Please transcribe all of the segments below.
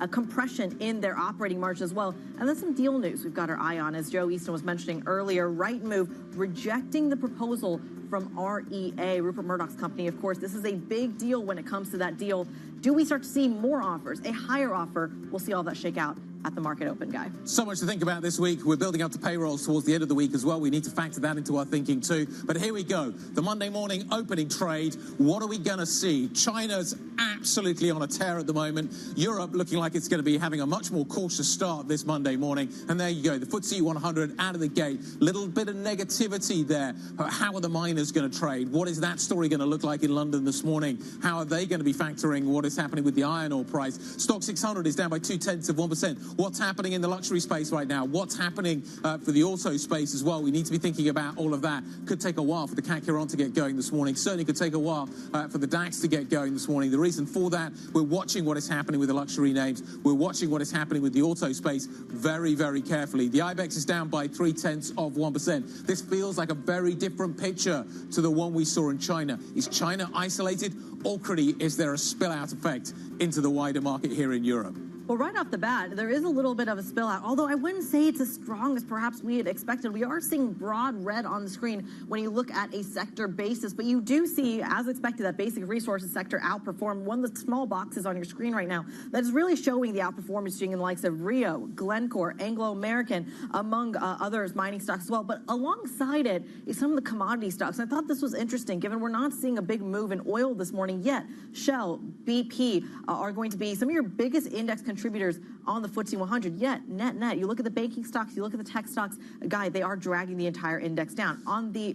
A compression in their operating margin as well. And then some deal news we've got our eye on, as Joe Easton was mentioning earlier. Rightmove rejecting the proposal from REA, Rupert Murdoch's company. Of course, this is a big deal when it comes to that deal. Do we start to see more offers, a higher offer? We'll see all that shake out at the market open, Guy. So much to think about this week. We're building up to payrolls towards the end of the week as well. We need to factor that into our thinking too. But here we go. The Monday morning opening trade. What are we going to see? China's absolutely on a tear at the moment. Europe looking like it's going to be having a much more cautious start this Monday morning. And there you go. The FTSE 100 out of the gate. Little bit of negativity there. But how are the miners going to trade? What is that story going to look like in London this morning? How are they going to be factoring what is happening with the iron ore price? Stock 600 is down by 0.2%. What's happening in the luxury space right now? What's happening for the auto space as well? We need to be thinking about all of that. Could take a while for the CAC Iran to get going this morning. Certainly could take a while for the DAX to get going this morning. The reason for that, we're watching what is happening with the luxury names. We're watching what is happening with the auto space very, very carefully. The IBEX is down by 0.3%. This feels like a very different picture to the one we saw in China. Is China isolated, or is there a spill-out effect into the wider market here in Europe? Well, right off the bat, there is a little bit of a spill out, although I wouldn't say it's as strong as perhaps we had expected. We are seeing broad red on the screen when you look at a sector basis, but you do see, as expected, that basic resources sector outperform. One of the small boxes on your screen right now that is really showing the outperformance in the likes of Rio, Glencore, Anglo-American, among others, mining stocks as well. But alongside it is some of the commodity stocks. And I thought this was interesting, given we're not seeing a big move in oil this morning yet. Shell, BP are going to be some of your biggest index contributors on the FTSE 100, yet net, you look at the banking stocks, you look at the tech stocks, Guy, they are dragging the entire index down. On the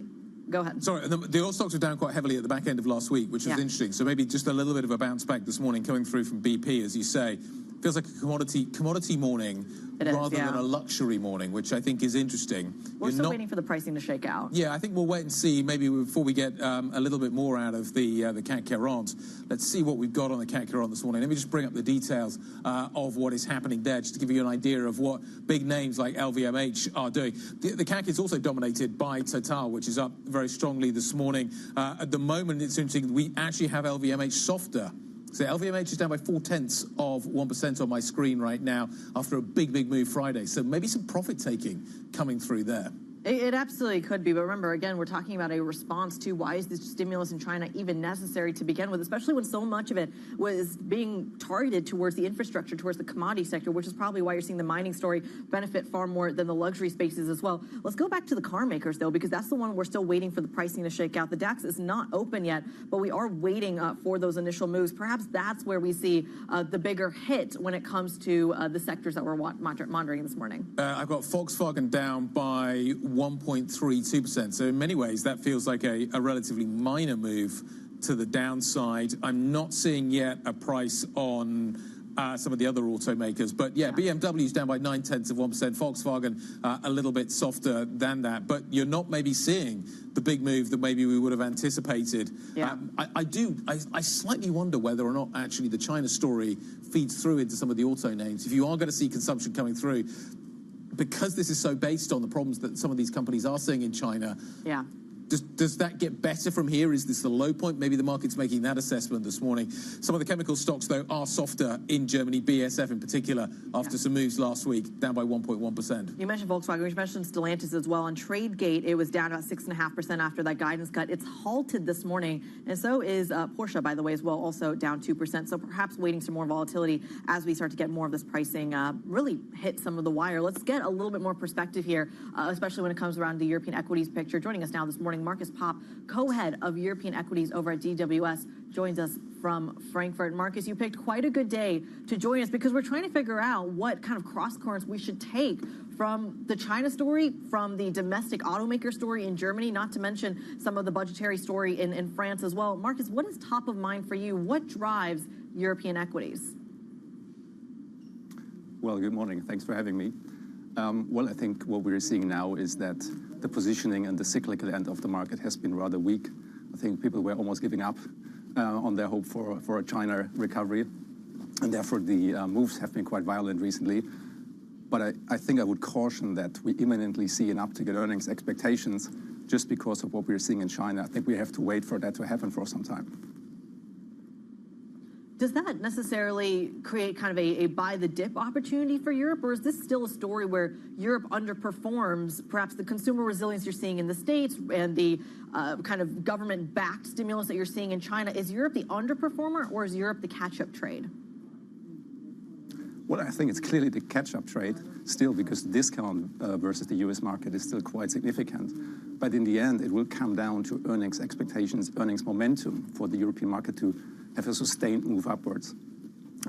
Go ahead. Sorry, the oil stocks were down quite heavily at the back end of last week, which was interesting. So maybe just a little bit of a bounce back this morning coming through from BP, as you say. Feels like a commodity morning rather than a luxury morning, which I think is interesting. We're still waiting for the pricing to shake out. Yeah, I think we'll wait and see maybe before we get a little bit more out of the CAC Iran. Let's see what we've got on the CAC Iran this morning. Let me just bring up the details of what is happening there, just to give you an idea of what big names like LVMH are doing. The CAC is also dominated by Total, which is up very strongly this morning. At the moment, it's interesting, we actually have LVMH softer. So LVMH is down by 0.4% on my screen right now after a big move Friday. So maybe some profit taking coming through there. It absolutely could be, but remember, again, we're talking about a response to why is this stimulus in China even necessary to begin with, especially when so much of it was being targeted towards the infrastructure, towards the commodity sector, which is probably why you're seeing the mining story benefit far more than the luxury spaces as well. Let's go back to the car makers, though, because that's the one we're still waiting for the pricing to shake out. The DAX is not open yet, but we are waiting for those initial moves. Perhaps that's where we see the bigger hit when it comes to the sectors that we're monitoring this morning. I've got Volkswagen down by 1.32%. So in many ways, that feels like a relatively minor move to the downside. I'm not seeing yet a price on some of the other automakers. But yeah, BMW's down by 0.9%. Volkswagen a little bit softer than that. But you're not maybe seeing the big move that maybe we would have anticipated. Yeah. I slightly wonder whether or not actually the China story feeds through into some of the auto names. If you are going to see consumption coming through, because this is so based on the problems that some of these companies are seeing in China, Does that get better from here? Is this the low point? Maybe the market's making that assessment this morning. Some of the chemical stocks, though, are softer in Germany, BASF in particular, after some moves last week, down by 1.1%. You mentioned Volkswagen, we mentioned Stellantis as well. On TradeGate, it was down about 6.5% after that guidance cut. It's halted this morning, and so is Porsche, by the way, as well, also down 2%. So perhaps waiting some more volatility as we start to get more of this pricing really hit some of the wire. Let's get a little bit more perspective here, especially when it comes around the European equities picture. Joining us now this morning, Marcus Popp, co-head of European equities over at DWS, joins us from Frankfurt. Marcus, you picked quite a good day to join us because we're trying to figure out what kind of cross currents we should take from the China story, from the domestic automaker story in Germany, not to mention some of the budgetary story in France as well. Marcus, what is top of mind for you? What drives European equities? Well, good morning. Thanks for having me. Well, I think what we're seeing now is that the positioning and the cyclical end of the market has been rather weak. I think people were almost giving up on their hope for a China recovery, and therefore the moves have been quite violent recently. But I think I would caution that we imminently see an uptick in earnings expectations just because of what we're seeing in China. I think we have to wait for that to happen for some time. Does that necessarily create kind of a buy the dip opportunity for Europe, or is this still a story where Europe underperforms perhaps the consumer resilience you're seeing in the States and the kind of government-backed stimulus that you're seeing in China? Is Europe the underperformer, or is Europe the catch-up trade? Well, I think it's clearly the catch-up trade still, because the discount versus the US market is still quite significant. But in the end, it will come down to earnings expectations, earnings momentum for the European market to have a sustained move upwards.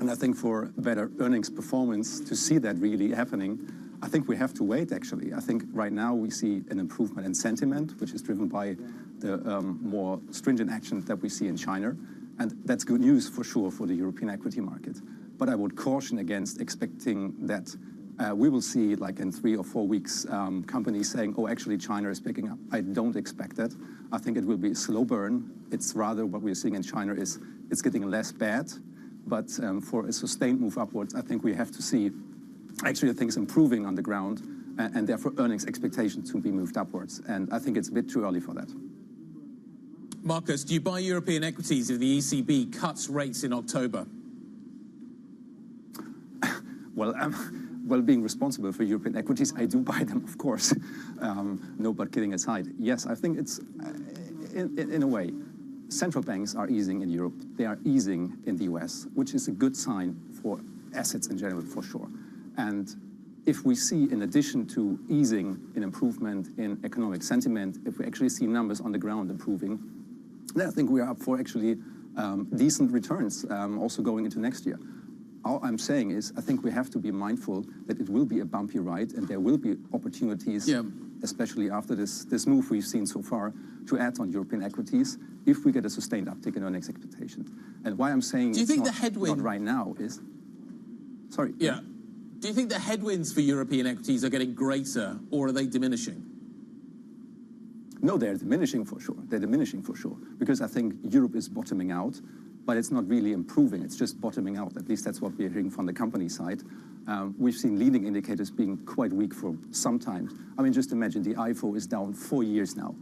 And I think for better earnings performance, to see that really happening, I think we have to wait, actually. I think right now we see an improvement in sentiment, which is driven by the more stringent action that we see in China. And that's good news for sure for the European equity market. But I would caution against expecting that we will see, like in 3 or 4 weeks, companies saying, oh, actually China is picking up. I don't expect that. I think it will be a slow burn. It's rather what we're seeing in China is it's getting less bad. But for a sustained move upwards, I think we have to see actually things improving on the ground and therefore earnings expectations to be moved upwards. And I think it's a bit too early for that. Marcus, do you buy European equities if the ECB cuts rates in October? Well, being responsible for European equities, I do buy them, of course. No, but kidding aside, yes, I think it's, in a way, central banks are easing in Europe. They are easing in the US, which is a good sign for assets in general, for sure. And if we see, in addition to easing, an improvement in economic sentiment, if we actually see numbers on the ground improving, then I think we are up for actually decent returns also going into next year. All I'm saying is, I think we have to be mindful that it will be a bumpy ride and there will be opportunities, especially after this move we've seen so far, to add on European equities if we get a sustained uptick in earnings expectations. And why I'm saying do you think the headwind not right now is... Sorry. Yeah. Do you think the headwinds for European equities are getting greater, or are they diminishing? No, they're diminishing for sure. They're diminishing for sure. Because I think Europe is bottoming out, but it's not really improving. It's just bottoming out. At least that's what we're hearing from the company side. We've seen leading indicators being quite weak for some time. I mean, just imagine the IFO is down 4 years now.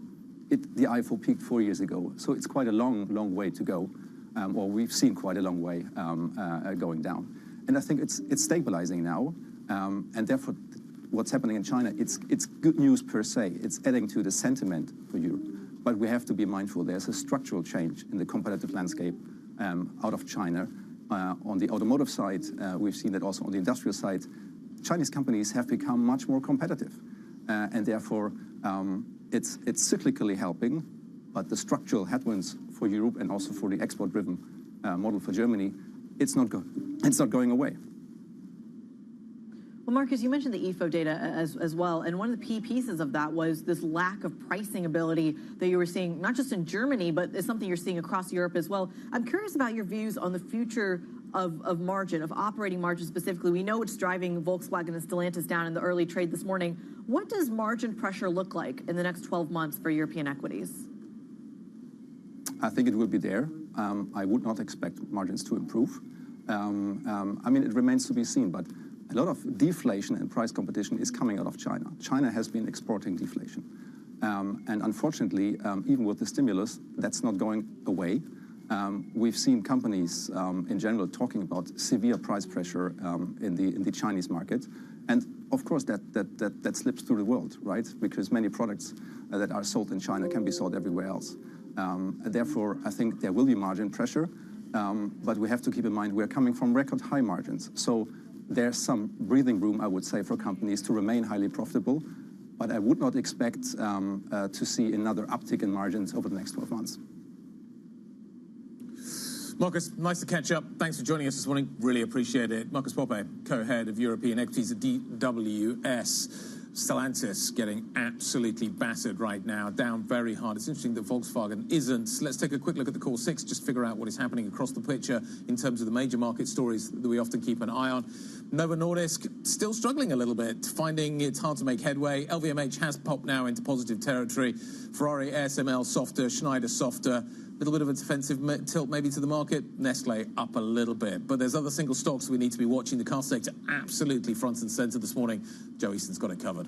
The IFO peaked 4 years ago. So it's quite a long way to go. Or we've seen quite a long way going down. And I think it's stabilizing now. And therefore, what's happening in China, it's good news per se. It's adding to the sentiment for Europe. But we have to be mindful. There's a structural change in the competitive landscape out of China. On the automotive side, we've seen that also on the industrial side. Chinese companies have become much more competitive. And therefore, it's cyclically helping, but the structural headwinds for Europe and also for the export-driven model for Germany, it's not going away. Well, Marcus, you mentioned the EFO data as well, and one of the key pieces of that was this lack of pricing ability that you were seeing, not just in Germany, but it's something you're seeing across Europe as well. I'm curious about your views on the future of margin, of operating margin specifically. We know it's driving Volkswagen and Stellantis down in the early trade this morning. What does margin pressure look like in the next 12 months for European equities? I think it will be there. I would not expect margins to improve. I mean, it remains to be seen, but a lot of deflation and price competition is coming out of China. China has been exporting deflation. And unfortunately, even with the stimulus, that's not going away. We've seen companies in general talking about severe price pressure in the Chinese market. And of course, that slips through the world, right? Because many products that are sold in China can be sold everywhere else. Therefore, I think there will be margin pressure, but we have to keep in mind we're coming from record high margins. So there's some breathing room, I would say, for companies to remain highly profitable, but I would not expect to see another uptick in margins over the next 12 months. Marcus, nice to catch up. Thanks for joining us this morning. Really appreciate it. Marcus Poppe, co-head of European equities at DWS. Stellantis getting absolutely battered right now, down very hard. It's interesting that Volkswagen isn't. Let's take a quick look at the core six, just figure out what is happening across the picture in terms of the major market stories that we often keep an eye on. Novo Nordisk still struggling a little bit, finding it's hard to make headway. LVMH has popped now into positive territory. Ferrari, ASML softer, Schneider softer. A little bit of a defensive tilt maybe to the market. Nestle up a little bit. But there's other single stocks we need to be watching. The car sector absolutely front and centre this morning. Joe Easton's got it covered.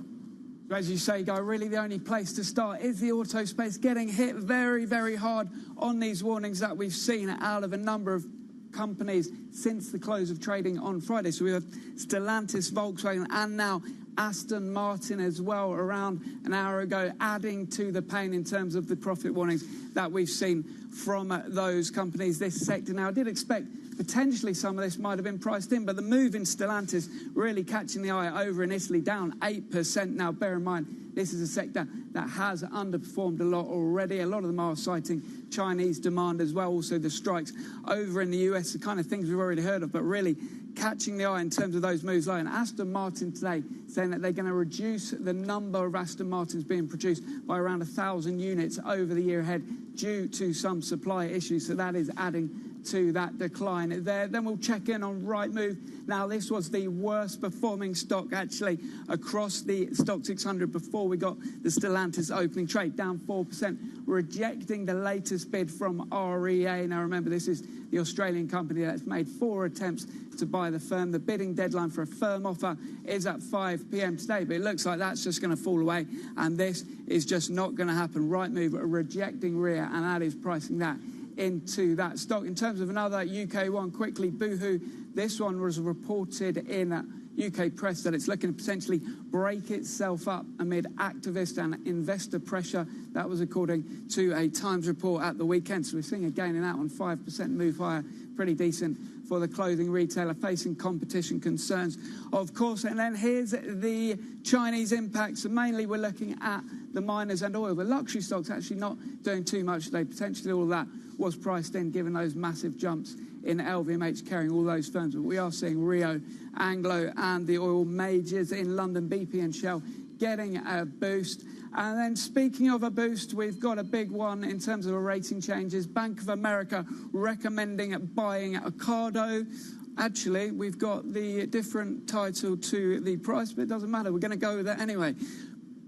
As you say, Guy, really the only place to start is the auto space, getting hit very, very hard on these warnings that we've seen out of a number of companies since the close of trading on Friday. So we have Stellantis, Volkswagen, and now Aston Martin as well around an hour ago, adding to the pain in terms of the profit warnings that we've seen from those companies, this sector. Now, I did expect potentially some of this might have been priced in, but the move in Stellantis really catching the eye over in Italy, down 8%. Now, bear in mind, this is a sector that has underperformed a lot already. A lot of them are citing Chinese demand as well, also the strikes over in the US, the kind of things we've already heard of, but really catching the eye in terms of those moves low. And Aston Martin today saying that they're going to reduce the number of Aston Martins being produced by around 1,000 units over the year ahead due to some supply issues. So that is adding to that decline there. Then we'll check in on Rightmove. Now, this was the worst performing stock actually across the stock 600 before we got the Stellantis opening trade, down 4%, rejecting the latest bid from REA. Now, remember, this is the Australian company that's made 4 attempts to buy the firm. The bidding deadline for a firm offer is at 5 p.m. today, but it looks like that's just going to fall away, and this is just not going to happen. Rightmove rejecting REA, and that is pricing that into that stock. In terms of another UK one, quickly, Boohoo. This one was reported in UK press that it's looking to potentially break itself up amid activist and investor pressure. That was according to a Times report at the weekend. So we're seeing a gain in that one, 5% move higher, pretty decent for the clothing retailer, facing competition concerns, of course. And then here's the Chinese impact. So mainly we're looking at the miners and oil. The luxury stocks actually not doing too much today. Potentially all of that was priced in, given those massive jumps in LVMH carrying all those firms. But we are seeing Rio, Anglo, and the oil majors in London, BP and Shell, getting a boost. And then speaking of a boost, we've got a big one in terms of a rating changes. Bank of America recommending buying Ocado. Actually, we've got the different title to the price, but it doesn't matter. We're going to go with it anyway.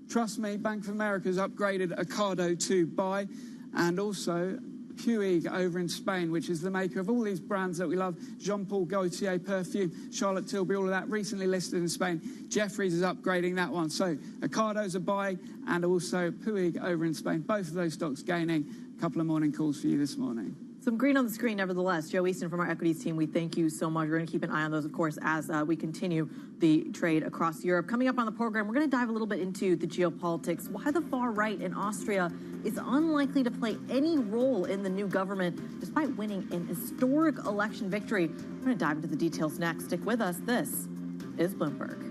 Trust me, Bank of America has upgraded Ocado to buy, and also Puig over in Spain, which is the maker of all these brands that we love. Jean-Paul Gaultier perfume, Charlotte Tilbury, all of that recently listed in Spain. Jefferies is upgrading that one. So Ocado's a buy, and also Puig over in Spain. Both of those stocks gaining. A couple of morning calls for you this morning. Some green on the screen, nevertheless. Joe Easton from our equities team, we thank you so much. We're going to keep an eye on those, of course, as we continue the trade across Europe. Coming up on the program, we're going to dive a little bit into the geopolitics, why the far right in Austria is unlikely to play any role in the new government, despite winning an historic election victory. We're going to dive into the details next. Stick with us. This is Bloomberg.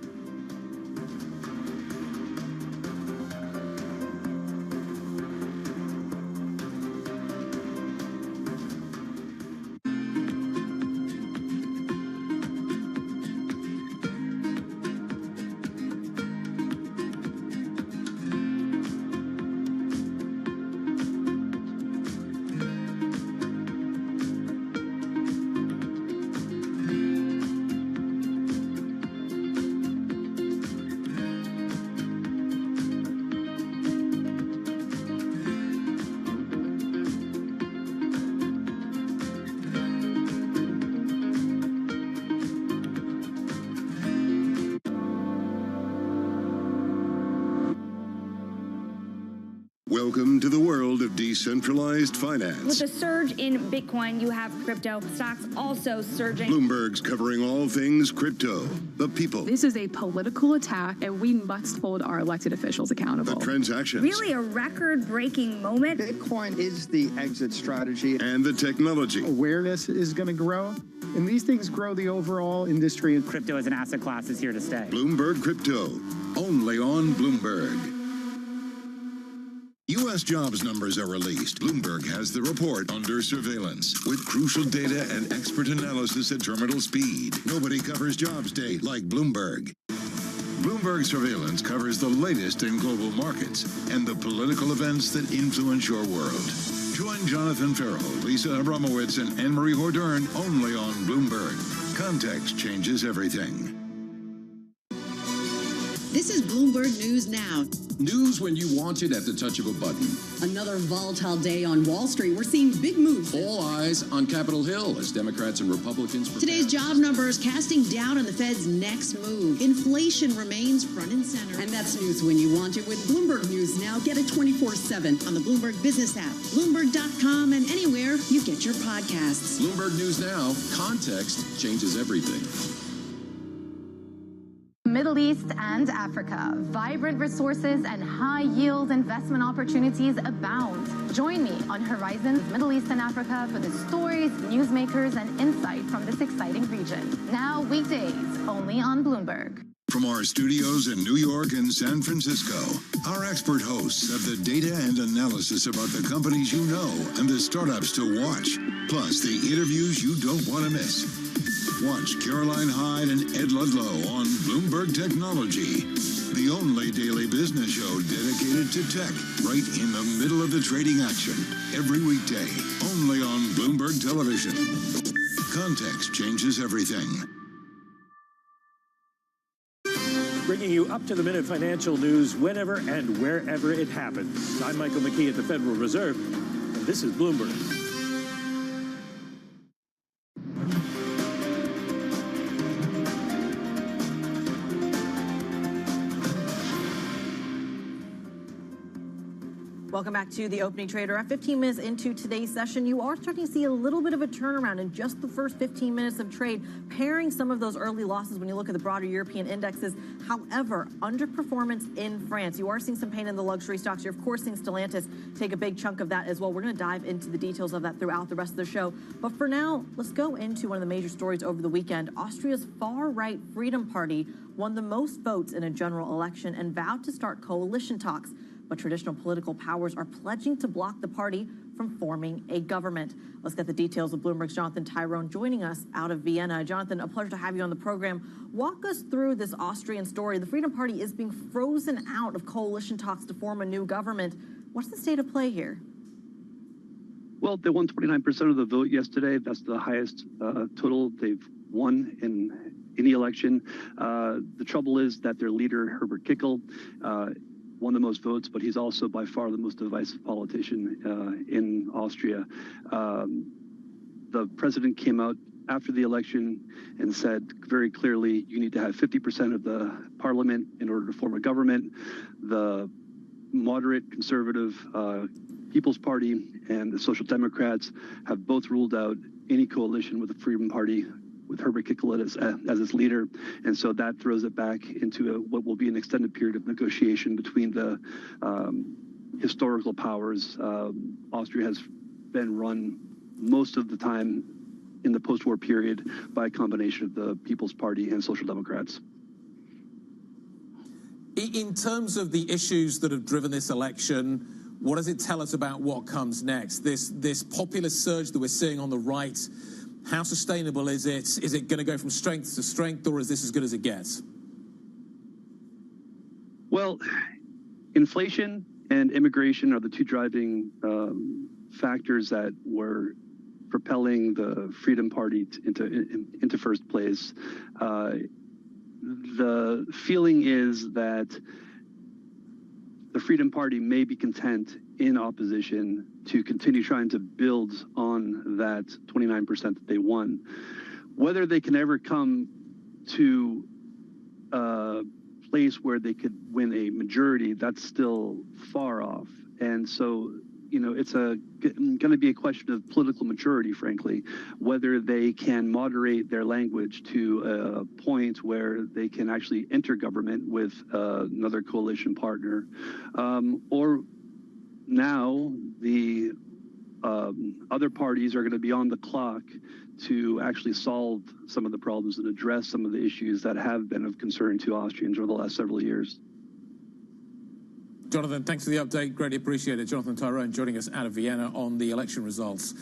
Welcome to the world of decentralized finance. With the surge in Bitcoin, you have crypto stocks also surging. Bloomberg's covering all things crypto, the people. This is a political attack, and we must hold our elected officials accountable. The transactions. Really a record-breaking moment. Bitcoin is the exit strategy. And the technology. Awareness is going to grow, and these things grow the overall industry. Crypto as an asset class is here to stay. Bloomberg Crypto, only on Bloomberg. U.S. jobs numbers are released. Bloomberg has the report under surveillance with crucial data and expert analysis at terminal speed. Nobody covers jobs day like Bloomberg. Bloomberg Surveillance covers the latest in global markets and the political events that influence your world. Join Jonathan Farrell, Lisa Abramowitz, and Anne-Marie Hordern only on Bloomberg. Context changes everything. This is Bloomberg News Now. News when you want it at the touch of a button. Another volatile day on Wall Street. We're seeing big moves. All eyes on Capitol Hill as Democrats and Republicans prepare. Today's job numbers casting doubt on the Fed's next move. Inflation remains front and center. And that's news when you want it with Bloomberg News Now. Get it 24/7 on the Bloomberg Business app, Bloomberg.com, and anywhere you get your podcasts. Bloomberg News Now. Context changes everything. Middle East and Africa. Vibrant resources and high-yield investment opportunities abound. Join me on Horizons Middle East and Africa for the stories, newsmakers, and insight from this exciting region. Now weekdays, only on Bloomberg. From our studios in New York and San Francisco, our expert hosts have the data and analysis about the companies you know and the startups to watch, plus the interviews you don't want to miss. Watch Caroline Hyde and Ed Ludlow on Bloomberg Technology, the only daily business show dedicated to tech, right in the middle of the trading action, every weekday, only on Bloomberg Television. Context changes everything. Bringing you up-to-the-minute financial news whenever and wherever it happens. I'm Michael McKee at the Federal Reserve, and this is Bloomberg. Welcome back to the Opening Trader. At 15 minutes into today's session, you are starting to see a little bit of a turnaround in just the first 15 minutes of trade, pairing some of those early losses when you look at the broader European indexes. However, underperformance in France. You are seeing some pain in the luxury stocks. You're, of course, seeing Stellantis take a big chunk of that as well. We're going to dive into the details of that throughout the rest of the show. But for now, let's go into one of the major stories over the weekend. Austria's far-right Freedom Party won the most votes in a general election and vowed to start coalition talks. But traditional political powers are pledging to block the party from forming a government. Let's get the details of Bloomberg's Jonathan Tyrone joining us out of Vienna. Jonathan, a pleasure to have you on the program. Walk us through this Austrian story. The Freedom Party is being frozen out of coalition talks to form a new government. What's the state of play here? Well, they won 29% of the vote yesterday. That's the highest total they've won in any election. The trouble is that their leader, Herbert Kickl, won the most votes, but he's also by far the most divisive politician in Austria. The president came out after the election and said very clearly, you need to have 50% of the parliament in order to form a government. The moderate conservative People's Party and the Social Democrats have both ruled out any coalition with the Freedom Party with Herbert Kickl as its leader. And so that throws it back into what will be an extended period of negotiation between the historical powers. Austria has been run most of the time in the post-war period by a combination of the People's Party and Social Democrats. In terms of the issues that have driven this election, what does it tell us about what comes next? This populist surge that we're seeing on the right, how sustainable is it? Is it going to go from strength to strength, or is this as good as it gets? Well, inflation and immigration are the two driving factors that were propelling the Freedom Party into first place. The feeling is that the Freedom Party may be content in opposition to continue trying to build on that 29% that they won. Whether they can ever come to a place where they could win a majority, that's still far off. And so, you know, it's going to be a question of political maturity, frankly, whether they can moderate their language to a point where they can actually enter government with another coalition partner, or now the other parties are going to be on the clock to actually solve some of the problems and address some of the issues that have been of concern to Austrians over the last several years. Jonathan, thanks for the update. Greatly appreciate it. Jonathan Tyrone joining us out of Vienna on the election results.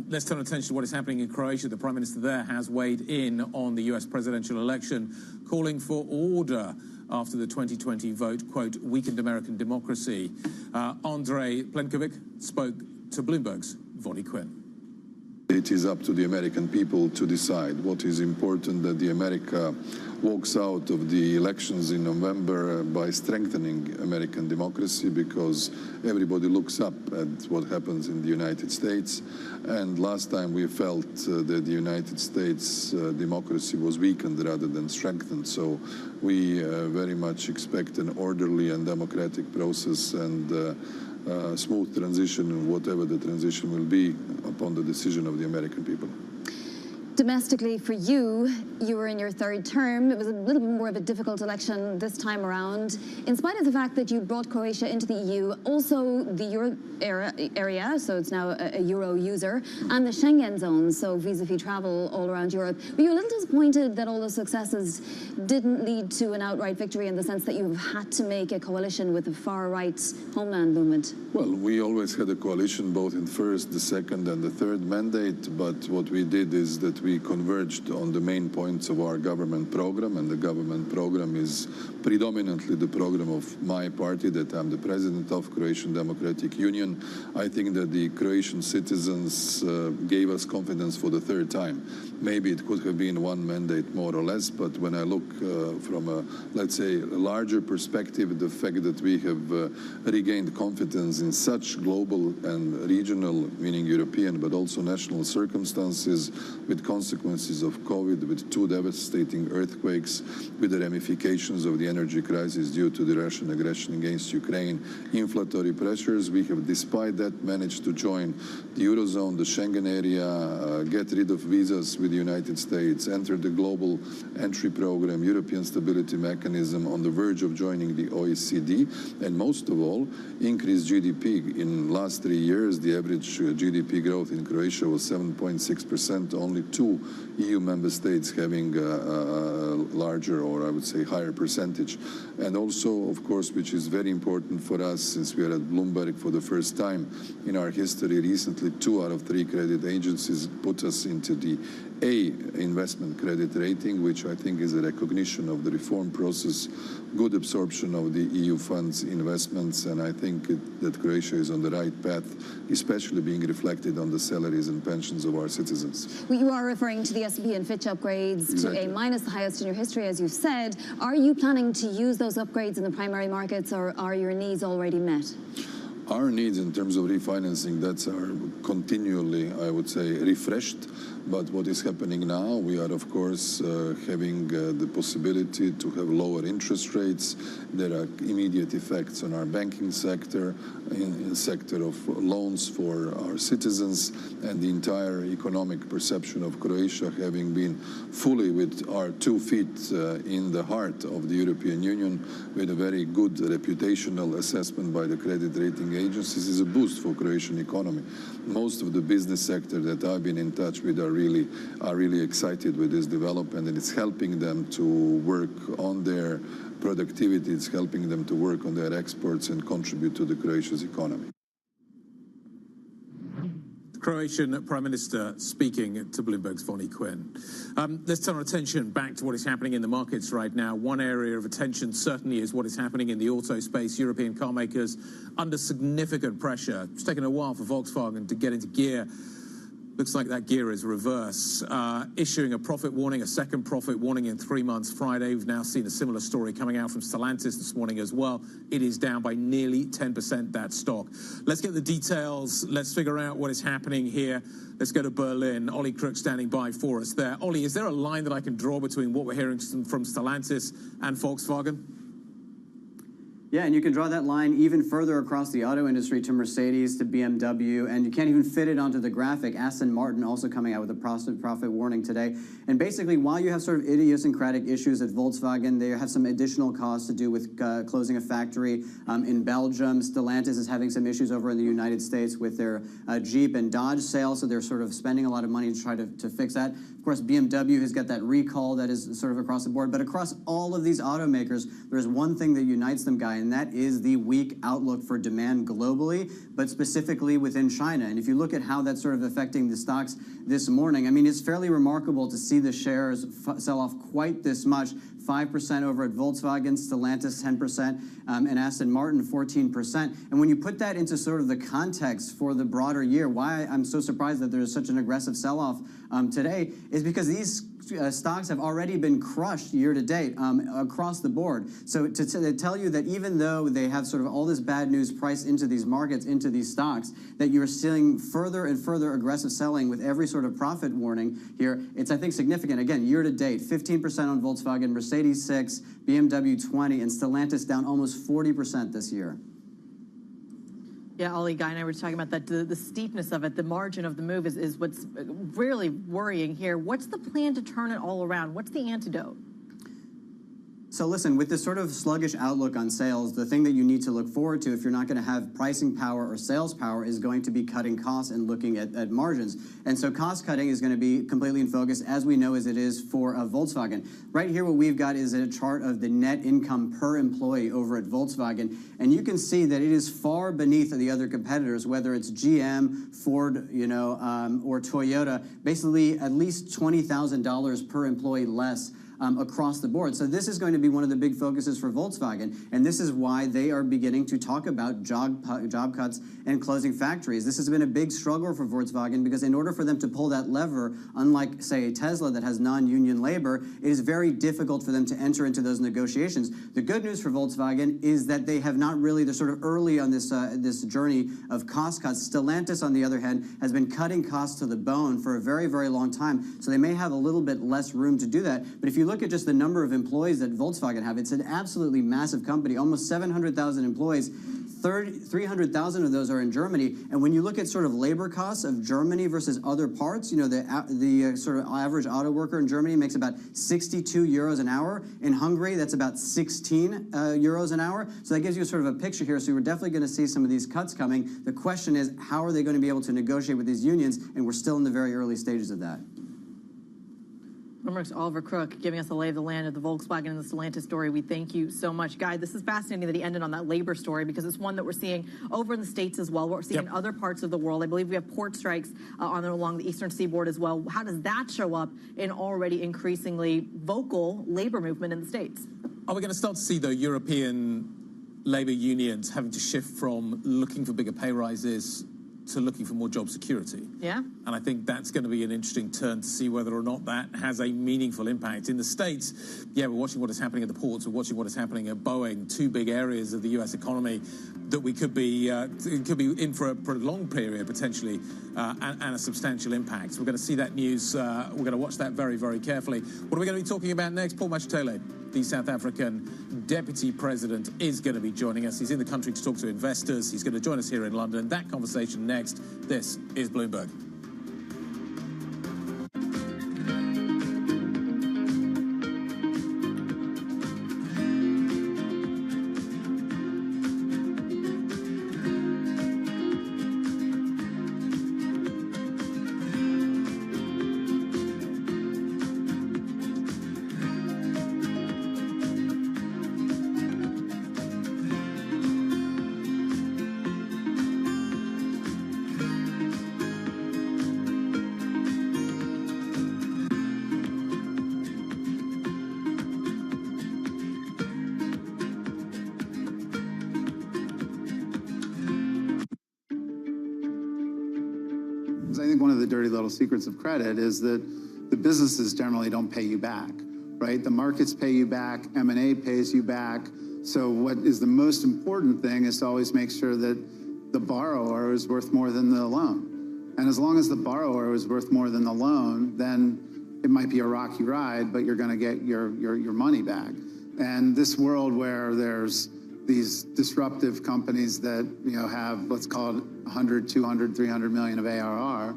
Let's turn attention to what is happening in Croatia. The Prime Minister there has weighed in on the US presidential election, calling for order after the 2020 vote, quote, weakened American democracy. Andrej Plenković spoke to Bloomberg's Vonnie Quinn. It is up to the American people to decide. What is important that the America walks out of the elections in November by strengthening American democracy, because everybody looks up at what happens in the United States. And last time we felt that the United States democracy was weakened rather than strengthened. So we very much expect an orderly and democratic process and smooth transition, whatever the transition will be, upon the decision of the American people. Domestically, for you, you were in your third term. It was a little bit more of a difficult election this time around. In spite of the fact that you brought Croatia into the EU, also the Euro area, so it's now a Euro user, and the Schengen zone, so visa-free travel all around Europe. Were you a little disappointed that all those successes didn't lead to an outright victory, in the sense that you've had to make a coalition with the far-right homeland movement? Well, we always had a coalition both in first, the second and the third mandate, but what we did is that we converged on the main points of our government program, and the government program is predominantly the program of my party that I'm the president of, Croatian Democratic Union. I think that the Croatian citizens gave us confidence for the third time. Maybe it could have been one mandate more or less, but when I look from a, let's say, a larger perspective, the fact that we have regained confidence in such global and regional, meaning European, but also national circumstances, with consequences of COVID, with two devastating earthquakes, with the ramifications of the energy crisis due to the Russian aggression against Ukraine, inflationary pressures, we have, despite that, managed to join the Eurozone, the Schengen area, get rid of visas with the United States, enter the global entry program, European Stability Mechanism, on the verge of joining the OECD, and most of all, increased GDP. In the last 3 years, the average GDP growth in Croatia was 7.6%, only 2 EU member states having a larger, or I would say higher percentage. And also, of course, which is very important for us, since we are at Bloomberg for the first time in our history recently, 2 out of 3 credit agencies put us into the A investment credit rating, which I think is a recognition of the reform process, good absorption of the EU funds investments, and I think that Croatia is on the right path, especially being reflected on the salaries and pensions of our citizens. Well, you are referring to the S&P and Fitch upgrades to A-, the highest in your history, as you've said. Are you planning to use those upgrades in the primary markets, or are your needs already met? Our needs in terms of refinancing, that's our continually, I would say, refreshed. But what is happening now, we are, of course, having the possibility to have lower interest rates. There are immediate effects on our banking sector, in the sector of loans for our citizens, and the entire economic perception of Croatia having been fully with our 2 feet in the heart of the European Union, with a very good reputational assessment by the credit rating agencies, is a boost for Croatian economy. Most of the business sector that I've been in touch with are really excited with this development, and it's helping them to work on their productivity, it's helping them to work on their exports and contribute to the Croatia's economy. Croatian Prime Minister speaking to Bloomberg's Vonnie Quinn. Let's turn our attention back to what is happening in the markets right now. One area of attention certainly is what is happening in the auto space. European car makers under significant pressure. It's taken a while for Volkswagen to get into gear. Looks like that gear is reverse. Issuing a profit warning, a second profit warning in 3 months Friday. We've now seen a similar story coming out from Stellantis this morning as well. It is down by nearly 10%, that stock. Let's get the details. Let's figure out what is happening here. Let's go to Berlin. Ollie Crook standing by for us there. Ollie, is there a line that I can draw between what we're hearing from Stellantis and Volkswagen? Yeah, and you can draw that line even further across the auto industry to Mercedes, to BMW, and you can't even fit it onto the graphic. Aston Martin also coming out with a profit warning today. And basically, while you have sort of idiosyncratic issues at Volkswagen, they have some additional costs to do with closing a factory in Belgium. Stellantis is having some issues over in the United States with their Jeep and Dodge sales, so they're sort of spending a lot of money to try to fix that. Of course, BMW has got that recall that is sort of across the board. But across all of these automakers, there's one thing that unites them, Guy, and that is the weak outlook for demand globally, but specifically within China. And if you look at how that's sort of affecting the stocks this morning, I mean, it's fairly remarkable to see the shares sell off quite this much. 5% over at Volkswagen, Stellantis 10%, and Aston Martin 14%. And when you put that into sort of the context for the broader year, why I'm so surprised that there's such an aggressive sell-off today is because these stocks have already been crushed year to date across the board. So to tell you that even though they have sort of all this bad news priced into these markets, into these stocks, that you're seeing further and further aggressive selling with every sort of profit warning here, it's, I think, significant. Again, year to date, 15% on Volkswagen, Mercedes 6, BMW 20, and Stellantis down almost 40% this year. Yeah, Ollie, Guy and I were talking about that. The steepness of it, the margin of the move is what's really worrying here. What's the plan to turn it all around? What's the antidote? So listen, with this sort of sluggish outlook on sales, the thing that you need to look forward to if you're not going to have pricing power or sales power is going to be cutting costs and looking at margins. And so cost cutting is going to be completely in focus, as we know as it is for Volkswagen. Right here, what we've got is a chart of the net income per employee over at Volkswagen. And you can see that it is far beneath the other competitors, whether it's GM, Ford, or Toyota, basically at least $20,000 per employee less across the board. So this is going to be one of the big focuses for Volkswagen, and this is why they are beginning to talk about job cuts and closing factories. This has been a big struggle for Volkswagen because in order for them to pull that lever, unlike, say, Tesla that has non-union labor, it is very difficult for them to enter into those negotiations. The good news for Volkswagen is that they have not really, they're sort of early on this journey of cost cuts. Stellantis, on the other hand, has been cutting costs to the bone for a very, very long time, so they may have a little bit less room to do that. But if you look at just the number of employees that Volkswagen have, it's an absolutely massive company, almost 700,000 employees. 300,000 of those are in Germany. And when you look at sort of labor costs of Germany versus other parts, the sort of average auto worker in Germany makes about 62 euros an hour. In Hungary, that's about 16 euros an hour. So that gives you sort of a picture here. So we're definitely going to see some of these cuts coming. The question is, how are they going to be able to negotiate with these unions? And we're still in the very early stages of that. Bloomberg's Oliver Crook giving us a lay of the land of the Volkswagen and the Stellantis story. We thank you so much. Guy, this is fascinating that he ended on that labor story because it's one that we're seeing over in the States as well. We're seeing in other parts of the world. I believe we have port strikes along the eastern seaboard as well. How does that show up in already increasingly vocal labor movement in the States? Are we going to start to see, though, European labor unions having to shift from looking for bigger pay rises to looking for more job security? Yeah. And I think that's going to be an interesting turn to see whether or not that has a meaningful impact. In the States, yeah, we're watching what is happening at the ports, we're watching what is happening at Boeing, two big areas of the U.S. economy that we could be in for a prolonged period, potentially, and a substantial impact. So we're going to see that news. We're going to watch that very, very carefully. What are we going to be talking about next? Paul Mashatile, the South African Deputy President, is going to be joining us. He's in the country to talk to investors. He's going to join us here in London. That conversation next. This is Bloomberg. I think one of the dirty little secrets of credit is that the businesses generally don't pay you back, right? The markets pay you back, M&A pays you back. So what is the most important thing is to always make sure that the borrower is worth more than the loan. And as long as the borrower is worth more than the loan, then it might be a rocky ride, but you're going to get your money back. And this world where there's these disruptive companies that, have, let's call it 100, 200, 300 million of ARR,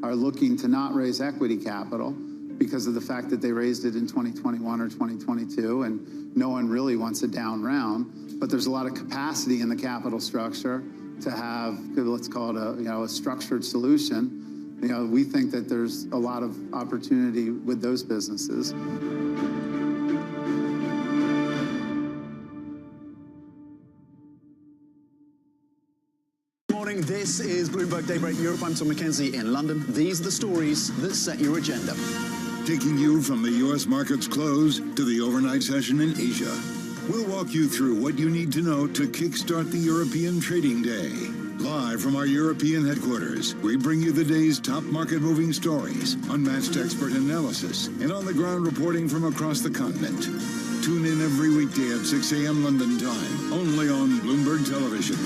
are looking to not raise equity capital because of the fact that they raised it in 2021 or 2022, and no one really wants a down round. But there's a lot of capacity in the capital structure to have, let's call it a structured solution. We think that there's a lot of opportunity with those businesses. This is Bloomberg Daybreak Europe. I'm Tom McKenzie in London. These are the stories that set your agenda. Taking you from the U.S. market's close to the overnight session in Asia. We'll walk you through what you need to know to kickstart the European trading day. Live from our European headquarters, we bring you the day's top market-moving stories, unmatched expert analysis, and on-the-ground reporting from across the continent. Tune in every weekday at 6 a.m. London time, only on Bloomberg Television.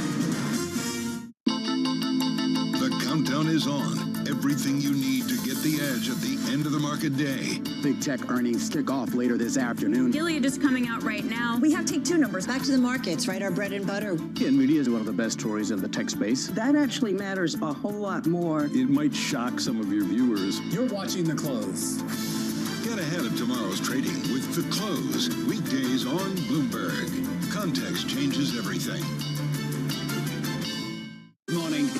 The countdown is on. Everything you need to get the edge at the end of the market day. Big tech earnings kick off later this afternoon. Gilead is coming out right now. We have Take-Two numbers. Back to the markets, right? Our bread and butter. NVIDIA is one of the best stories in the tech space. That actually matters a whole lot more. It might shock some of your viewers. You're watching The Close. Get ahead of tomorrow's trading with The Close. Weekdays on Bloomberg. Context changes everything.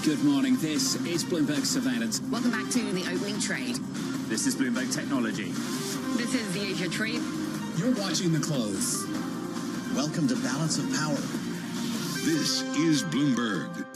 Good morning. This is Bloomberg Surveillance. Welcome back to the opening trade. This is Bloomberg Technology. This is the Asia trade. You're watching The Close. Welcome to Balance of Power. This is Bloomberg.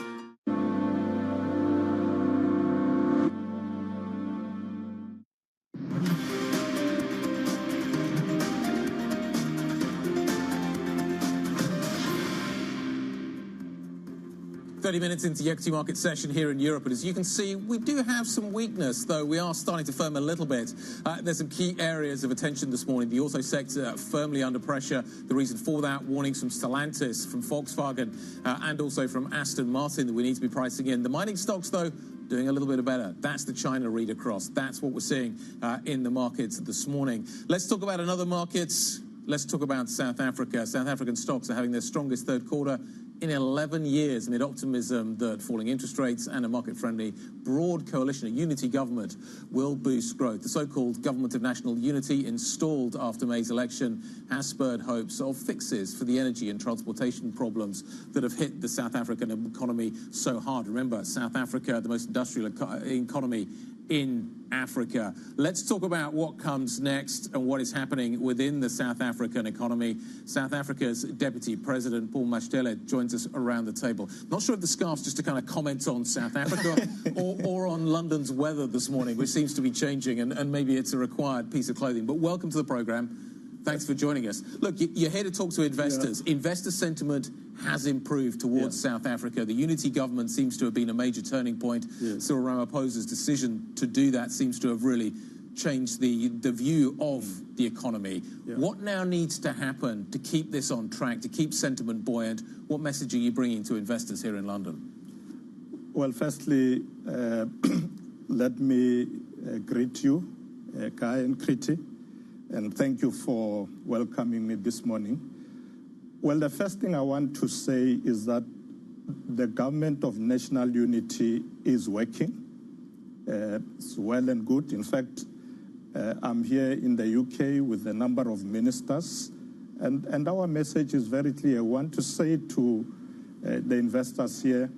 Minutes into the equity market session here in Europe, and as you can see, we do have some weakness, though we are starting to firm a little bit. There's some key areas of attention this morning. The auto sector firmly under pressure. The reason for that, warnings from Stellantis, from Volkswagen, and also from Aston Martin that we need to be pricing in. The mining stocks, though, doing a little bit better. That's the China read across. That's what we're seeing in the markets this morning. Let's talk about another market. Let's talk about South Africa. South African stocks are having their strongest third quarter in 11 years amid optimism that falling interest rates and a market-friendly broad coalition, a unity government, will boost growth. The so-called Government of National Unity, installed after May's election, has spurred hopes of fixes for the energy and transportation problems that have hit the South African economy so hard. Remember, South Africa, the most industrial economy in Africa. Let's talk about what comes next and what is happening within the South African economy. South Africa's Deputy President, Paul Mashtele, joins us around the table. Not sure if the scarf's just to kind of comment on South Africa or on London's weather this morning, which seems to be changing, and maybe it's a required piece of clothing. But welcome to the program. Thanks for joining us. Look, you're here to talk to investors. Yeah. Investor sentiment has improved towards South Africa. The unity government seems to have been a major turning point. Yeah. Cyril Ramaphosa's decision to do that seems to have really changed the view of the economy. Yeah. What now needs to happen to keep this on track, to keep sentiment buoyant? What message are you bringing to investors here in London? Well, firstly, let me greet you, Kai and Kriti, and thank you for welcoming me this morning. Well, the first thing I want to say is that the Government of National Unity is working. It's well and good. In fact, I'm here in the UK with a number of ministers, and our message is very clear. I want to say to the investors here,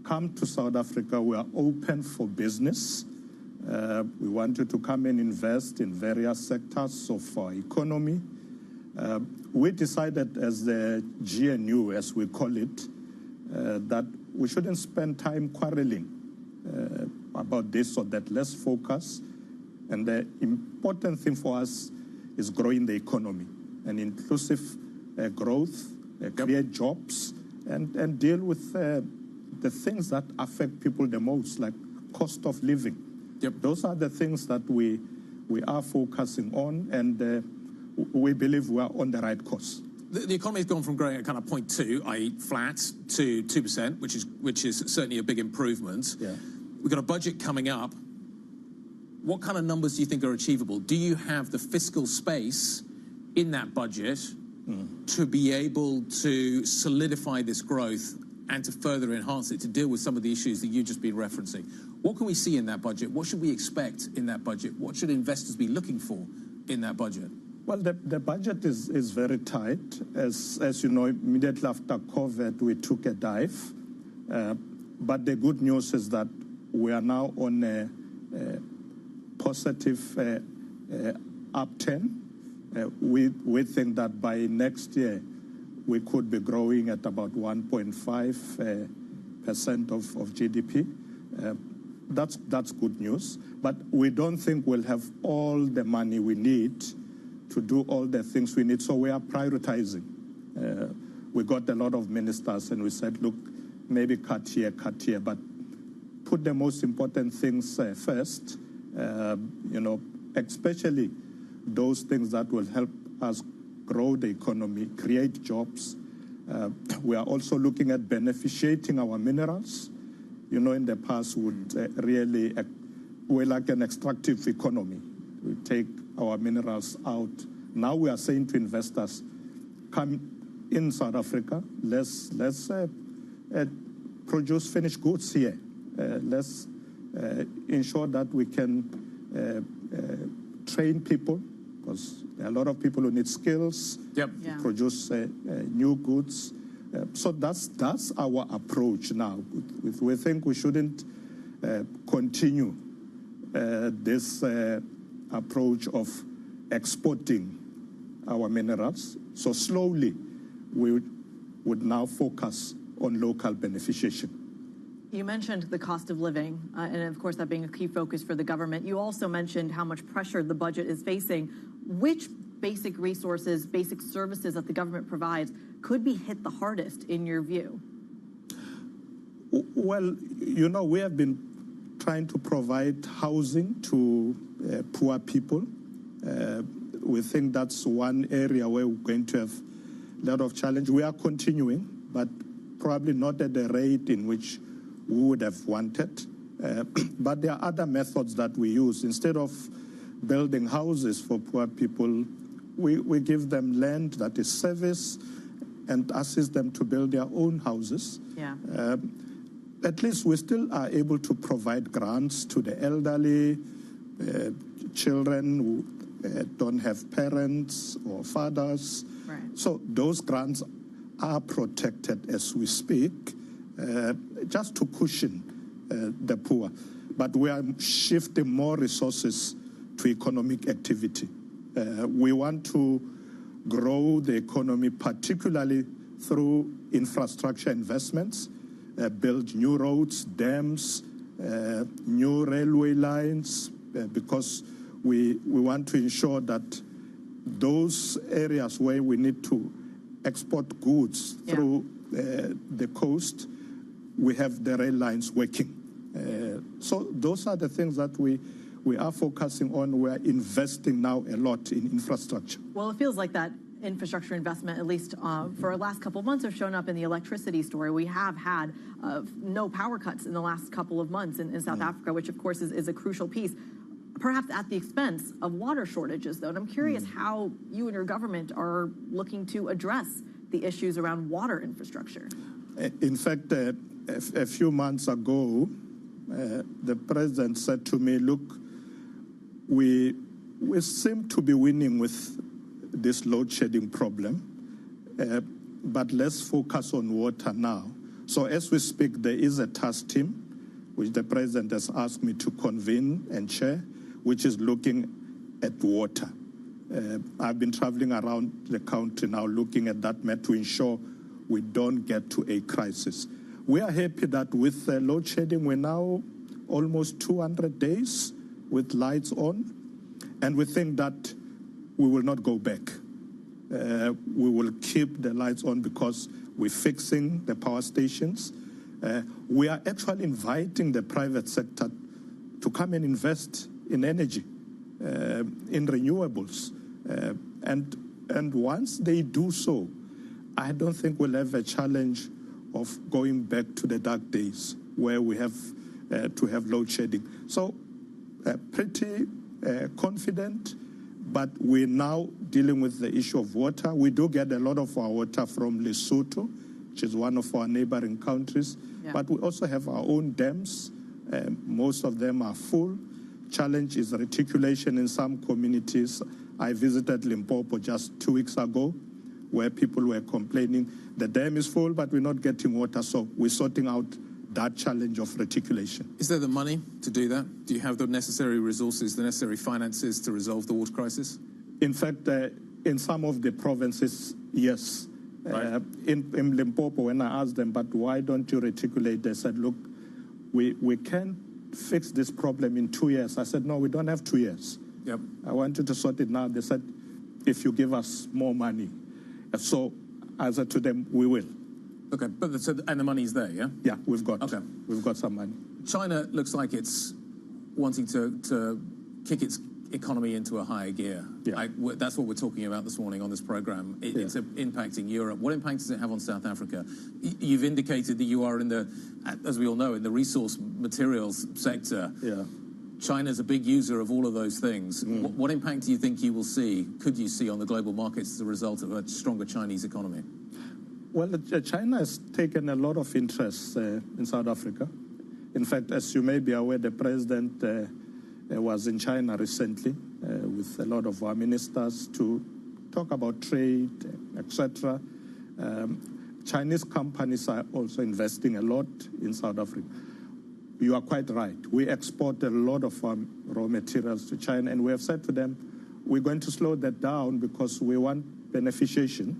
come to South Africa. We are open for business. We want you to come and invest in various sectors of our economy. We decided as the GNU, as we call it, that we shouldn't spend time quarreling about this or that. Let's focus. And the important thing for us is growing the economy and inclusive growth, create jobs, and deal with the things that affect people the most, like cost of living. Yep. Those are the things that we are focusing on, and we believe we are on the right course. The economy has gone from growing at kind of 0.2, i.e. flat, to 2%, which is certainly a big improvement. Yeah. We've got a budget coming up. What kind of numbers do you think are achievable? Do you have the fiscal space in that budget to be able to solidify this growth and to further enhance it, to deal with some of the issues that you've just been referencing. What can we see in that budget? What should we expect in that budget? What should investors be looking for in that budget? Well, the budget is very tight. As you know, immediately after COVID, we took a dive. But the good news is that we are now on a positive upturn. We think that by next year, we could be growing at about 1.5% of GDP. That's good news. But we don't think we'll have all the money we need to do all the things we need. So we are prioritizing. We got a lot of ministers and we said, look, maybe cut here, but put the most important things first, especially those things that will help us grow the economy, create jobs. We are also looking at beneficiating our minerals. In the past, we're like an extractive economy. We take our minerals out. Now we are saying to investors, come in South Africa, let's produce finished goods here. Let's ensure that we can train people, because there are a lot of people who need skills, produce new goods. So that's our approach now. We think we shouldn't continue this approach of exporting our minerals. So slowly, we would now focus on local beneficiation. You mentioned the cost of living, and of course that being a key focus for the government. You also mentioned how much pressure the budget is facing. Which basic resources, basic services that the government provides could be hit the hardest in your view? Well, we have been trying to provide housing to poor people. We think that's one area where we're going to have a lot of challenge. We are continuing, but probably not at the rate in which we would have wanted. But there are other methods that we use. Instead of building houses for poor people, we give them land that is service and assist them to build their own houses. Yeah. At least we still are able to provide grants to the elderly, children who don't have parents or fathers. Right. So those grants are protected as we speak, just to cushion the poor. But we are shifting more resources to economic activity. We want to grow the economy, particularly through infrastructure investments, build new roads, dams, new railway lines, because we want to ensure that those areas where we need to export goods through the coast, we have the rail lines working. So those are the things that we are focusing on. We are investing now a lot in infrastructure. Well, it feels like that infrastructure investment, at least for the last couple of months, have shown up in the electricity story. We have had no power cuts in the last couple of months in South Africa, which of course is a crucial piece, perhaps at the expense of water shortages, though. And I'm curious how you and your government are looking to address the issues around water infrastructure. In fact, a few months ago, the president said to me, look, we seem to be winning with this load shedding problem, but let's focus on water now. So as we speak, there is a task team, which the president has asked me to convene and chair, which is looking at water. I've been traveling around the country now looking at that matter to ensure we don't get to a crisis. We are happy that with load shedding, we're now almost 200 days with lights on, and we think that we will not go back. We will keep the lights on because we're fixing the power stations. We are actually inviting the private sector to come and invest in energy, in renewables. And once they do so, I don't think we'll have a challenge of going back to the dark days where we have to have load shedding. So pretty confident, But we're now dealing with the issue of water. We do get a lot of our water from Lesotho, which is one of our neighboring countries. Yeah. But we also have our own dams. Most of them are full. Challenge is reticulation in some communities. I visited Limpopo just 2 weeks ago, where people were complaining the dam is full, but we're not getting water. So we're sorting out that challenge of reticulation. Is there the money to do that? Do you have the necessary resources, the necessary finances to resolve the water crisis? In fact, in some of the provinces, yes. Right. In Limpopo, when I asked them, but why don't you reticulate? They said, look, we can't fix this problem in 2 years. I said, no, we don't have 2 years. Yep. I wanted to sort it now. They said, if you give us more money. So I said to them, we will. Okay, but and the money's there, yeah? Yeah, we've got some money. China looks like it's wanting to kick its economy into a higher gear. Yeah. That's what we're talking about this morning on this program. It's impacting Europe. What impact does it have on South Africa? You've indicated that you are in the, as we all know, in the resource materials sector. Yeah. China's a big user of all of those things. What impact do you think you will see, could you see on the global markets as a result of a stronger Chinese economy? Well, China has taken a lot of interest in South Africa. In fact, as you may be aware, the president was in China recently with a lot of our ministers to talk about trade, etc. Chinese companies are also investing a lot in South Africa. You are quite right. We export a lot of our raw materials to China, and we have said to them, we're going to slow that down because we want beneficiation.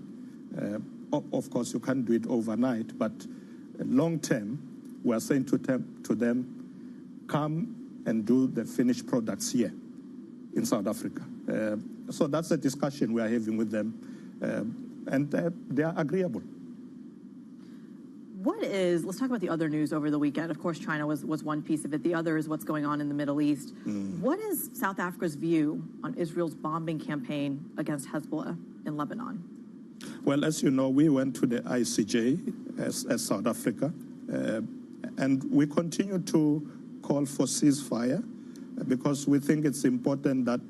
Of course, you can't do it overnight, but long term, we are saying to them, come and do the finished products here in South Africa. So that's a discussion we are having with them, and they are agreeable. Let's talk about the other news over the weekend. Of course, China was one piece of it. The other is what's going on in the Middle East. What is South Africa's view on Israel's bombing campaign against Hezbollah in Lebanon? Well, as you know, we went to the ICJ as South Africa, and we continue to call for ceasefire because we think it's important that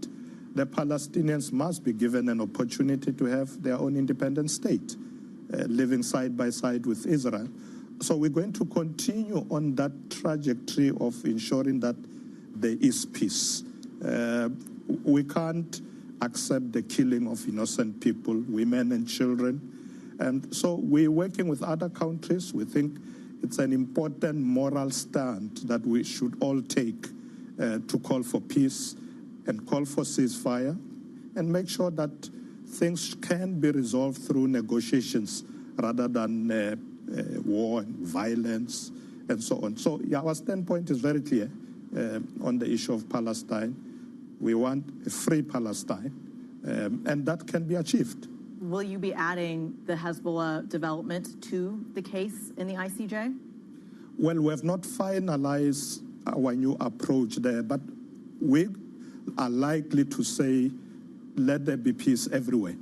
the Palestinians must be given an opportunity to have their own independent state, living side by side with Israel. So we're going to continue on that trajectory of ensuring that there is peace. We can't accept the killing of innocent people, women and children. And so we're working with other countries. We think it's an important moral stand that we should all take to call for peace and call for ceasefire and make sure that things can be resolved through negotiations rather than war and violence and so on. So our standpoint is very clear on the issue of Palestine. We want a free Palestine, and that can be achieved. Will you be adding the Hezbollah development to the case in the ICJ? Well, we have not finalized our new approach there, but we are likely to say, let there be peace everywhere.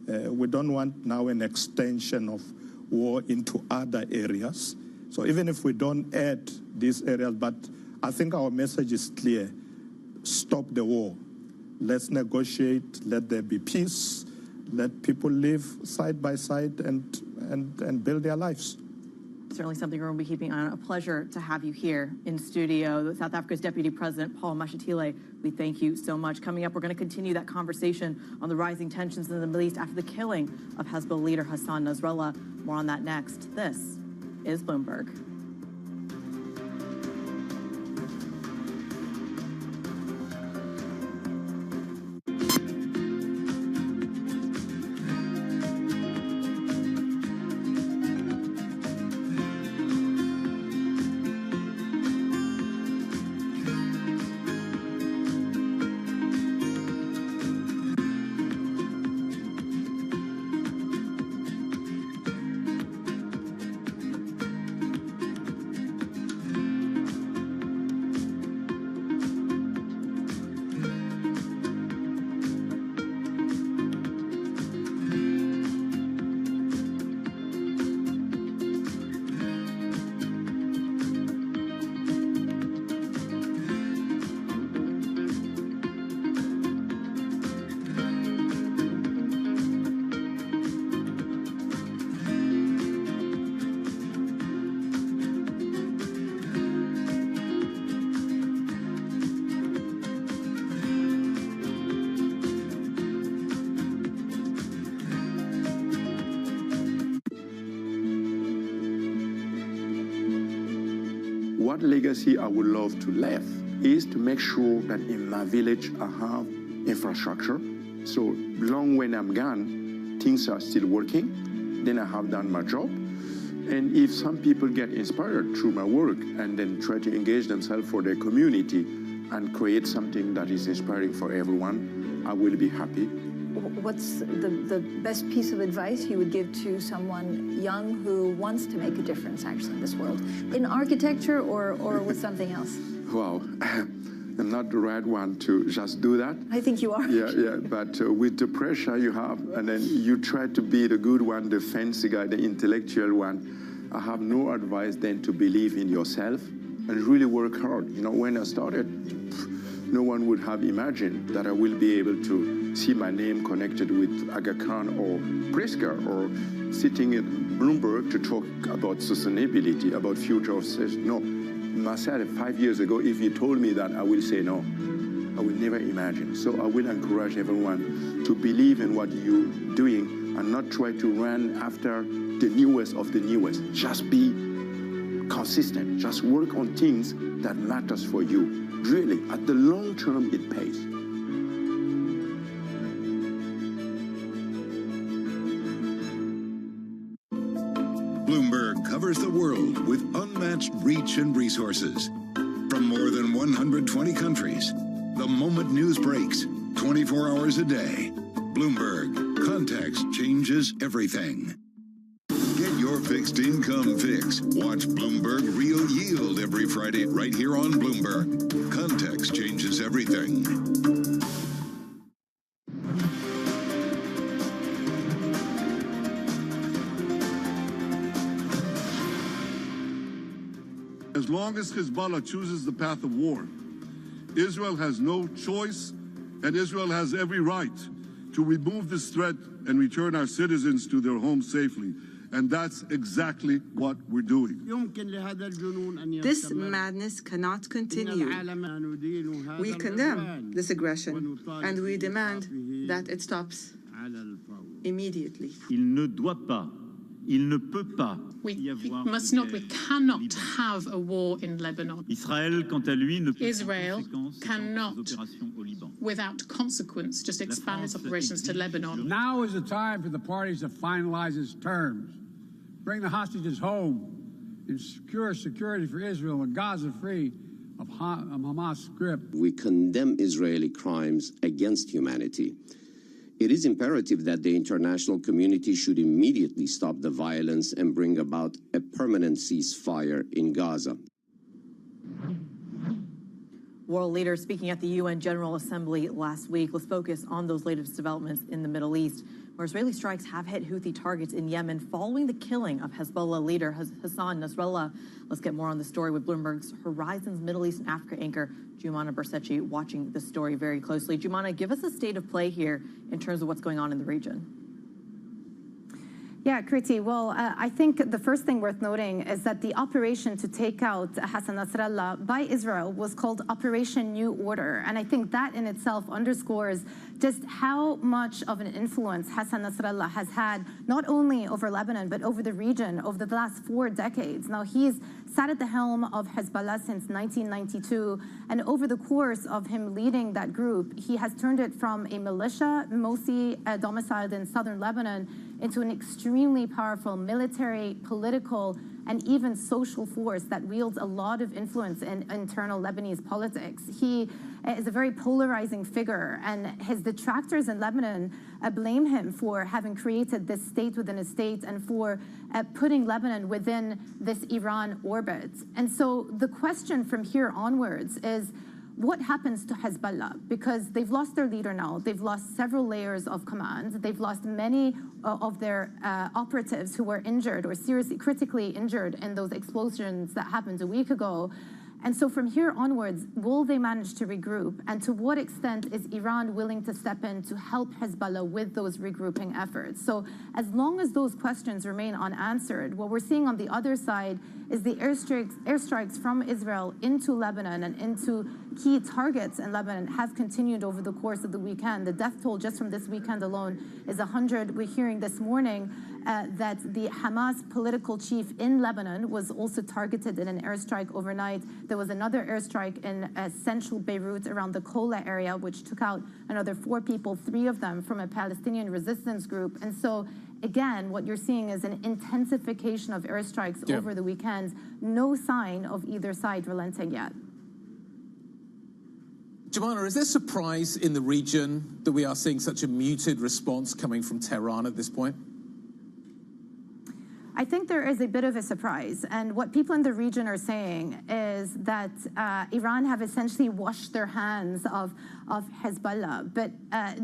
We don't want now an extension of war into other areas. So even if we don't add these areas, but I think our message is clear. Stop the war. Let's negotiate. Let there be peace. Let people live side by side and build their lives. Certainly something we're going to be keeping on. A pleasure to have you here in studio. South Africa's Deputy President, Paul Mashatile, we thank you so much. Coming up, we're going to continue that conversation on the rising tensions in the Middle East after the killing of Hezbollah leader Hassan Nasrallah. More on that next. This is Bloomberg. what legacy I would love to leave is to make sure that in my village I have infrastructure. So long when I'm gone, things are still working. Then I have done my job. And if some people get inspired through my work and then try to engage themselves for their community and create something that is inspiring for everyone, I will be happy. What's the best piece of advice you would give to someone young who wants to make a difference actually in this world? In architecture or with something else? Wow, I'm not the right one to just do that. I think you are. Yeah, but with the pressure you have, and then you try to be the good one, the fancy guy, the intellectual one, I have no advice then to believe in yourself and really work hard. You know, when I started, no one would have imagined that I will be able to see my name connected with Aga Khan or Pritzker or sitting at Bloomberg to talk about sustainability, about future of sales. No, myself 5 years ago, if you told me that, I will say no. I will never imagine. So I will encourage everyone to believe in what you're doing and not try to run after the newest of the newest. Just be consistent. Just work on things that matters for you. Really, at the long term, it pays. Bloomberg covers the world with unmatched reach and resources. From more than 120 countries, the moment news breaks, 24 hours a day. Bloomberg, context changes everything. Get your fixed income fix. Watch Bloomberg Real Yield every Friday right here on Bloomberg. Context changes everything. As long as Hezbollah chooses the path of war, Israel has no choice, and Israel has every right to remove this threat and return our citizens to their homes safely. And that's exactly what we're doing. This madness cannot continue. We condemn this aggression, and we demand that it stops immediately. We must not, we cannot have a war in Lebanon. Israel cannot, without consequence, just expand its operations to Lebanon. Now is the time for the parties to finalize its terms, bring the hostages home, and secure security for Israel and Gaza free of Hamas grip. We condemn Israeli crimes against humanity. It is imperative that the international community should immediately stop the violence and bring about a permanent ceasefire in Gaza. World leaders speaking at the UN General Assembly last week. Let's focus on those latest developments in the Middle East, where Israeli strikes have hit Houthi targets in Yemen following the killing of Hezbollah leader Hassan Nasrallah. Let's get more on the story with Bloomberg's Horizons Middle East and Africa anchor, Jumana Bersechi, watching the story very closely. Jumana, give us a state of play here in terms of what's going on in the region. Yeah, Kriti. Well, I think the first thing worth noting is that the operation to take out Hassan Nasrallah by Israel was called Operation New Order. And I think that in itself underscores just how much of an influence Hassan Nasrallah has had, not only over Lebanon, but over the region over the last 4 decades. Now, he's sat at the helm of Hezbollah since 1992. And over the course of him leading that group, he has turned it from a militia, mostly domiciled in southern Lebanon, into an extremely powerful military, political, and even social force that wields a lot of influence in internal Lebanese politics. He is a very polarizing figure, and his detractors in Lebanon blame him for having created this state within a state and for putting Lebanon within this Iran orbit. And so the question from here onwards is, what happens to Hezbollah? Because they've lost their leader now. They've lost several layers of command. They've lost many of their operatives who were injured or seriously, critically injured in those explosions that happened a week ago. And so from here onwards, will they manage to regroup? And to what extent is Iran willing to step in to help Hezbollah with those regrouping efforts? So as long as those questions remain unanswered, what we're seeing on the other side is the airstrikes from Israel into Lebanon and into key targets in Lebanon have continued over the course of the weekend. The death toll just from this weekend alone is 100. We're hearing this morning that the Hamas political chief in Lebanon was also targeted in an airstrike overnight. There was another airstrike in central Beirut around the Kola area, which took out another 4 people, 3 of them from a Palestinian resistance group. And so, again, what you're seeing is an intensification of airstrikes over the weekend. No sign of either side relenting yet. Jumana, is there surprise in the region that we are seeing such a muted response coming from Tehran at this point? I think there is a bit of a surprise. And what people in the region are saying is that Iran have essentially washed their hands of Hezbollah. But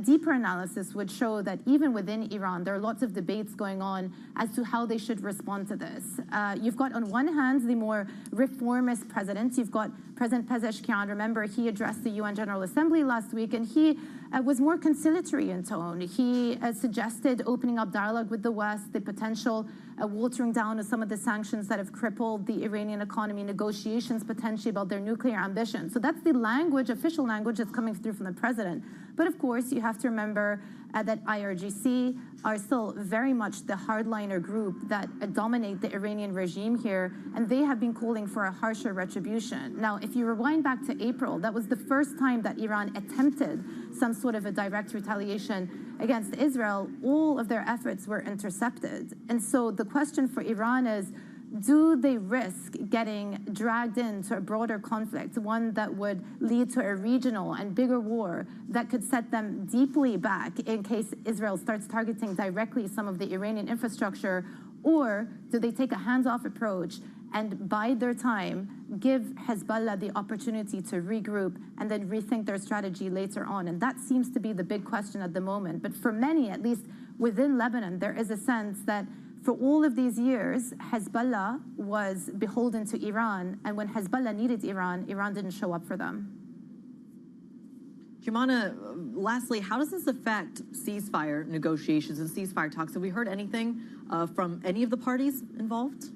deeper analysis would show that even within Iran, there are lots of debates going on as to how they should respond to this. You've got, on one hand, the more reformist president. You've got President Pezeshkian. Remember, he addressed the UN General Assembly last week, and he was more conciliatory in tone. He suggested opening up dialogue with the West, the potential watering down of some of the sanctions that have crippled the Iranian economy, negotiations potentially about their nuclear ambition. So that's the language, official language, that's coming through from the president. But of course, you have to remember that IRGC are still very much the hardliner group that dominate the Iranian regime here, and they have been calling for a harsher retribution. Now, if you rewind back to April, that was the first time that Iran attempted some sort of a direct retaliation against Israel. All of their efforts were intercepted. And so the question for Iran is, do they risk getting dragged into a broader conflict, one that would lead to a regional and bigger war that could set them deeply back in case Israel starts targeting directly some of the Iranian infrastructure? Or do they take a hands-off approach and bide their time, give Hezbollah the opportunity to regroup and then rethink their strategy later on? And that seems to be the big question at the moment. But for many, at least within Lebanon, there is a sense that for all of these years, Hezbollah was beholden to Iran, and when Hezbollah needed Iran, Iran didn't show up for them. Jumana, lastly, how does this affect ceasefire negotiations and ceasefire talks? Have we heard anything from any of the parties involved?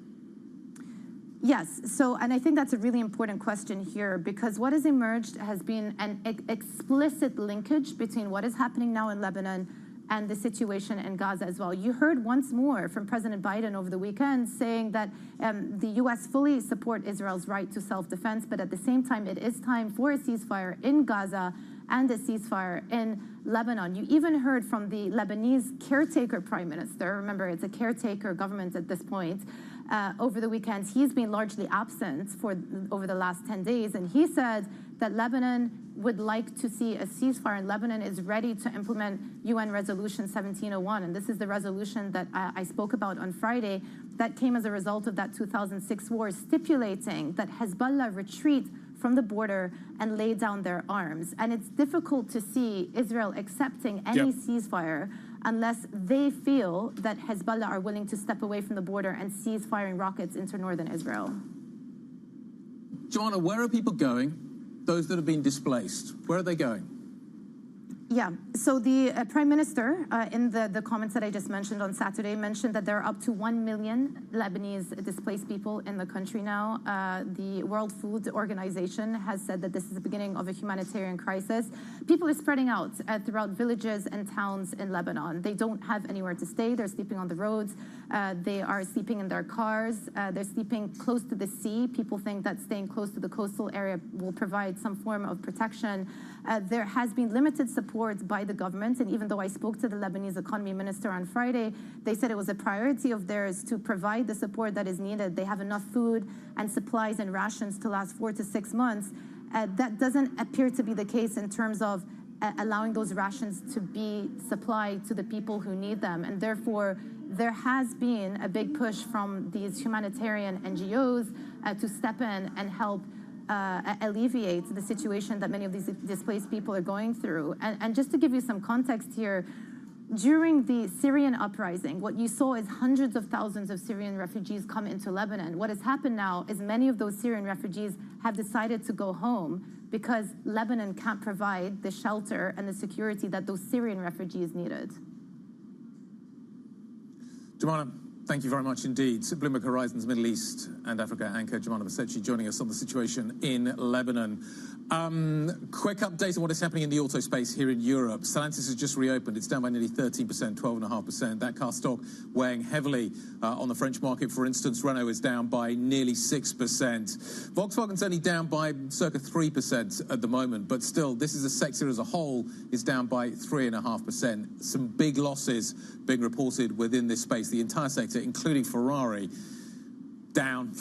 Yes. So, and I think that's a really important question here, because what has emerged has been an explicit linkage between what is happening now in Lebanon and the situation in Gaza as well. You heard once more from President Biden over the weekend saying that the U.S. fully support Israel's right to self-defense, but at the same time, it is time for a ceasefire in Gaza and a ceasefire in Lebanon. You even heard from the Lebanese caretaker prime minister. Remember, it's a caretaker government at this point. Over the weekend, he's been largely absent over the last 10 days, and he said that Lebanon would like to see a ceasefire, and Lebanon is ready to implement UN Resolution 1701. And this is the resolution that I spoke about on Friday that came as a result of that 2006 war, stipulating that Hezbollah retreat from the border and lay down their arms. And it's difficult to see Israel accepting any ceasefire unless they feel that Hezbollah are willing to step away from the border and cease firing rockets into northern Israel. Joanna, where are people going? Those that have been displaced, where are they going? Yeah, so the Prime Minister, in the comments that I just mentioned on Saturday, mentioned that there are up to 1 million Lebanese displaced people in the country now. The World Food Organization has said that this is the beginning of a humanitarian crisis. People are spreading out throughout villages and towns in Lebanon. They don't have anywhere to stay. They're sleeping on the roads. They are sleeping in their cars. They're sleeping close to the sea. People think that staying close to the coastal area will provide some form of protection. There has been limited support by the government, and even though I spoke to the Lebanese economy minister on Friday, they said it was a priority of theirs to provide the support that is needed. They have enough food and supplies and rations to last 4 to 6 months. That doesn't appear to be the case in terms of allowing those rations to be supplied to the people who need them, and therefore there has been a big push from these humanitarian NGOs to step in and help alleviate the situation that many of these displaced people are going through. And just to give you some context here, during the Syrian uprising, what you saw is hundreds of thousands of Syrian refugees come into Lebanon. What has happened now is many of those Syrian refugees have decided to go home because Lebanon can't provide the shelter and the security that those Syrian refugees needed. Jumana, Thank you very much indeed. Bloomberg Horizon's Middle East and Africa anchor Jemana Masechi joining us on the situation in Lebanon. Quick update on what is happening in the auto space here in Europe. Stellantis has just reopened. It's down by nearly 13%, 12.5%. That car stock weighing heavily on the French market. For instance, Renault is down by nearly 6%. Volkswagen's only down by circa 3% at the moment, but still, this is a sector as a whole is down by 3.5%. Some big losses being reported within this space. The entire sector, including Ferrari, down.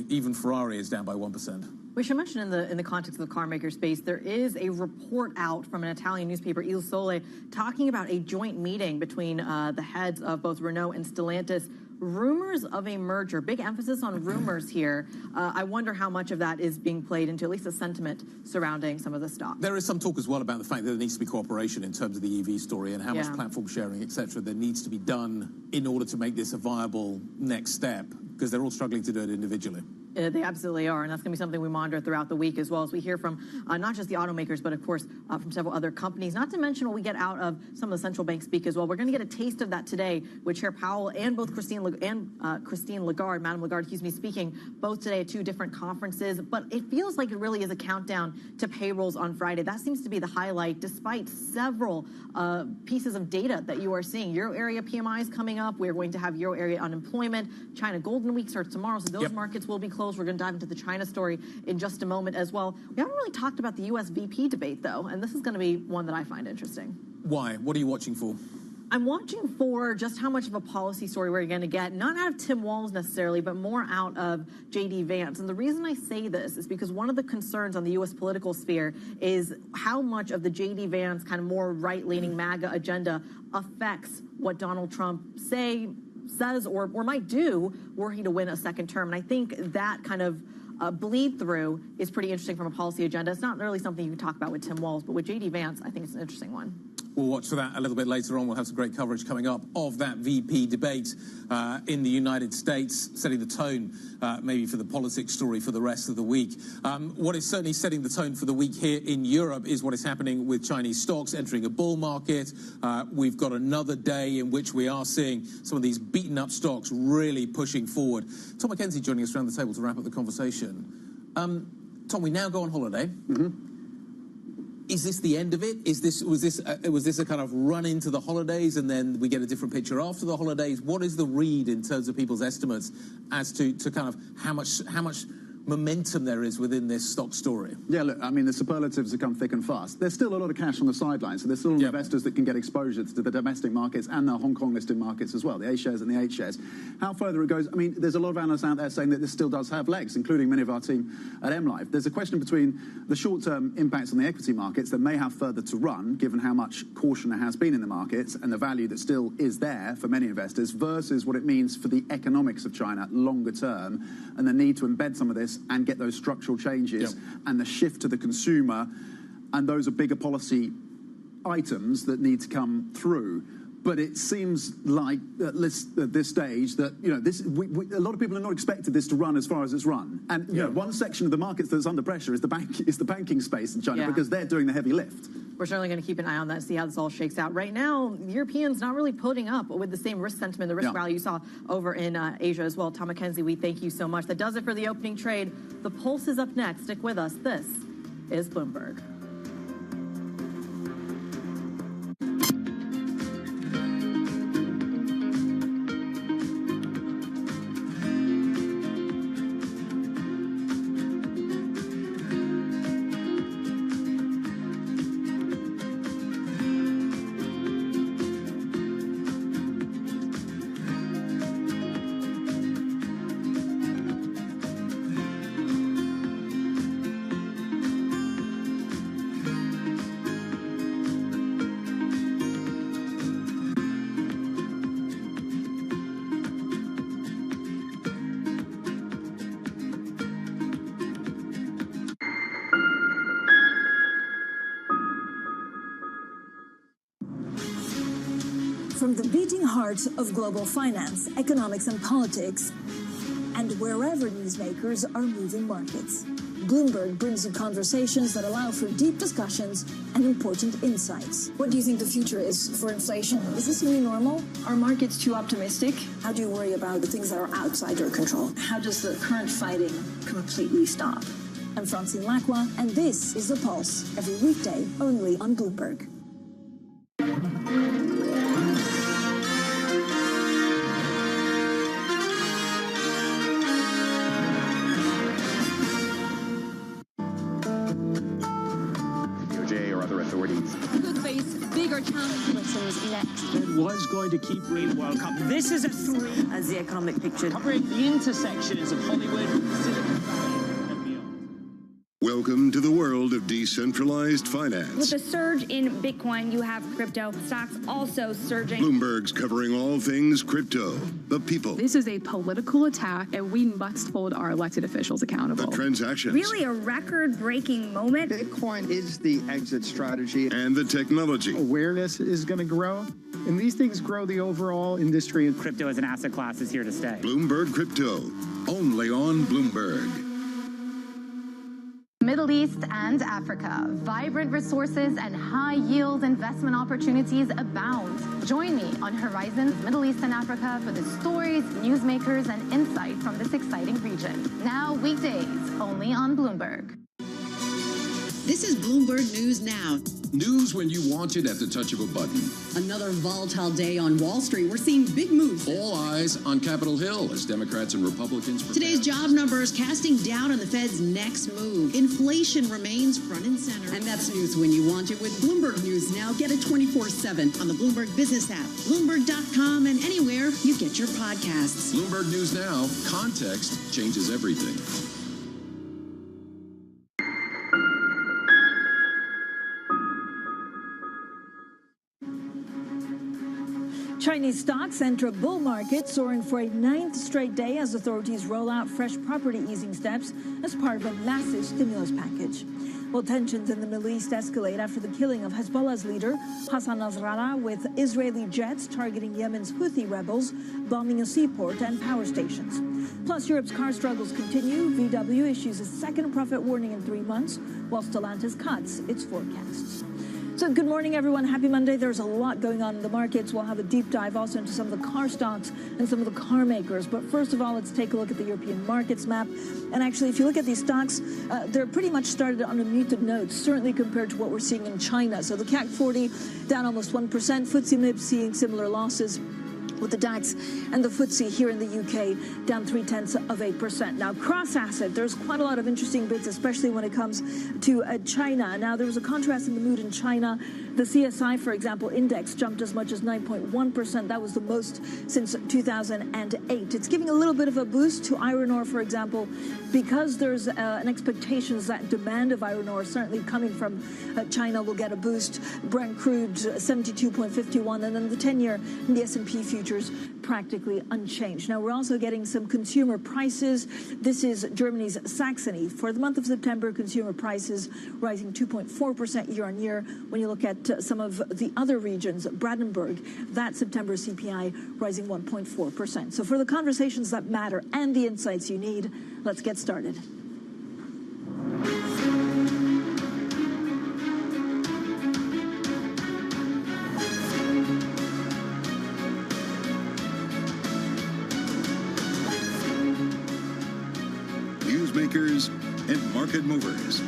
Even Ferrari is down by 1%. We should mention in the context of the car maker space, there is a report out from an Italian newspaper, Il Sole, talking about a joint meeting between the heads of both Renault and Stellantis. Rumors of a merger, big emphasis on rumors here. I wonder how much of that is being played into at least the sentiment surrounding some of the stock. There is some talk as well about the fact that there needs to be cooperation in terms of the EV story and how much platform sharing, etc., there needs to be done in order to make this a viable next step, because they're all struggling to do it individually. They absolutely are, and that's going to be something we monitor throughout the week, as well as we hear from not just the automakers, but of course from several other companies. Not to mention what we get out of some of the central bank speak as well. We're going to get a taste of that today with Chair Powell and both Christine Lagarde, Madame Lagarde, speaking both today at two different conferences. But it feels like it really is a countdown to payrolls on Friday. That seems to be the highlight, despite several pieces of data that you are seeing. Euro area PMIs coming up. We're going to have Euro area unemployment. China Golden Week starts tomorrow, so those markets will be closed. We're going to dive into the China story in just a moment as well. We haven't really talked about the U.S. VP debate, though, and this is going to be one that I find interesting. Why? What are you watching for? I'm watching for just how much of a policy story we're going to get, not out of Tim Walz necessarily, but more out of J.D. Vance. And the reason I say this is because one of the concerns on the U.S. political sphere is how much of the J.D. Vance kind of more right-leaning MAGA agenda affects what Donald Trump says or might do were he to win a second term. And I think that kind of bleed through is pretty interesting from a policy agenda. It's not really something you can talk about with Tim Walz, but with J.D. Vance, I think it's an interesting one. We'll watch for that a little bit later on. We'll have some great coverage coming up of that VP debate in the United States, setting the tone maybe for the politics story for the rest of the week. What is certainly setting the tone for the week here in Europe is what is happening with Chinese stocks entering a bull market. We've got another day in which we are seeing some of these beaten up stocks really pushing forward. Tom McKenzie joining us around the table to wrap up the conversation. Tom, we now go on holiday. Mm-hmm. Is this the end of it? Was this a kind of run into the holidays and then we get a different picture after the holidays? What is the read in terms of people's estimates as to kind of how much momentum there is within this stock story? Yeah, look, I mean, the superlatives have come thick and fast. There's still a lot of cash on the sidelines, so there's still investors that can get exposure to the domestic markets and the Hong Kong listed markets as well, the A shares and the H shares. How further it goes, I mean, there's a lot of analysts out there saying that this still does have legs, including many of our team at MLive. There's a question between the short-term impacts on the equity markets that may have further to run, given how much caution there has been in the markets and the value that still is there for many investors, versus what it means for the economics of China longer term and the need to embed some of this and get those structural changes and the shift to the consumer, and those are bigger policy items that need to come through. But it seems like at this stage that a lot of people are not expected this to run as far as it's run. And one section of the markets that's under pressure is the banking space in China because they're doing the heavy lift. We're certainly going to keep an eye on that, see how this all shakes out. Right now, Europeans not really putting up with the same risk sentiment, the risk rally you saw over in Asia as well. Tom McKenzie, we thank you so much. That does it for the opening trade. The Pulse is up next. Stick with us. This is Bloomberg. From the beating heart of global finance, economics and politics, and wherever newsmakers are moving markets, Bloomberg brings you conversations that allow for deep discussions and important insights. What do you think the future is for inflation? Is this a new normal? Are markets too optimistic? How do you worry about the things that are outside your control? How does the current fighting completely stop? I'm Francine Lacqua, and this is The Pulse, every weekday only on Bloomberg. Could face bigger challenges next. It was going to keep rain World Cup. This is a 3 as the economic picture. Covering the intersections of Hollywood, Silicon Valley, and beyond. Welcome to the world of decentralized finance. With the surge in Bitcoin, you have crypto stocks also surging. Bloomberg's covering all things crypto, the people, This is a political attack, and we must hold our elected officials accountable. the transactions, Really a record-breaking moment. Bitcoin is the exit strategy. and the technology. Awareness is going to grow, and these things grow the overall industry. Crypto as an asset class is here to stay. Bloomberg Crypto, only on Bloomberg. Middle East and Africa, vibrant resources and high-yield investment opportunities abound. Join me on Horizons Middle East and Africa for the stories, newsmakers, and insight from this exciting region. Now weekdays, only on Bloomberg. This is Bloomberg News Now. News when you want it at the touch of a button. Another volatile day on Wall Street. We're seeing big moves. All eyes on Capitol Hill as Democrats and Republicans prepare. Today's job numbers casting doubt on the Fed's next move. Inflation remains front and center. And that's news when you want it with Bloomberg News Now. Get it 24/7 on the Bloomberg Business app, Bloomberg.com, and anywhere you get your podcasts. Bloomberg News Now. Context changes everything. Chinese stocks enter a bull market, soaring for a 9th straight day as authorities roll out fresh property easing steps as part of a massive stimulus package. Well, tensions in the Middle East escalate after the killing of Hezbollah's leader, Hassan Nasrallah, with Israeli jets targeting Yemen's Houthi rebels, bombing a seaport and power stations. Plus, Europe's car struggles continue. VW issues a second profit warning in 3 months, while Stellantis cuts its forecasts. So good morning, everyone. Happy Monday. There's a lot going on in the markets. We'll have a deep dive also into some of the car stocks and some of the car makers. But first of all, let's take a look at the European markets map. And actually, if you look at these stocks, they're pretty much started on a muted note, certainly compared to what we're seeing in China. So the CAC 40 down almost 1%. FTSE MIB seeing similar losses, with the DAX and the FTSE here in the UK down 0.3%. Now, cross-asset, there's quite a lot of interesting bits, especially when it comes to China. Now, there was a contrast in the mood in China. The CSI, for example, index jumped as much as 9.1%. That was the most since 2008. It's giving a little bit of a boost to iron ore, for example, because there's an expectation that demand of iron ore, certainly coming from China, will get a boost. Brent crude 72.51, and then the 10-year in the S&P futures practically unchanged. Now, we're also getting some consumer prices. This is Germany's Saxony. For the month of September, consumer prices rising 2.4% year on year. When you look at some of the other regions, Brandenburg, that September CPI rising 1.4%. So for the conversations that matter and the insights you need, let's get started. Newsmakers and market movers.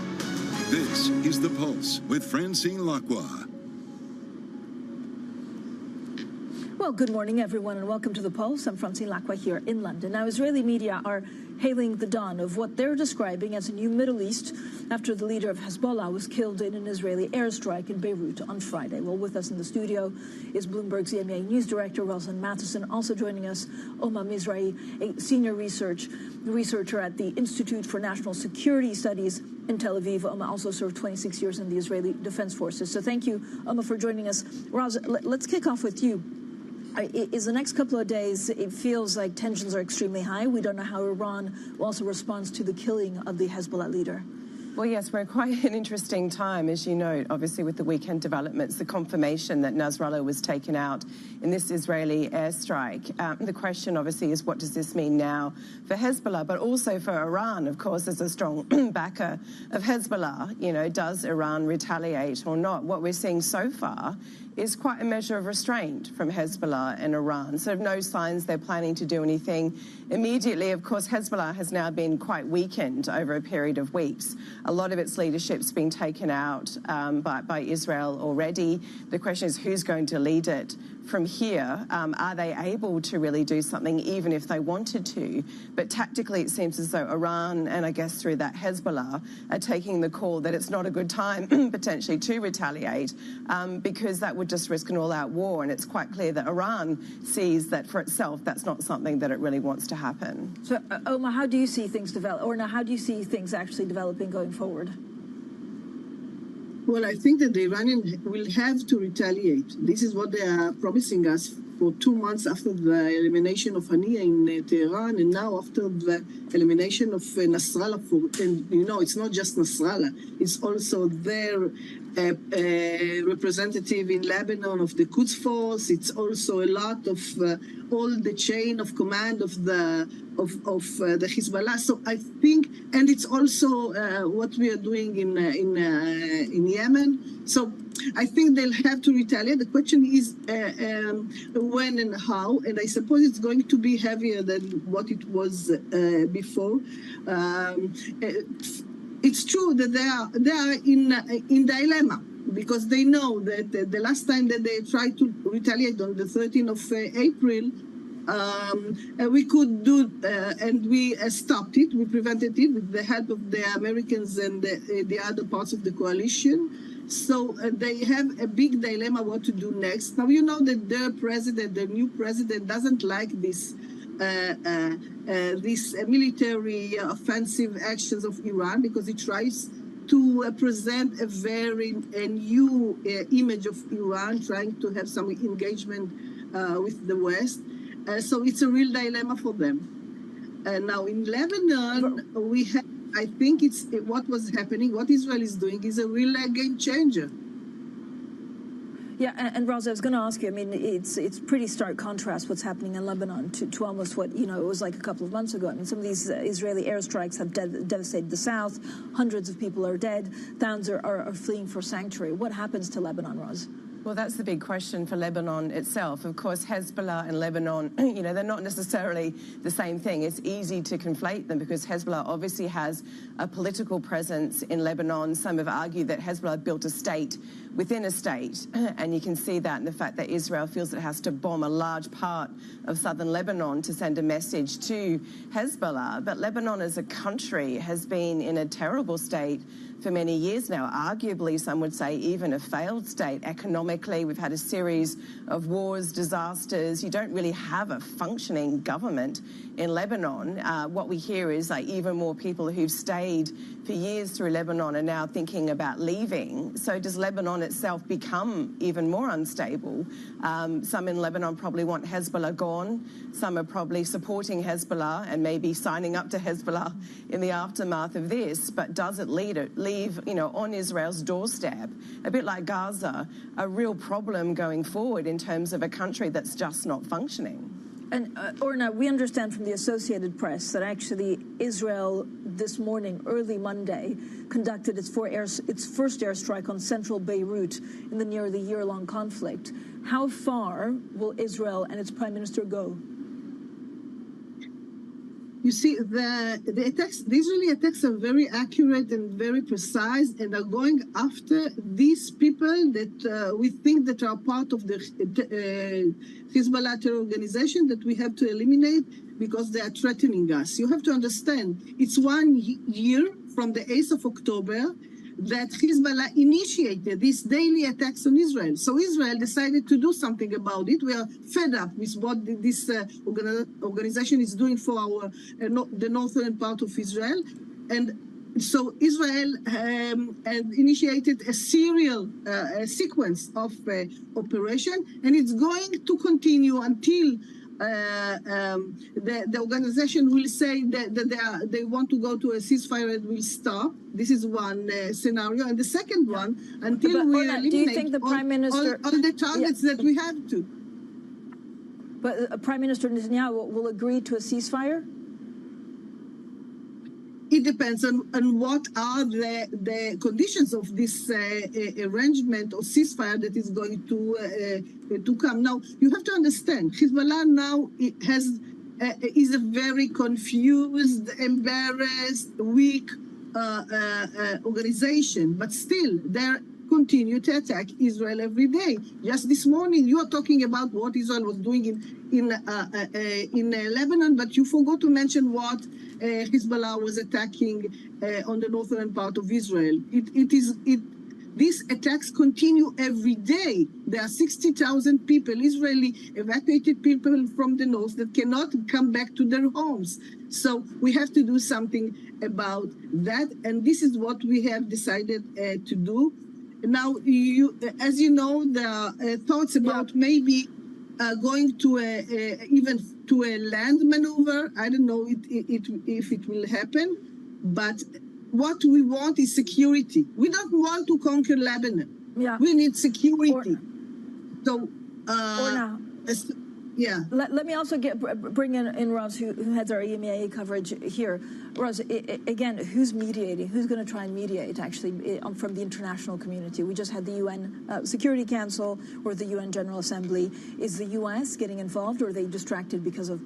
This is The Pulse with Francine Lacqua. Well, good morning, everyone, and welcome to The Pulse. I'm Francine Lacqua here in London. Now, Israeli media are hailing the dawn of what they're describing as a new Middle East after the leader of Hezbollah was killed in an Israeli airstrike in Beirut on Friday. Well, with us in the studio is Bloomberg's EMEA News Director, Roslyn Matheson. Also joining us, Oma Mizrahi, a senior researcher at the Institute for National Security Studies in Tel Aviv. Oma also served 26 years in the Israeli Defense Forces. So thank you, Oma, for joining us. Roz, let's kick off with you. Is the next couple of days, it feels like tensions are extremely high. We don't know how Iran also responds to the killing of the Hezbollah leader. Well, yes, we're quite an interesting time, as you know, obviously with the weekend developments, the confirmation that Nasrallah was taken out in this Israeli airstrike. The question, obviously, is what does this mean now for Hezbollah, but also for Iran, of course, as a strong backer of Hezbollah. You know, does Iran retaliate or not? What we're seeing so far is quite a measure of restraint from Hezbollah and Iran. So no signs they're planning to do anything immediately. Of course, Hezbollah has now been quite weakened over a period of weeks. A lot of its leadership's been taken out by Israel already. The question is who's going to lead it from here. Are they able to really do something even if they wanted to? But tactically, it seems as though Iran and I guess through that Hezbollah are taking the call that it's not a good time potentially to retaliate because that would just risk an all-out war. And it's quite clear that Iran sees that for itself, that's not something that it really wants to happen. So, Omar, how do you see things develop, or now how do you see things actually developing going forward? Well, I think that the Iranians will have to retaliate. This is what they are promising us for 2 months after the elimination of Haniya in Tehran, and now after the elimination of Nasrallah. And you know, it's not just Nasrallah; it's also their representative in Lebanon of the Quds Force. It's also a lot of all the chain of command of the Hezbollah. So I think, and it's also what we are doing in Yemen. So I think they'll have to retaliate. The question is when and how, and I suppose it's going to be heavier than what it was before. It's true that they are in dilemma because they know that the last time that they tried to retaliate on the 13th of April, we could do, and we stopped it. We prevented it with the help of the Americans and the other parts of the coalition. So they have a big dilemma what to do next. Now, you know that the new president, doesn't like this military offensive actions of Iran because it tries to present a very new image of Iran, trying to have some engagement with the West. So it's a real dilemma for them. Now in Lebanon, we have, I think it's what was happening, what Israel is doing is a real game changer. Yeah, and Roz, I was going to ask you, I mean, it's pretty stark contrast what's happening in Lebanon to almost what, you know, it was like a couple of months ago. I mean, some of these Israeli airstrikes have devastated the south. Hundreds of people are dead. Thousands are fleeing for sanctuary. What happens to Lebanon, Roz? Well, that's the big question for Lebanon itself. Of course, Hezbollah and Lebanon, you know, they're not necessarily the same thing. It's easy to conflate them because Hezbollah obviously has a political presence in Lebanon. Some have argued that Hezbollah built a state within a state, and you can see that in the fact that Israel feels it has to bomb a large part of southern Lebanon to send a message to Hezbollah. But Lebanon as a country has been in a terrible state for many years now, arguably some would say even a failed state. Economically, we've had a series of wars, disasters. You don't really have a functioning government in Lebanon. What we hear is like even more people who've stayed for years through Lebanon are now thinking about leaving. So does Lebanon itself become even more unstable? Some in Lebanon probably want Hezbollah gone. Some are probably supporting Hezbollah and maybe signing up to Hezbollah in the aftermath of this. But does it leave, you know, on Israel's doorstep, a bit like Gaza, a real problem going forward in terms of a country that's just not functioning? And Orna, we understand from the Associated Press that actually Israel this morning, early Monday, conducted its first airstrike on central Beirut in the nearly year-long conflict. How far will Israel and its prime minister go? You see, the Israeli attacks are very accurate and very precise, and are going after these people that we think that are part of the Hezbollah terror organization that we have to eliminate because they are threatening us. You have to understand, it's 1 year from the 8th of October that Hezbollah initiated these daily attacks on Israel. So Israel decided to do something about it. We are fed up with what this organization is doing for the northern part of Israel. And so Israel initiated a serial sequence of operation, and it's going to continue until the organization will say that they want to go to a ceasefire and will stop. This is one scenario. And the second one, until we eliminate do you think the Prime Minister, all the targets that we have to. But Prime Minister Netanyahu will agree to a ceasefire? It depends on what are the conditions of this arrangement or ceasefire that is going to come. Now, you have to understand, Hezbollah now is a very confused, embarrassed, weak organization, but still they continue to attack Israel every day. Just this morning, you are talking about what Israel was doing in Lebanon, but you forgot to mention what Hezbollah was attacking on the northern part of Israel. These attacks continue every day. There are 60,000 people, Israeli evacuated people from the north that cannot come back to their homes. So we have to do something about that, and this is what we have decided to do. Now, as you know, there are thoughts about maybe going to even to a land maneuver. I don't know if it will happen, but what we want is security. We don't want to conquer Lebanon. Yeah. We need security. So, yeah. Let me also bring in Roz, who heads our EMEA coverage here. Roz, again, who's mediating? Who's going to try and mediate, actually, from the international community? We just had the UN Security Council or the UN General Assembly. Is the U.S. getting involved, or are they distracted because of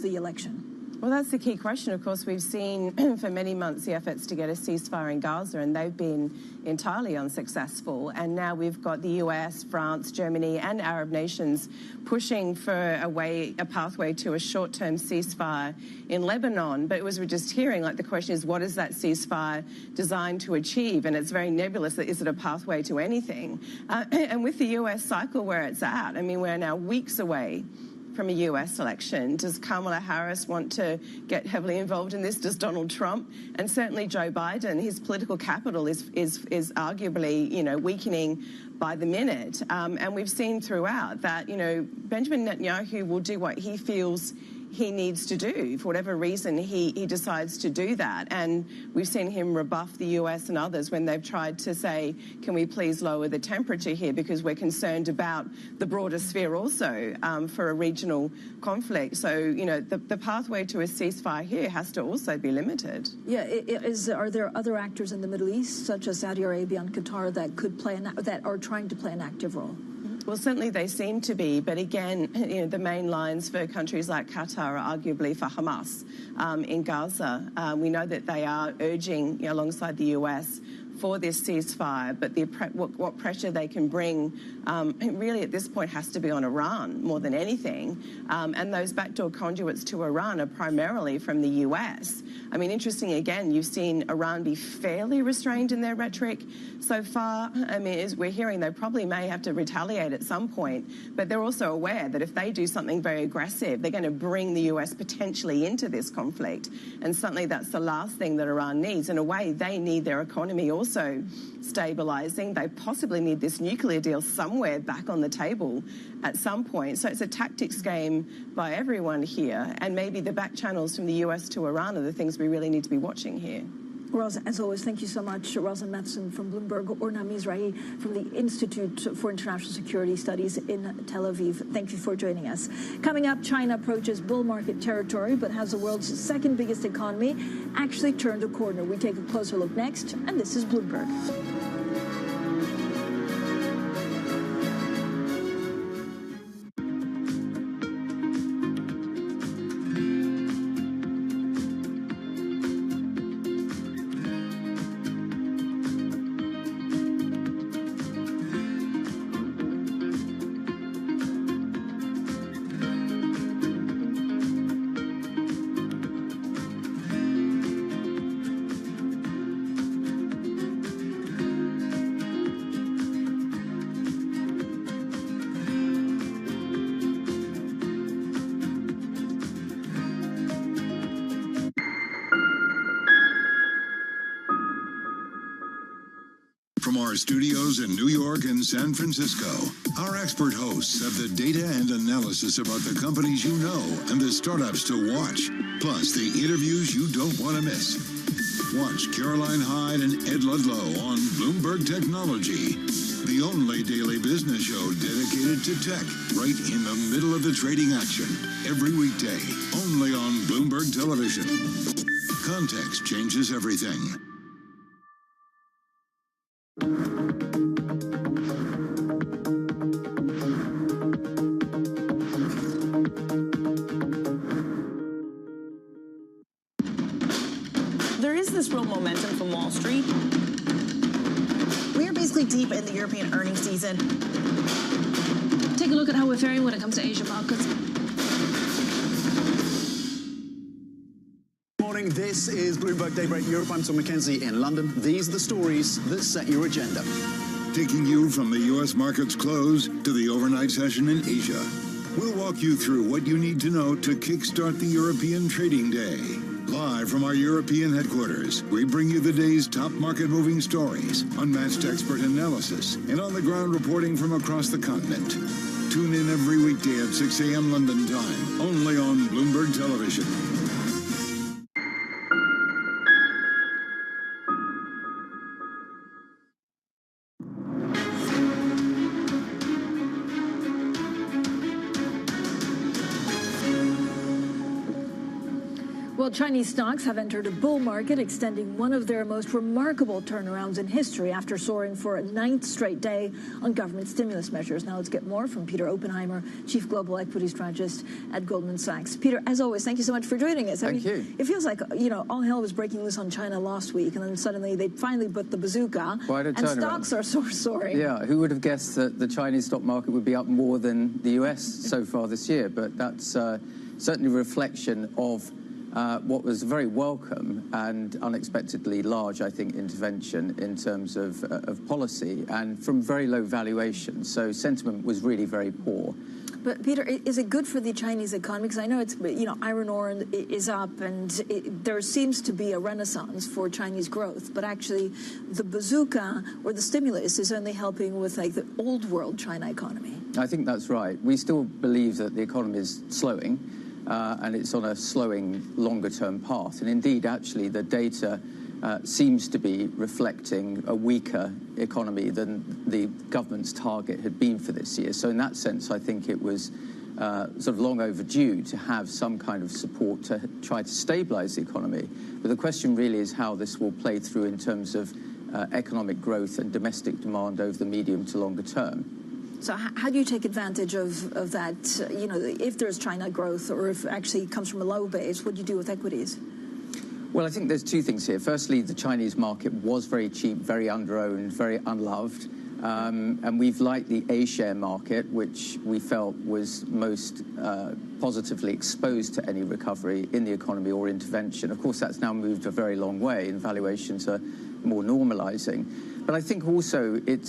the election? Well, that's the key question. Of course, we've seen for many months the efforts to get a ceasefire in Gaza, and they've been entirely unsuccessful. And now we've got the US, France, Germany, and Arab nations pushing for a pathway to a short-term ceasefire in Lebanon. But as we're just hearing, the question is, what is that ceasefire designed to achieve? And it's very nebulous. Is it a pathway to anything? And with the US cycle where it's at, I mean, we're now weeks away from a US election. Does Kamala Harris want to get heavily involved in this? Does Donald Trump? And certainly Joe Biden, his political capital is arguably, weakening by the minute. And we've seen throughout that, Benjamin Netanyahu will do what he feels he needs to do. For whatever reason, he decides to do that. And we've seen him rebuff the US and others when they've tried to say, can we please lower the temperature here, because we're concerned about the broader sphere also for a regional conflict. So, the pathway to a ceasefire here has to also be limited. Yeah, are there other actors in the Middle East, such as Saudi Arabia and Qatar, that could that are trying to play an active role? Well, certainly they seem to be, but again, the main lines for countries like Qatar are arguably for Hamas in Gaza. We know that they are urging, alongside the US, for this ceasefire, but what pressure they can bring really at this point has to be on Iran more than anything. And those backdoor conduits to Iran are primarily from the US. I mean, interesting again, you've seen Iran be fairly restrained in their rhetoric so far. I mean, as we're hearing, they probably may have to retaliate at some point, but they're also aware that if they do something very aggressive, they're going to bring the US potentially into this conflict. And suddenly that's the last thing that Iran needs. In a way, they need their economy also stabilizing. They possibly need this nuclear deal somewhere back on the table at some point. So it's a tactics game by everyone here, and maybe the back channels from the US to Iran are the things we really need to be watching here. Roz, as always, thank you so much. Rosa Metzen from Bloomberg, Orna Mizrahi from the Institute for International Security Studies in Tel Aviv. Thank you for joining us. Coming up, China approaches bull market territory, but has the world's second biggest economy actually turned a corner? We take a closer look next, and this is Bloomberg. From our studios in New York and San Francisco, our expert hosts have the data and analysis about the companies you know and the startups to watch, plus the interviews you don't want to miss. Watch Caroline Hyde and Ed Ludlow on Bloomberg Technology, the only daily business show dedicated to tech, right in the middle of the trading action, every weekday, only on Bloomberg Television. Context changes everything. There is this real momentum from Wall Street. We are basically deep in the European earnings season. Take a look at how we're faring when it comes to Asian markets. Morning, this is Bloomberg Daybreak Europe. I'm Tom McKenzie in London. These are the stories that set your agenda. Taking you from the U.S. market's close to the overnight session in Asia. We'll walk you through what you need to know to kickstart the European trading day. Live from our European headquarters, we bring you the day's top market-moving stories, unmatched expert analysis, and on-the-ground reporting from across the continent. Tune in every weekday at 6 a.m. London time, only on Bloomberg Television. Well, Chinese stocks have entered a bull market, extending one of their most remarkable turnarounds in history after soaring for a 9th straight day on government stimulus measures. Now let's get more from Peter Oppenheimer, Chief Global Equity Strategist at Goldman Sachs. Peter, as always, thank you so much for joining us. Thank you. It feels like, all hell was breaking loose on China last week, and then suddenly they finally put the bazooka. Quite a and turnaround. Stocks are soaring. Yeah, who would have guessed that the Chinese stock market would be up more than the US so far this year? But that's certainly a reflection of what was a very welcome and unexpectedly large, I think, intervention in terms of policy and from very low valuation. So sentiment was really very poor. But Peter, is it good for the Chinese economy? Because I know it's, iron ore is up, and there seems to be a renaissance for Chinese growth. But actually, the bazooka or the stimulus is only helping with the old world China economy. I think that's right. We still believe that the economy is slowing. And it's on a slowing longer-term path. And indeed, actually, the data seems to be reflecting a weaker economy than the government's target had been for this year. So in that sense, I think it was sort of long overdue to have some kind of support to try to stabilize the economy. But the question really is how this will play through in terms of economic growth and domestic demand over the medium to longer term. So how do you take advantage of that, if there's China growth or if actually it comes from a low base, what do you do with equities? Well, I think there's two things here. Firstly, the Chinese market was very cheap, very underowned, very unloved. And we've liked the A-share market, which we felt was most positively exposed to any recovery in the economy or intervention. Of course, that's now moved a very long way and valuations are more normalizing. But I think also it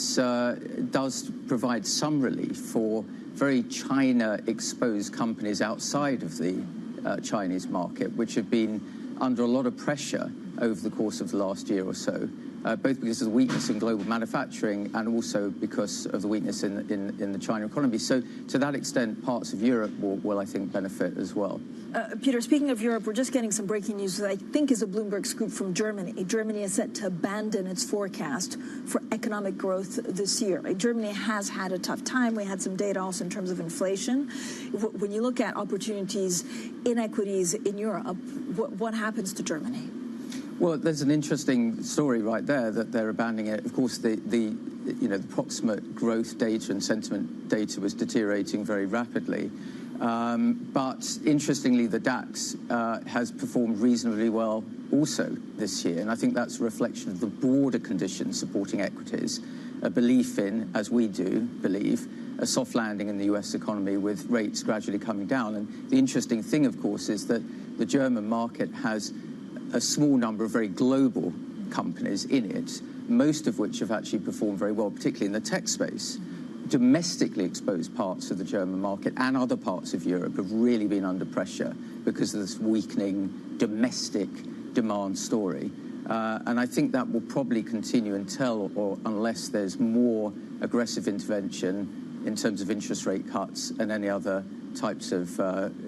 does provide some relief for very China-exposed companies outside of the Chinese market, which have been under a lot of pressure over the course of the last year or so, both because of the weakness in global manufacturing and also because of the weakness in the China economy. So to that extent, parts of Europe will I think, benefit as well. Peter, speaking of Europe, we're just getting some breaking news that I think is a Bloomberg scoop from Germany. Germany is set to abandon its forecast for economic growth this year. Germany has had a tough time. We had some data also in terms of inflation. When you look at opportunities in equities in Europe, what happens to Germany? Well, there's an interesting story right there that they're abandoning it. Of course, the approximate growth data and sentiment data was deteriorating very rapidly. But interestingly, the DAX has performed reasonably well also this year. And I think that's a reflection of the broader conditions supporting equities, a belief in, as we do believe, a soft landing in the US economy with rates gradually coming down. And the interesting thing, of course, is that the German market has a small number of very global companies in it, most of which have actually performed very well, particularly in the tech space. Domestically exposed parts of the German market and other parts of Europe have really been under pressure because of this weakening domestic demand story. And I think that will probably continue until or unless there's more aggressive intervention in terms of interest rate cuts and any other types of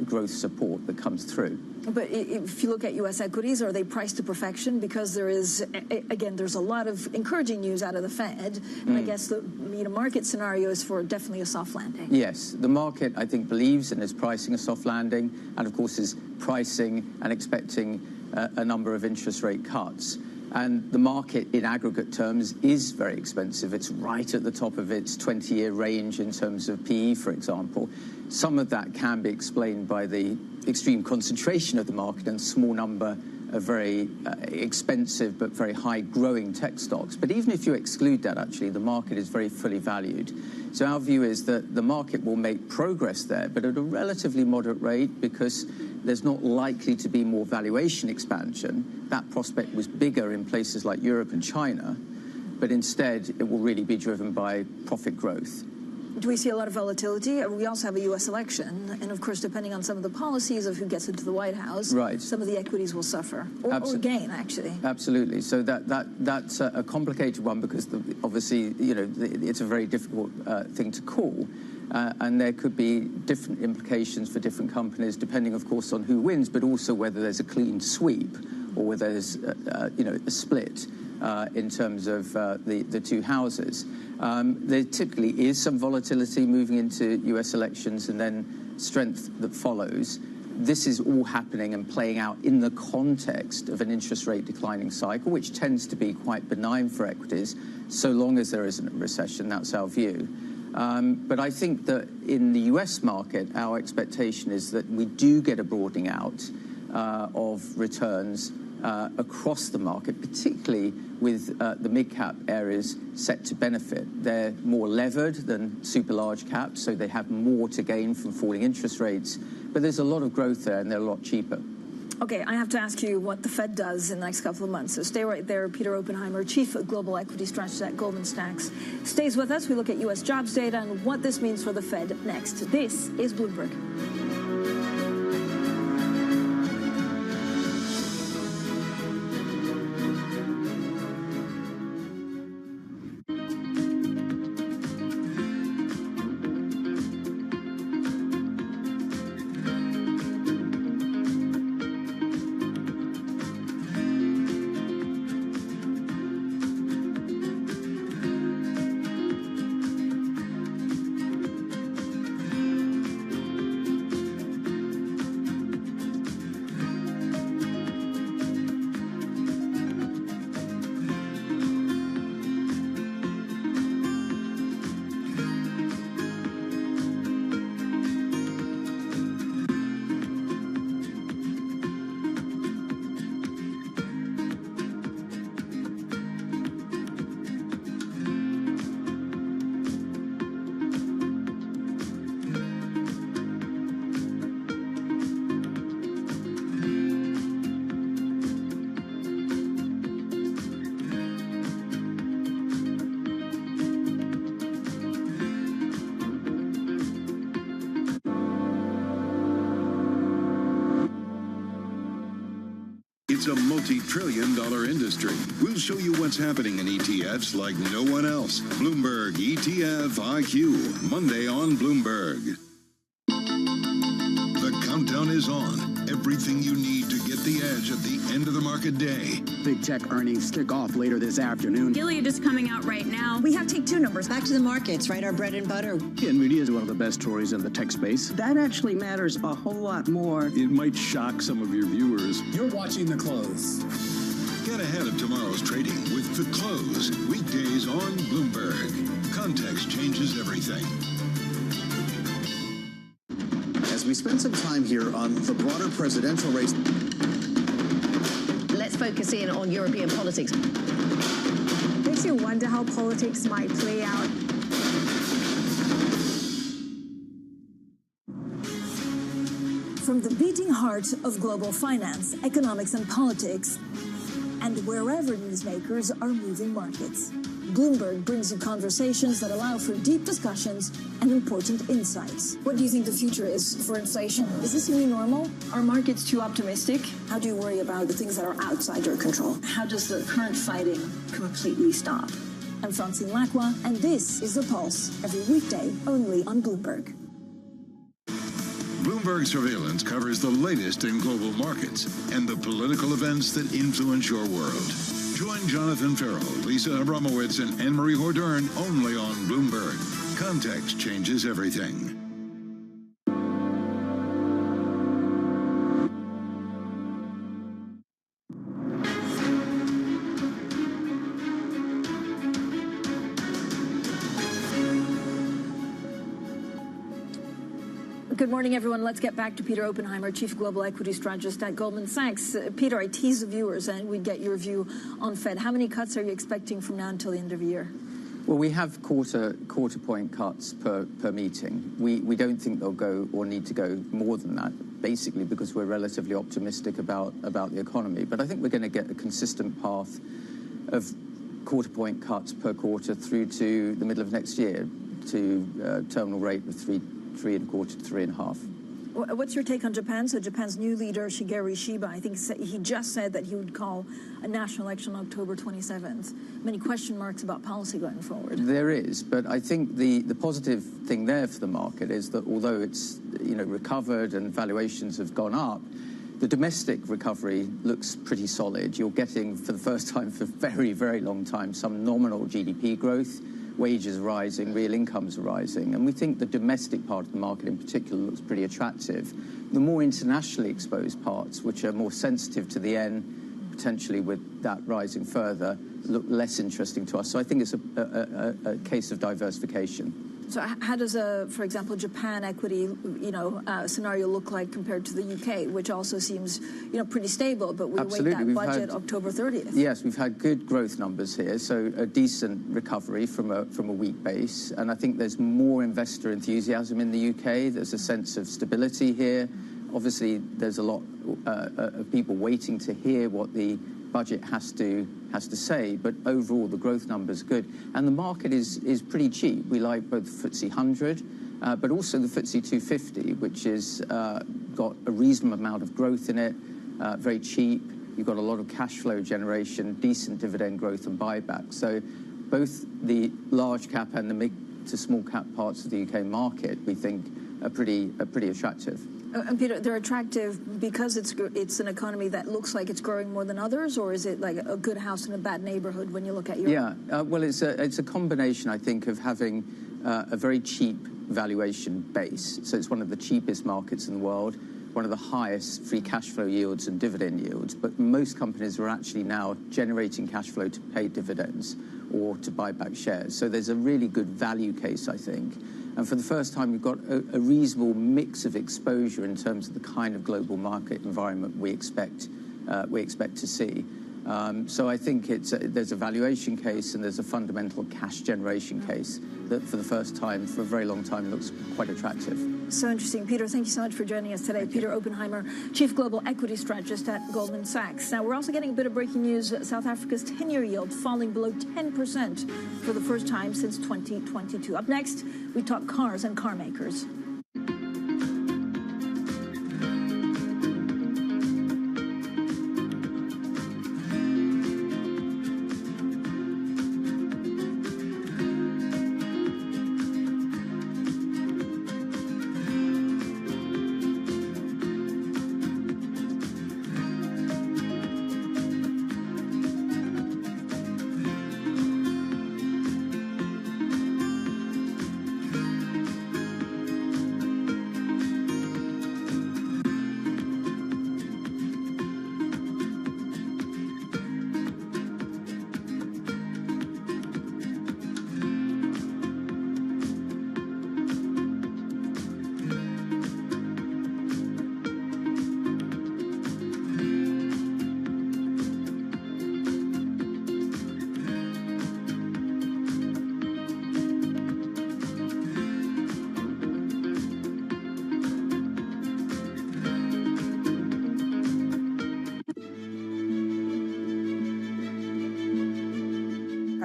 growth support that comes through. But if you look at U.S. equities, are they priced to perfection? Because there is, again, there's a lot of encouraging news out of the Fed, and I guess the market scenario is for definitely a soft landing. Yes, the market, I think, believes and is pricing a soft landing, and of course is pricing and expecting a number of interest rate cuts. And the market, in aggregate terms, is very expensive. It's right at the top of its 20-year range in terms of PE, for example. Some of that can be explained by the extreme concentration of the market and small number of very expensive but very high-growing tech stocks. But even if you exclude that, actually, the market is very fully valued. So our view is that the market will make progress there, but at a relatively moderate rate because there's not likely to be more valuation expansion. That prospect was bigger in places like Europe and China, but instead it will really be driven by profit growth. Do we see a lot of volatility? We also have a U.S. election, and of course, depending on some of the policies of who gets into the White House, right, some of the equities will suffer or gain, actually. Absolutely. So that's a complicated one because obviously, it's a very difficult thing to call, and there could be different implications for different companies depending, of course, on who wins, but also whether there's a clean sweep or whether there's a split in terms of the two houses. There typically is some volatility moving into U.S. elections and then strength that follows. This is all happening and playing out in the context of an interest rate declining cycle, which tends to be quite benign for equities, so long as there isn't a recession. That's our view. But I think that in the U.S. market, our expectation is that we do get a broadening out of returns across the market, particularly with the mid-cap areas set to benefit. They're more levered than super large caps, so they have more to gain from falling interest rates. But there's a lot of growth there, and they're a lot cheaper. Okay, I have to ask you what the Fed does in the next couple of months. So stay right there. Peter Oppenheimer, Chief Global Equity Strategist at Goldman Sachs, stays with us. We look at U.S. jobs data and what this means for the Fed next. This is Bloomberg. It's a multi-trillion-dollar industry. We'll show you what's happening in ETFs like no one else. Bloomberg ETF IQ, Monday on Bloomberg. The countdown is on. Everything you need to get the edge at the end of the market day. Big tech earnings kick off later this afternoon. Gilead is coming out right now. We have take two numbers. Back to the markets, right? Our bread and butter. NVIDIA is one of the best stories in the tech space. That actually matters a whole lot more. It might shock some of your viewers. You're watching The Close. Get ahead of tomorrow's trading with The Close. Weekdays on Bloomberg. Context changes everything. As we spend some time here on the broader presidential race. Let's focus in on European politics. Makes you wonder how politics might play out. From the beating heart of global finance, economics, and politics, and wherever newsmakers are moving markets. Bloomberg brings you conversations that allow for deep discussions and important insights. What do you think the future is for inflation? Is this a new normal? Are markets too optimistic? How do you worry about the things that are outside your control? How does the current fighting completely stop? I'm Francine Lacroix, and this is The Pulse, every weekday only on Bloomberg. Bloomberg Surveillance covers the latest in global markets and the political events that influence your world. Join Jonathan Farrell, Lisa Abramowitz, and Anne-Marie Hordern only on Bloomberg. Context changes everything. Good morning, everyone. Let's get back to Peter Oppenheimer, Chief Global Equity Strategist at Goldman Sachs. Peter, I tease the viewers and we'd get your view on Fed. How many cuts are you expecting from now until the end of the year? Well, we have quarter point cuts per meeting. We don't think they'll go or need to go more than that, basically because we're relatively optimistic about the economy. But I think we're going to get a consistent path of quarter point cuts per quarter through to the middle of next year to terminal rate of 3.25 to 3.5. What's your take on Japan? So Japan's new leader, Shigeru Shiba, I think he just said that he would call a national election on October 27th. Many question marks about policy going forward. There is, but I think the positive thing there for the market is that although it's recovered and valuations have gone up, the domestic recovery looks pretty solid. You're getting, for the first time for a very, very long time, some nominal GDP growth. Wages are rising, real incomes are rising, and we think the domestic part of the market in particular looks pretty attractive. The more internationally exposed parts, which are more sensitive to the yen, potentially with that rising further, look less interesting to us. So I think it's a case of diversification. So how does, for example, Japan equity, scenario look like compared to the UK, which also seems, pretty stable, but we await that budget October 30th? Yes, we've had good growth numbers here, so a decent recovery from a weak base, and I think there's more investor enthusiasm in the UK. There's a sense of stability here. Obviously, there's a lot of people waiting to hear what the budget has to say, but overall the growth numbers are good, and the market is pretty cheap. We like both the FTSE 100, but also the FTSE 250, which is got a reasonable amount of growth in it, very cheap. You've got a lot of cash flow generation, decent dividend growth and buyback. So both the large cap and the mid to small cap parts of the UK market, we think, are pretty attractive. And Peter, they're attractive because it's an economy that looks like it's growing more than others, or is it like a good house in a bad neighborhood when you look at Europe? Yeah, well, it's a combination, I think, of having a very cheap valuation base. So it's one of the cheapest markets in the world, one of the highest free cash flow yields and dividend yields. But most companies are actually now generating cash flow to pay dividends or to buy back shares. So there's a really good value case, I think. And for the first time, we've got a reasonable mix of exposure in terms of the kind of global market environment we expect to see. So I think there's a valuation case and there's a fundamental cash generation case that for the first time, for a very long time, looks quite attractive. So interesting. Peter, thank you so much for joining us today. Peter Oppenheimer, Chief Global Equity Strategist at Goldman Sachs. Now, we're also getting a bit of breaking news. South Africa's 10-year yield falling below 10% for the first time since 2022. Up next, we talk cars and car makers.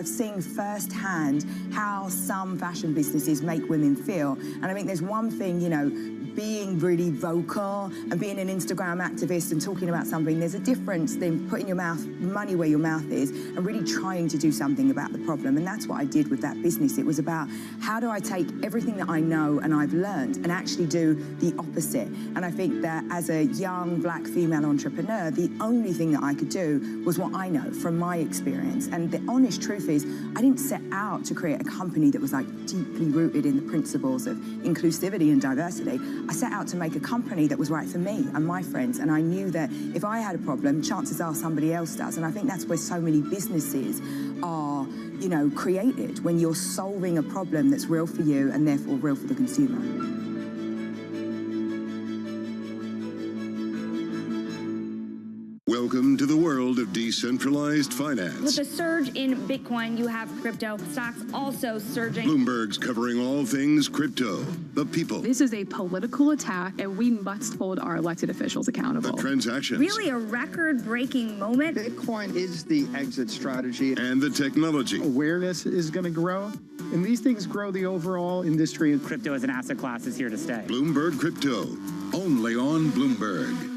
I've seen firsthand how some fashion businesses make women feel. And I think there's one thing, you know, being really vocal and being an Instagram activist and talking about something, there's a difference than putting your money where your mouth is and really trying to do something about the problem. And that's what I did with that business. It was about how do I take everything that I know and I've learned and actually do the opposite. And I think that as a young black female entrepreneur, the only thing that I could do was what I know from my experience. And the honest truth is, I didn't set out to create a company that was like deeply rooted in the principles of inclusivity and diversity. I set out to make a company that was right for me and my friends, and I knew that if I had a problem, chances are somebody else does. And I think that's where so many businesses are, you know, created, when you're solving a problem that's real for you and therefore real for the consumer. Welcome to the world of decentralized finance. With the surge in Bitcoin, you have crypto stocks also surging. Bloomberg's covering all things crypto, the people. This is a political attack, and we must hold our elected officials accountable. The transactions. Really a record-breaking moment. Bitcoin is the exit strategy. And the technology. Awareness is going to grow, and these things grow the overall industry. Crypto as an asset class is here to stay. Bloomberg Crypto, only on Bloomberg.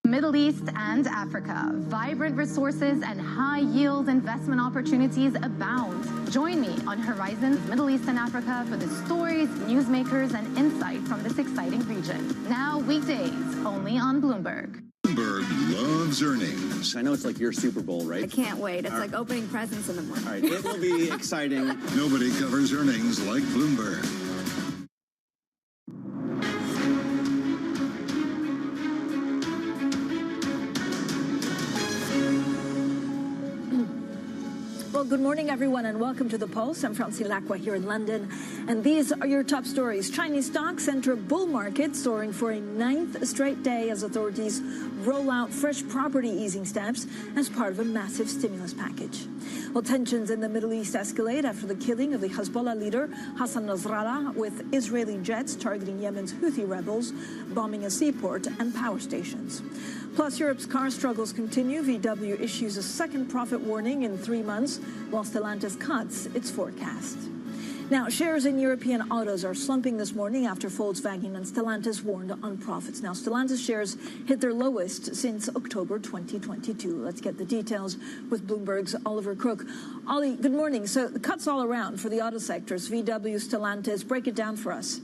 Middle East and Africa. Vibrant resources and high-yield investment opportunities abound. Join me on Horizons Middle East and Africa for the stories, newsmakers, and insight from this exciting region. Now weekdays, only on Bloomberg. Bloomberg loves earnings. I know it's like your Super Bowl, right? I can't wait. It's like opening presents in the morning. All right, it will be exciting. Nobody covers earnings like Bloomberg. Well, good morning, everyone, and welcome to The Pulse. I'm Francie Lacqua here in London, and these are your top stories. Chinese stocks enter a bull market, soaring for a 9th straight day as authorities roll out fresh property easing steps as part of a massive stimulus package. Well, tensions in the Middle East escalate after the killing of the Hezbollah leader Hassan Nasrallah, with Israeli jets targeting Yemen's Houthi rebels, bombing a seaport and power stations. Plus, Europe's car struggles continue. VW issues a second profit warning in 3 months, while Stellantis cuts its forecast. Now, shares in European autos are slumping this morning after Volkswagen and Stellantis warned on profits. Now, Stellantis shares hit their lowest since October 2022. Let's get the details with Bloomberg's Oliver Crook. Ollie, good morning. So the cuts all around for the auto sectors, VW, Stellantis. Break it down for us.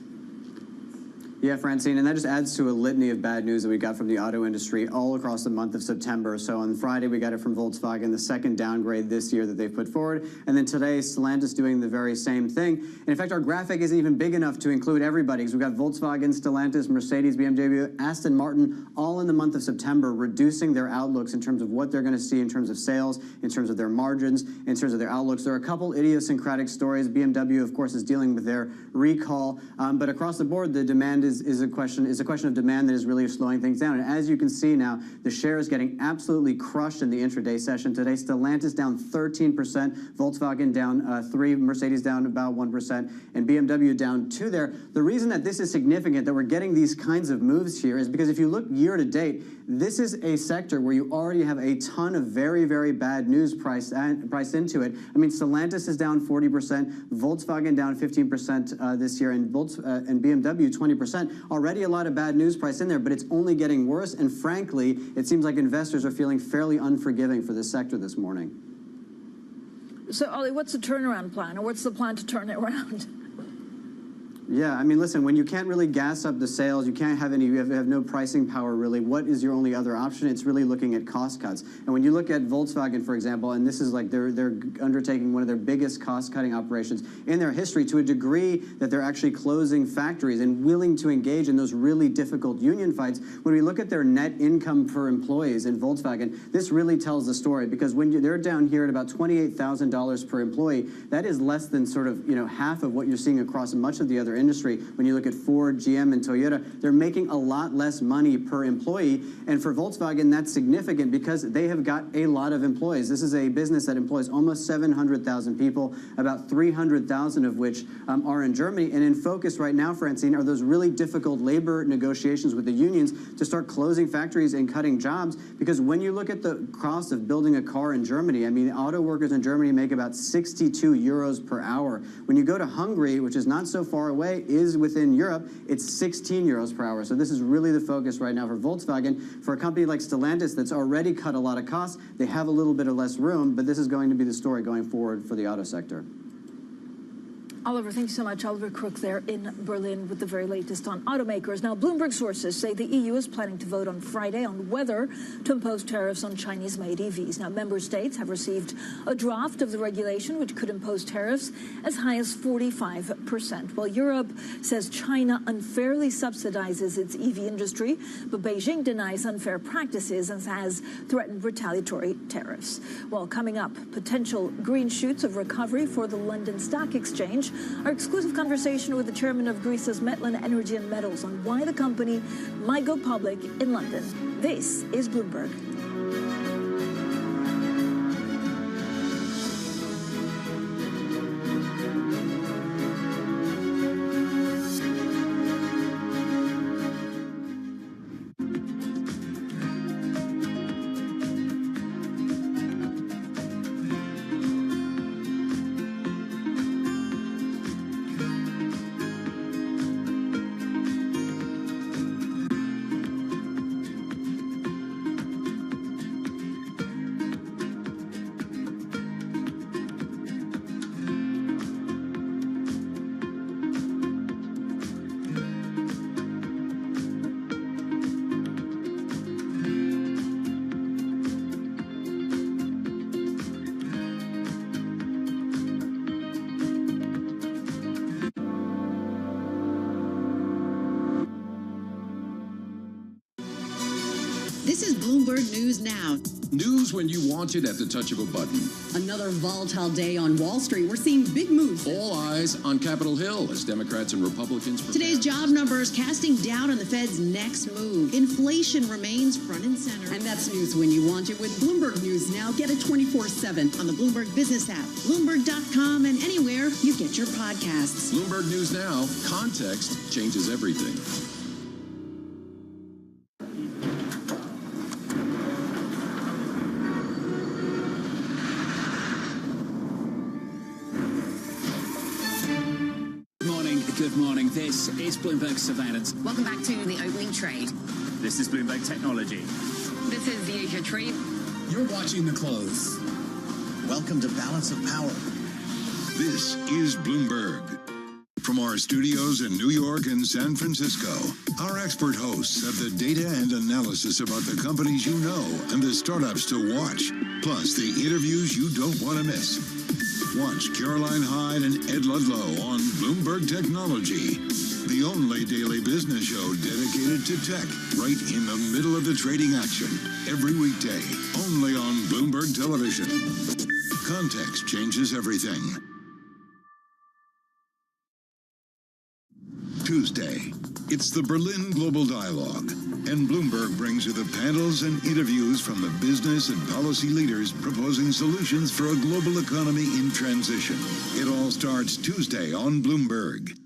Yeah, Francine, and that just adds to a litany of bad news that we got from the auto industry all across the month of September. So on Friday, we got it from Volkswagen, the second downgrade this year that they've put forward. And then today, Stellantis doing the very same thing. And in fact, our graphic isn't even big enough to include everybody, because we've got Volkswagen, Stellantis, Mercedes, BMW, Aston Martin, all in the month of September, reducing their outlooks in terms of what they're going to see in terms of sales, in terms of their margins, in terms of their outlooks. There are a couple idiosyncratic stories. BMW, of course, is dealing with their recall. But across the board, the demand is a question of demand that is really slowing things down. And as you can see now, the share is getting absolutely crushed in the intraday session today. Stellantis down 13%, Volkswagen down 3%, Mercedes down about 1%, and BMW down 2% there. The reason that this is significant, that we're getting these kinds of moves here, is because if you look year to date, this is a sector where you already have a ton of very, very bad news priced into it. I mean, Stellantis is down 40%, Volkswagen down 15% this year, and BMW 20%. Already a lot of bad news priced in there, but it's only getting worse. And frankly, it seems like investors are feeling fairly unforgiving for this sector this morning. So, Ollie, what's the turnaround plan, or what's the plan to turn it around? Yeah, I mean, listen, when you can't really gas up the sales, you can't have any, you have no pricing power really, what is your only other option? It's really looking at cost cuts. And when you look at Volkswagen, for example, and this is like they're undertaking one of their biggest cost-cutting operations in their history, to a degree that they're actually closing factories and willing to engage in those really difficult union fights. When we look at their net income per employees in Volkswagen, this really tells the story, because when they're down here at about $28,000 per employee, that is less than sort of, half of what you're seeing across much of the other industry. industry. When you look at Ford, GM, and Toyota, they're making a lot less money per employee. And for Volkswagen, that's significant because they have got a lot of employees. This is a business that employs almost 700,000 people, about 300,000 of which are in Germany. And in focus right now, Francine, are those really difficult labor negotiations with the unions to start closing factories and cutting jobs. Because when you look at the cost of building a car in Germany, I mean, auto workers in Germany make about 62 euros per hour. When you go to Hungary, which is not so far away, is within Europe, it's 16 euros per hour. So this is really the focus right now for Volkswagen. For a company like Stellantis that's already cut a lot of costs, they have a little bit of less room, but this is going to be the story going forward for the auto sector. Oliver, thank you so much. Oliver Crook there in Berlin with the very latest on automakers. Now, Bloomberg sources say the EU is planning to vote on Friday on whether to impose tariffs on Chinese-made EVs. Now, member states have received a draft of the regulation, which could impose tariffs as high as 45%. While Europe says China unfairly subsidizes its EV industry, but Beijing denies unfair practices and has threatened retaliatory tariffs. Well, coming up, potential green shoots of recovery for the London Stock Exchange. Our exclusive conversation with the chairman of Greece's Metlen Energy and Metals on why the company might go public in London. This is Bloomberg. This is Bloomberg News Now. News when you want it at the touch of a button. Another volatile day on Wall Street. We're seeing big moves. All eyes on Capitol Hill as Democrats and Republicans prepare. Today's job numbers casting doubt on the Fed's next move. Inflation remains front and center. And that's news when you want it with Bloomberg News Now. Get it 24/7 on the Bloomberg Business app, Bloomberg.com, and anywhere you get your podcasts. Bloomberg News Now. Context changes everything. Good morning. This is Bloomberg Surveillance. Welcome back to the opening trade. This is Bloomberg Technology. This is the Asia trade. You're watching the close. Welcome to Balance of Power. This is Bloomberg. From our studios in New York and San Francisco, our expert hosts have the data and analysis about the companies you know and the startups to watch, plus the interviews you don't want to miss. Watch Caroline Hyde and Ed Ludlow on Bloomberg Technology, the only daily business show dedicated to tech, right in the middle of the trading action, every weekday, only on Bloomberg Television. Context changes everything. Tuesday, it's the Berlin Global Dialogue, and Bloomberg brings you the panels and interviews from the business and policy leaders proposing solutions for a global economy in transition. It all starts Tuesday on Bloomberg.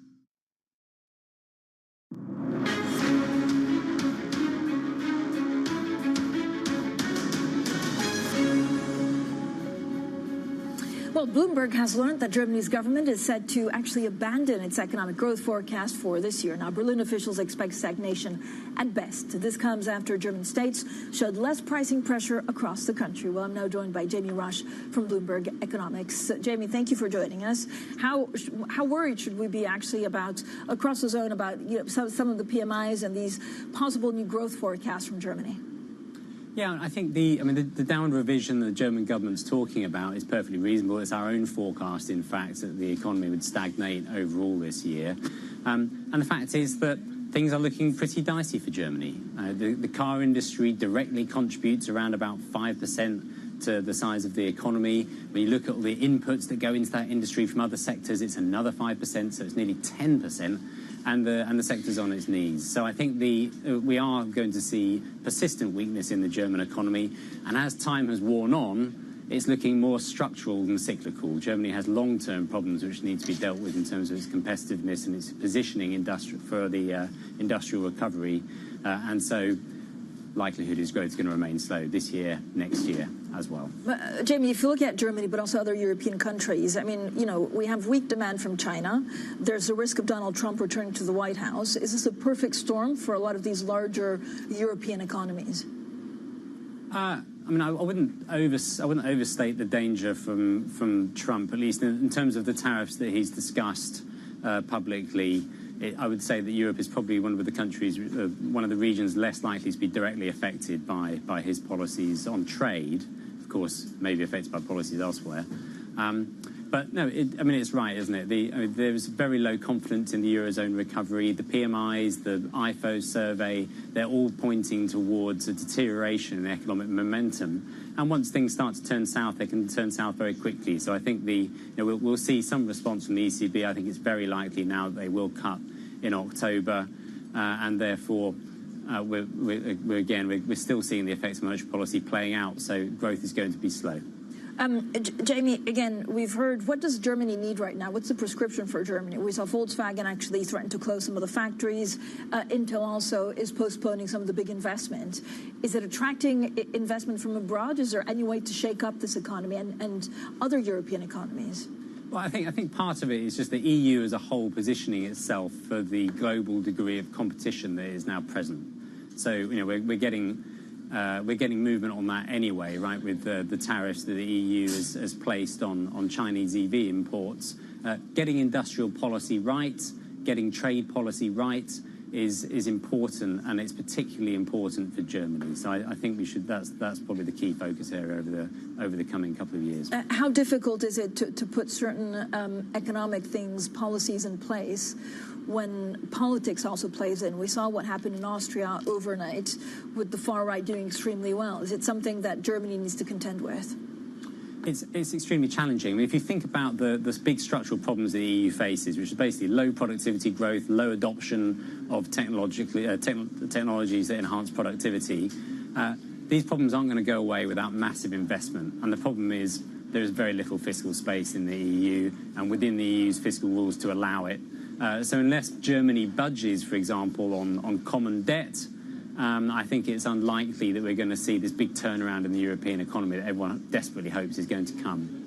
Well, Bloomberg has learned that Germany's government is set to actually abandon its economic growth forecast for this year. Now, Berlin officials expect stagnation at best. This comes after German states showed less pricing pressure across the country. Well, I'm now joined by Jamie Rush from Bloomberg Economics. Jamie, thank you for joining us. How worried should we be actually about across the zone about some of the PMIs and these possible new growth forecasts from Germany? Yeah, I think the downward revision the German government's talking about is perfectly reasonable. It's our own forecast, in fact, that the economy would stagnate overall this year. And the fact is that things are looking pretty dicey for Germany. The car industry directly contributes around about 5% the size of the economy. When you look at all the inputs that go into that industry from other sectors, it's another 5%, so it's nearly 10%, and the sector's on its knees. So I think we are going to see persistent weakness in the German economy, and as time has worn on, it's looking more structural than cyclical. Germany has long-term problems which need to be dealt with in terms of its competitiveness and its positioning for the industrial recovery, and so likelihood is growth is going to remain slow this year, next year as well. Jamie, if you look at Germany, but also other European countries, I mean, you know, we have weak demand from China. There's a risk of Donald Trump returning to the White House. Is this a perfect storm for a lot of these larger European economies? I mean, I wouldn't overstate the danger from Trump, at least in terms of the tariffs that he's discussed publicly. I would say that Europe is probably one of the countries, one of the regions less likely to be directly affected by his policies on trade. Of course, maybe affected by policies elsewhere. But no, I mean, it's right, isn't it? There's very low confidence in the Eurozone recovery. The PMIs, the IFO survey, they're all pointing towards a deterioration in economic momentum. And once things start to turn south, they can turn south very quickly. So I think we'll see some response from the ECB. I think it's very likely now that they will cut in October, and therefore we're still seeing the effects of monetary policy playing out. So growth is going to be slow. Jamie, again, we've heard, what does Germany need right now? What's the prescription for Germany? We saw Volkswagen actually threaten to close some of the factories. Intel also is postponing some of the big investment. Is it attracting investment from abroad? Is there any way to shake up this economy and other European economies? Well, I think part of it is just the EU as a whole positioning itself for the global degree of competition that is now present. So, you know, we're getting movement on that anyway, right, with the tariffs that the EU has placed on Chinese EV imports. Getting industrial policy right, getting trade policy right is important, and it's particularly important for Germany. So I think we should. That's probably the key focus area over the coming couple of years. How difficult is it to put certain economic things, policies in place, when politics also plays in? We saw what happened in Austria overnight with the far right doing extremely well. Is it something that Germany needs to contend with? It's extremely challenging. I mean, if you think about the big structural problems the EU faces, which is basically low productivity growth, low adoption of technologies that enhance productivity, these problems aren't going to go away without massive investment. And the problem is there is very little fiscal space in the EU and within the EU's fiscal rules to allow it. So unless Germany budges, for example, on common debt, I think it's unlikely that we're going to see this big turnaround in the European economy that everyone desperately hopes is going to come.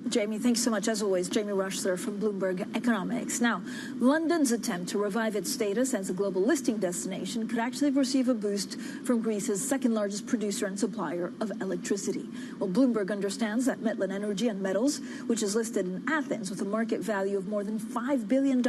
Jamie, thanks so much, as always. Jamie Rushler from Bloomberg Economics. Now, London's attempt to revive its status as a global listing destination could actually receive a boost from Greece's second-largest producer and supplier of electricity. Well, Bloomberg understands that Metlen Energy and Metals, which is listed in Athens with a market value of more than $5 billion,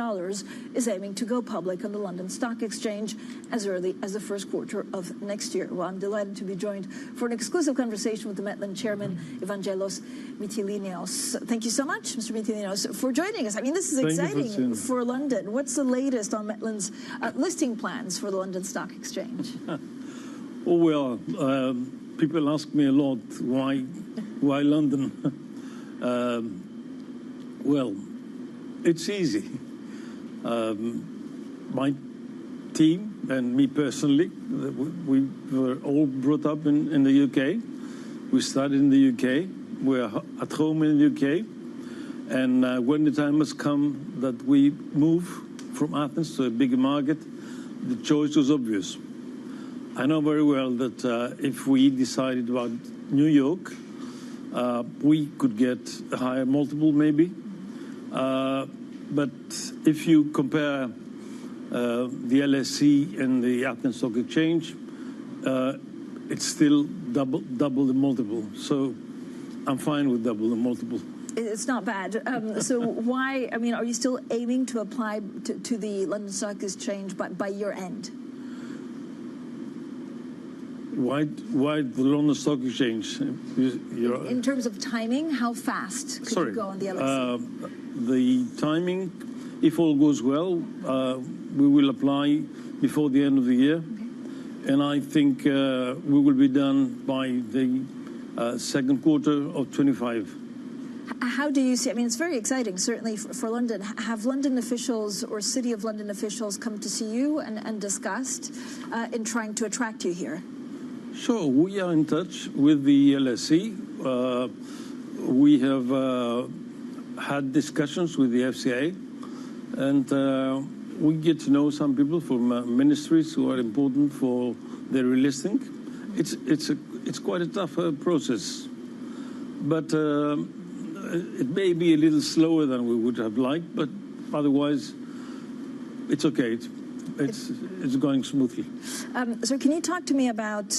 is aiming to go public on the London Stock Exchange as early as the first quarter of next year. Well, I'm delighted to be joined for an exclusive conversation with the Metlen chairman, Evangelos Mytilineos. Thank you so much, Mr. Mytilineos, for joining us. I mean, this is exciting for London. What's the latest on Metlen's listing plans for the London Stock Exchange? Oh, well, people ask me a lot, why London? Well, it's easy. My team and me personally, we were all brought up in the UK. We started in the UK. We're at home in the UK, and when the time has come that we move from Athens to a bigger market, the choice was obvious. I know very well that if we decided about New York, we could get a higher multiple maybe, but if you compare the LSE and the Athens Stock Exchange, it's still double the multiple. So I'm fine with double the multiple. It's not bad. So why, I mean, are you still aiming to apply to the London Stock Exchange by year end? Why the London Stock Exchange? In terms of timing, how fast could you go on the LSE? The timing, if all goes well, we will apply before the end of the year. Okay. And I think we will be done by the second quarter of 25. How do you see, I mean, it's very exciting, certainly for London. Have London officials or City of London officials come to see you and discussed in trying to attract you here? Sure, we are in touch with the LSE. We have had discussions with the FCA, and we get to know some people from ministries who are important for their relisting. It's quite a tough process, but it may be a little slower than we would have liked, but otherwise it's okay. It's going smoothly. So can you talk to me about,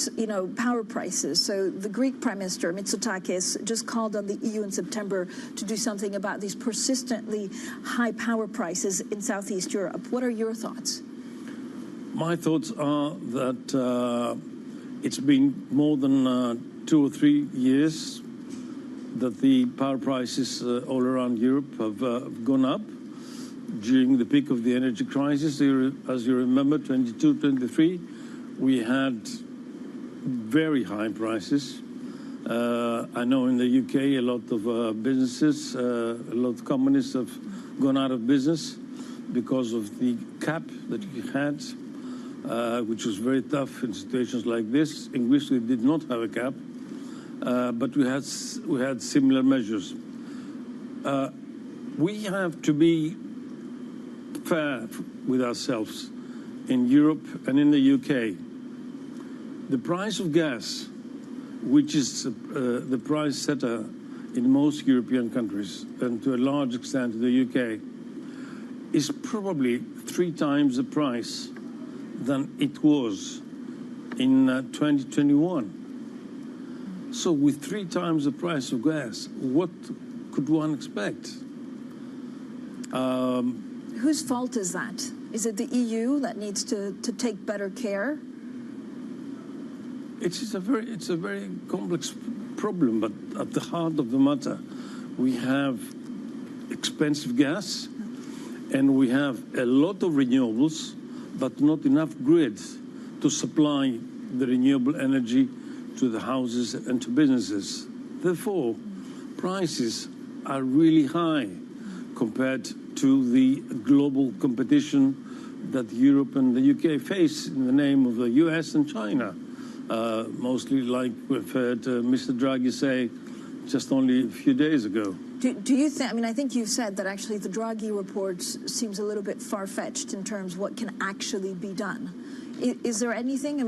power prices? So the Greek Prime Minister, Mitsotakis, just called on the EU in September to do something about these persistently high power prices in Southeast Europe. What are your thoughts? My thoughts are that it's been more than 2 or 3 years that the power prices all around Europe have gone up. During the peak of the energy crisis, as you remember, 22-23, we had very high prices. I know in the UK a lot of businesses, a lot of companies have gone out of business because of the cap that we had, which was very tough in situations like this. In which we did not have a cap, but we had similar measures. We have to be fair with ourselves in Europe and in the UK. The price of gas, which is the price setter in most European countries and to a large extent in the UK, is probably 3 times the price than it was in 2021. So with 3 times the price of gas, what could one expect? Whose fault is that? Is it the EU that needs to take better care? It's a very complex problem, but at the heart of the matter, we have expensive gas, and we have a lot of renewables, but not enough grids to supply the renewable energy to the houses and to businesses. Therefore, prices are really high compared to the global competition that Europe and the UK face in the name of the US and China. Mostly, like we've heard Mr. Draghi say just only a few days ago. Do you think, I think you've said that actually the Draghi report seems a little bit far-fetched in terms of what can actually be done. Is there anything,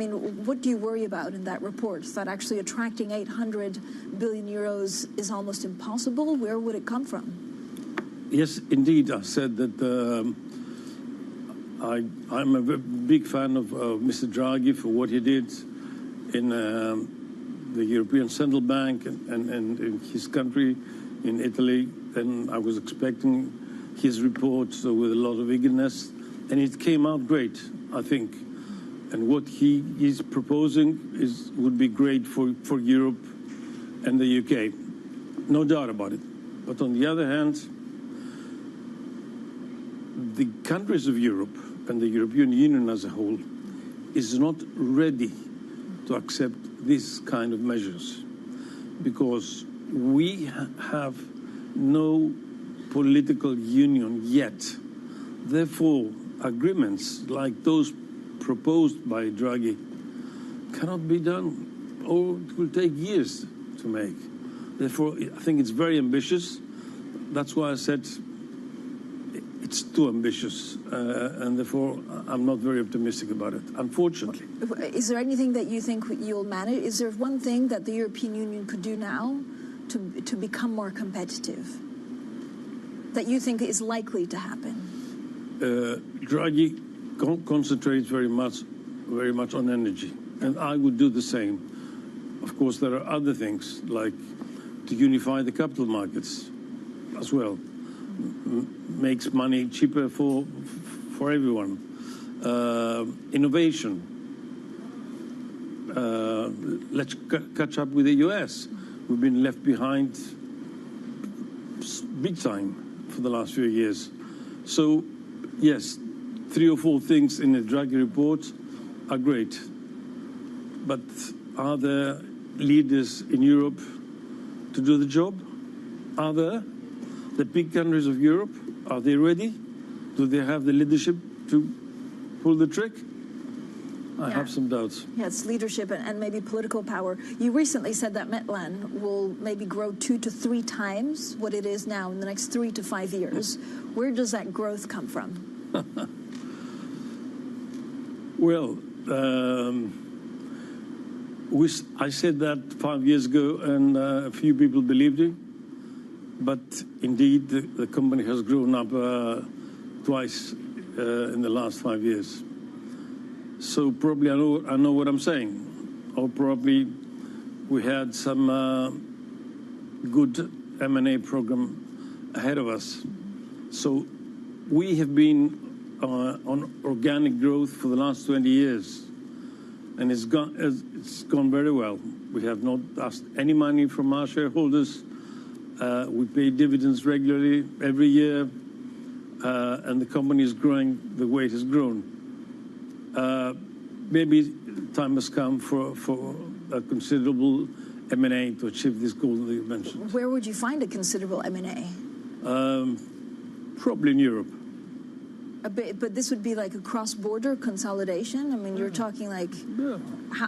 what do you worry about in that report? That actually attracting 800 billion euros is almost impossible? Where would it come from? Yes, indeed. I said that I'm a big fan of Mr. Draghi for what he did in the European Central Bank and in his country, in Italy. And I was expecting his report with a lot of eagerness. And it came out great, I think. And what he is proposing would be great for Europe and the UK. No doubt about it. But on the other hand, the countries of Europe and the European Union as a whole is not ready to accept this kind of measures because we have no political union yet. Therefore, agreements like those proposed by Draghi cannot be done, or it will take years to make. Therefore, I think it's very ambitious. That's why I said it's too ambitious, and therefore I'm not very optimistic about it, unfortunately. Is there anything that you think you'll manage? Is there one thing that the European Union could do now to become more competitive that you think is likely to happen? Draghi concentrates very much on energy, and I would do the same. Of course, there are other things like to unify the capital markets as well. Makes money cheaper for everyone. Innovation. Let's catch up with the US. We've been left behind big time for the last few years. So, yes, 3 or 4 things in the Draghi report are great. But are there leaders in Europe to do the job? Are there? The big countries of Europe, are they ready? Do they have the leadership to pull the trick? I have some doubts. Yeah, it's leadership and maybe political power. You recently said that Metlen will maybe grow 2 to 3 times what it is now in the next 3 to 5 years. Where does that growth come from? Well, I said that 5 years ago, and a few people believed it. But indeed, the company has grown up twice in the last 5 years. So probably I know what I'm saying. Or probably we had some good M&A program ahead of us. So we have been on organic growth for the last 20 years. And it's gone very well. We have not asked any money from our shareholders. We pay dividends regularly every year. And the company is growing the way it has grown. Maybe time has come for a considerable M&A to achieve this goal that you mentioned. Where would you find a considerable M&A? Probably in Europe. But this would be like a cross-border consolidation? I mean, you're talking like,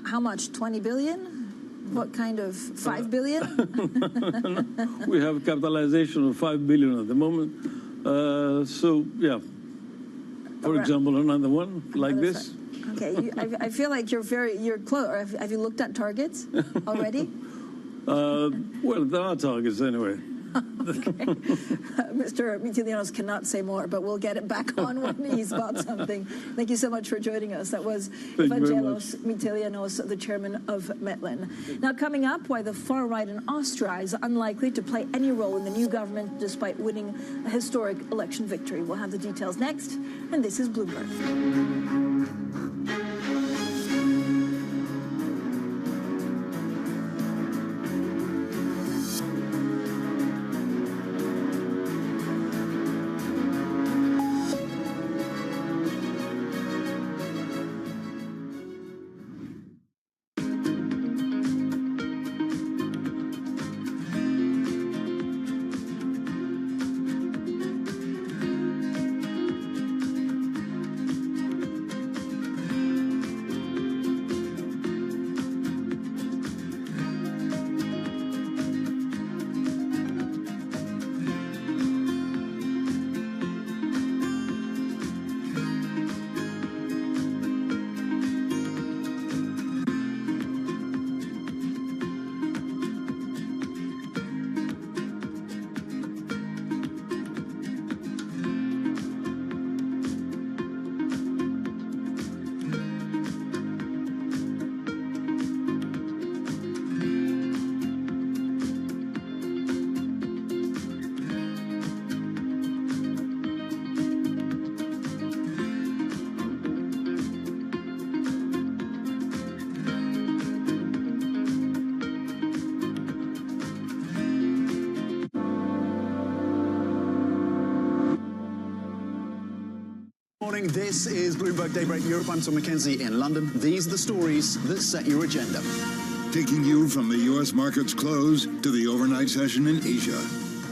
how much, 20 billion? What kind of, 5 billion? We have a capitalization of 5 billion at the moment. So, yeah. For example, another one like this. Okay, I feel like you're close. Have you looked at targets already? Well, there are targets anyway. Okay. Mr. Mitilianos cannot say more, but we'll get it back on when he's bought something. Thank you so much for joining us. That was Evangelos Mitilianos, the chairman of Metlen. Now, coming up, why the far right in Austria is unlikely to play any role in the new government despite winning a historic election victory. We'll have the details next, and this is Bloomberg. This is Bloomberg Daybreak Europe. I'm Tom McKenzie in London. These are the stories that set your agenda. Taking you from the U.S. market's close to the overnight session in Asia.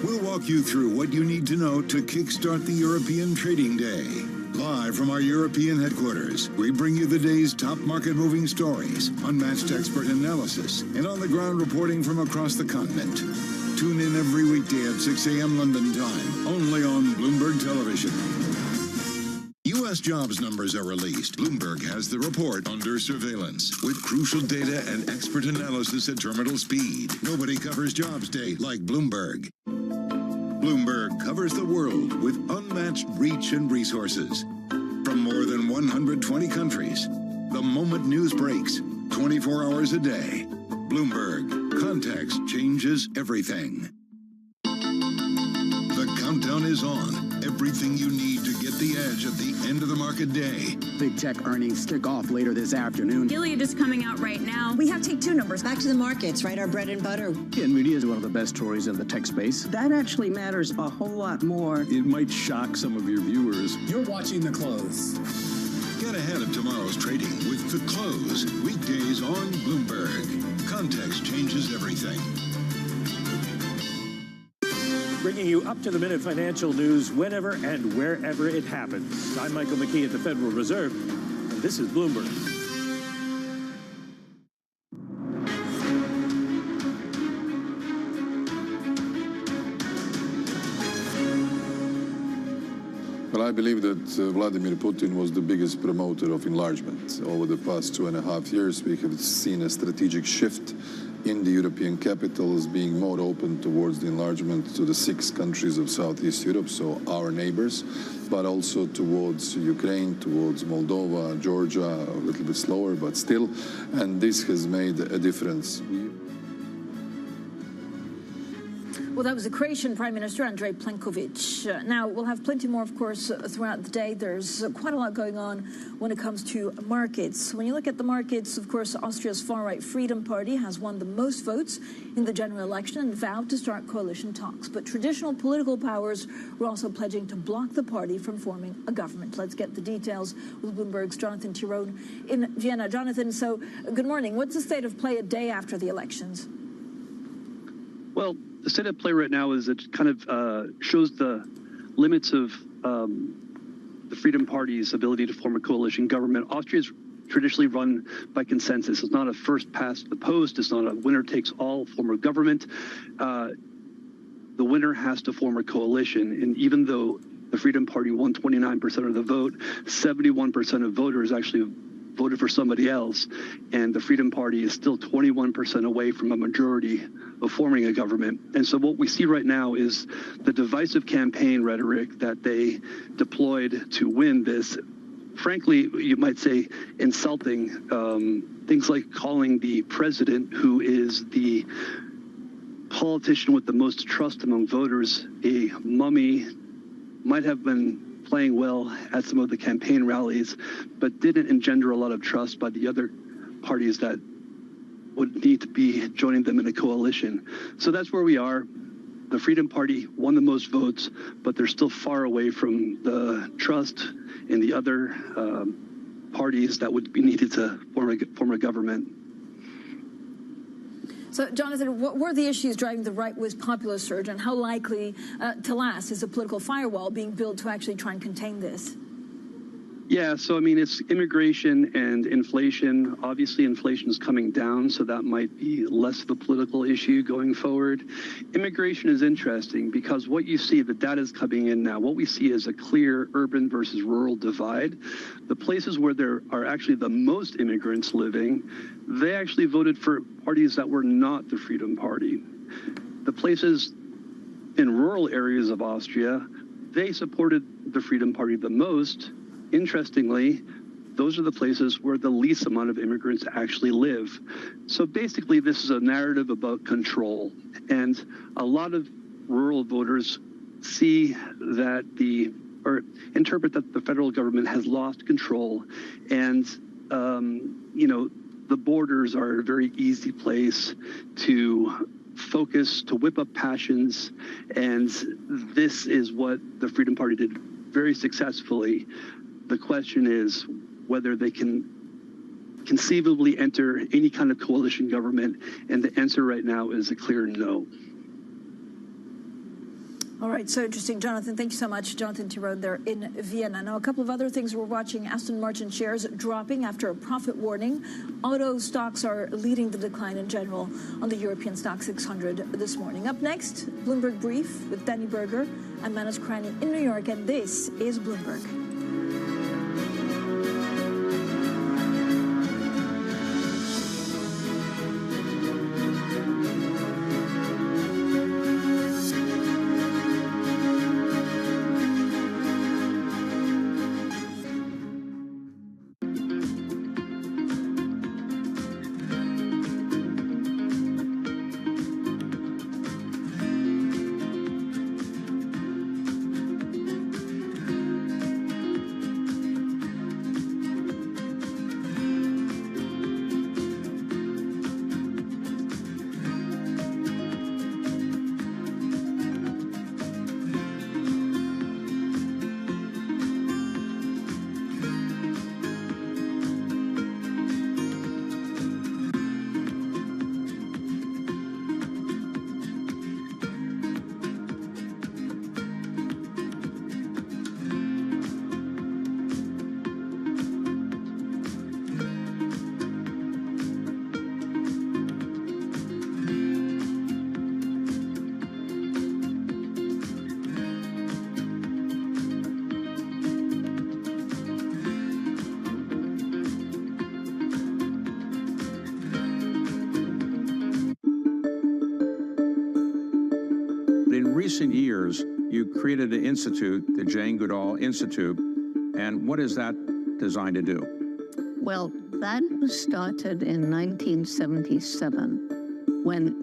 We'll walk you through what you need to know to kickstart the European trading day. Live from our European headquarters, we bring you the day's top market-moving stories, unmatched expert analysis, and on-the-ground reporting from across the continent. Tune in every weekday at 6 a.m. London time, only on Bloomberg Television. U.S. jobs numbers are released. Bloomberg has the report under surveillance with crucial data and expert analysis at terminal speed. Nobody covers jobs day like Bloomberg. Bloomberg covers the world with unmatched reach and resources. From more than 120 countries, the moment news breaks, 24 hours a day. Bloomberg, context changes everything. The countdown is on. Everything you need to get the edge at the end of the market day. Big tech earnings kick off later this afternoon. Gilead is coming out right now. We have take two numbers. Back to the markets, right? Our bread and butter. NVIDIA is one of the best stories in the tech space. That actually matters a whole lot more. It might shock some of your viewers. You're watching The Close. Get ahead of tomorrow's trading with The Close. Weekdays on Bloomberg. Context changes everything. Bringing you up-to-the-minute financial news whenever and wherever it happens. I'm Michael McKee at the Federal Reserve, and this is Bloomberg. Well, I believe that Vladimir Putin was the biggest promoter of enlargement. Over the past 2.5 years, we have seen a strategic shift in the European capitals being more open towards the enlargement to the 6 countries of Southeast Europe, so our neighbors, but also towards Ukraine, towards Moldova, Georgia, a little bit slower, but still, and this has made a difference. Well, that was the Croatian Prime Minister, Andrej Plenković. Now, we'll have plenty more, of course, throughout the day. There's quite a lot going on when it comes to markets. When you look at the markets, of course, Austria's far-right Freedom Party has won the most votes in the general election and vowed to start coalition talks. But traditional political powers were also pledging to block the party from forming a government. Let's get the details with Bloomberg's Jonathan Tyrone in Vienna. Jonathan, so good morning. What's the state of play a day after the elections? Well, the state of play right now is it kind of shows the limits of the Freedom Party's ability to form a coalition government. Austria is traditionally run by consensus. It's not a first past the post. It's not a winner-takes-all form of government. The winner has to form a coalition. And even though the Freedom Party won 29% of the vote, 71% of voters actually voted for somebody else, and the Freedom Party is still 21% away from a majority of forming a government. And so what we see right now is the divisive campaign rhetoric that they deployed to win this, frankly, you might say insulting, things like calling the president, who is the politician with the most trust among voters, a mummy, might have been playing well at some of the campaign rallies, but didn't engender a lot of trust by the other parties that would need to be joining them in a coalition. So that's where we are. The Freedom Party won the most votes, but they're still far away from the trust in the other parties that would be needed to form a government. So, Jonathan, what were the issues driving the right-wing populist surge, and how likely to last is a political firewall being built to actually try and contain this? Yeah, so I mean, it's immigration and inflation. Obviously, inflation is coming down, so that might be less of a political issue going forward. Immigration is interesting because what you see, the data is coming in now. What we see is a clear urban versus rural divide. The places where there are actually the most immigrants living, they actually voted for parties that were not the Freedom Party. The places in rural areas of Austria, they supported the Freedom Party the most. Interestingly, those are the places where the least amount of immigrants actually live. So basically, this is a narrative about control. And a lot of rural voters see that or interpret that the federal government has lost control. And, you know, the borders are a very easy place to focus, to whip up passions. And this is what the Freedom Party did very successfully. The question is whether they can conceivably enter any kind of coalition government, and the answer right now is a clear no. All right, so interesting. Jonathan, thank you so much. Jonathan Tyrone there in Vienna. Now, a couple of other things we're watching. Aston Martin shares dropping after a profit warning. Auto stocks are leading the decline in general on the European Stock 600 this morning. Up next, Bloomberg Brief with Danny Berger. I'm Manus Cranny in New York, and this is Bloomberg. recent years, you created an institute, the Jane Goodall Institute, and what is that designed to do? Well, that was started in 1977 when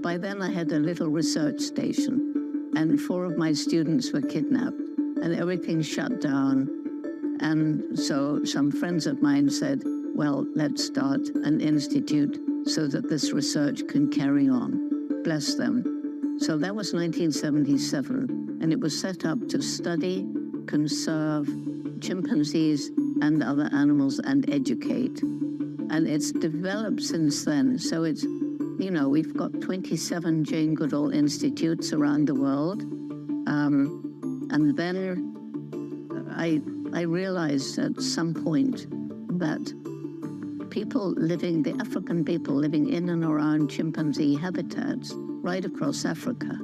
by then I had a little research station and 4 of my students were kidnapped and everything shut down. And so some friends of mine said, well, let's start an institute so that this research can carry on. Bless them. So that was 1977, and it was set up to study, conserve chimpanzees and other animals and educate. And it's developed since then. So it's, you know, we've got 27 Jane Goodall Institutes around the world. And then I realized at some point that the African people living in and around chimpanzee habitats right across Africa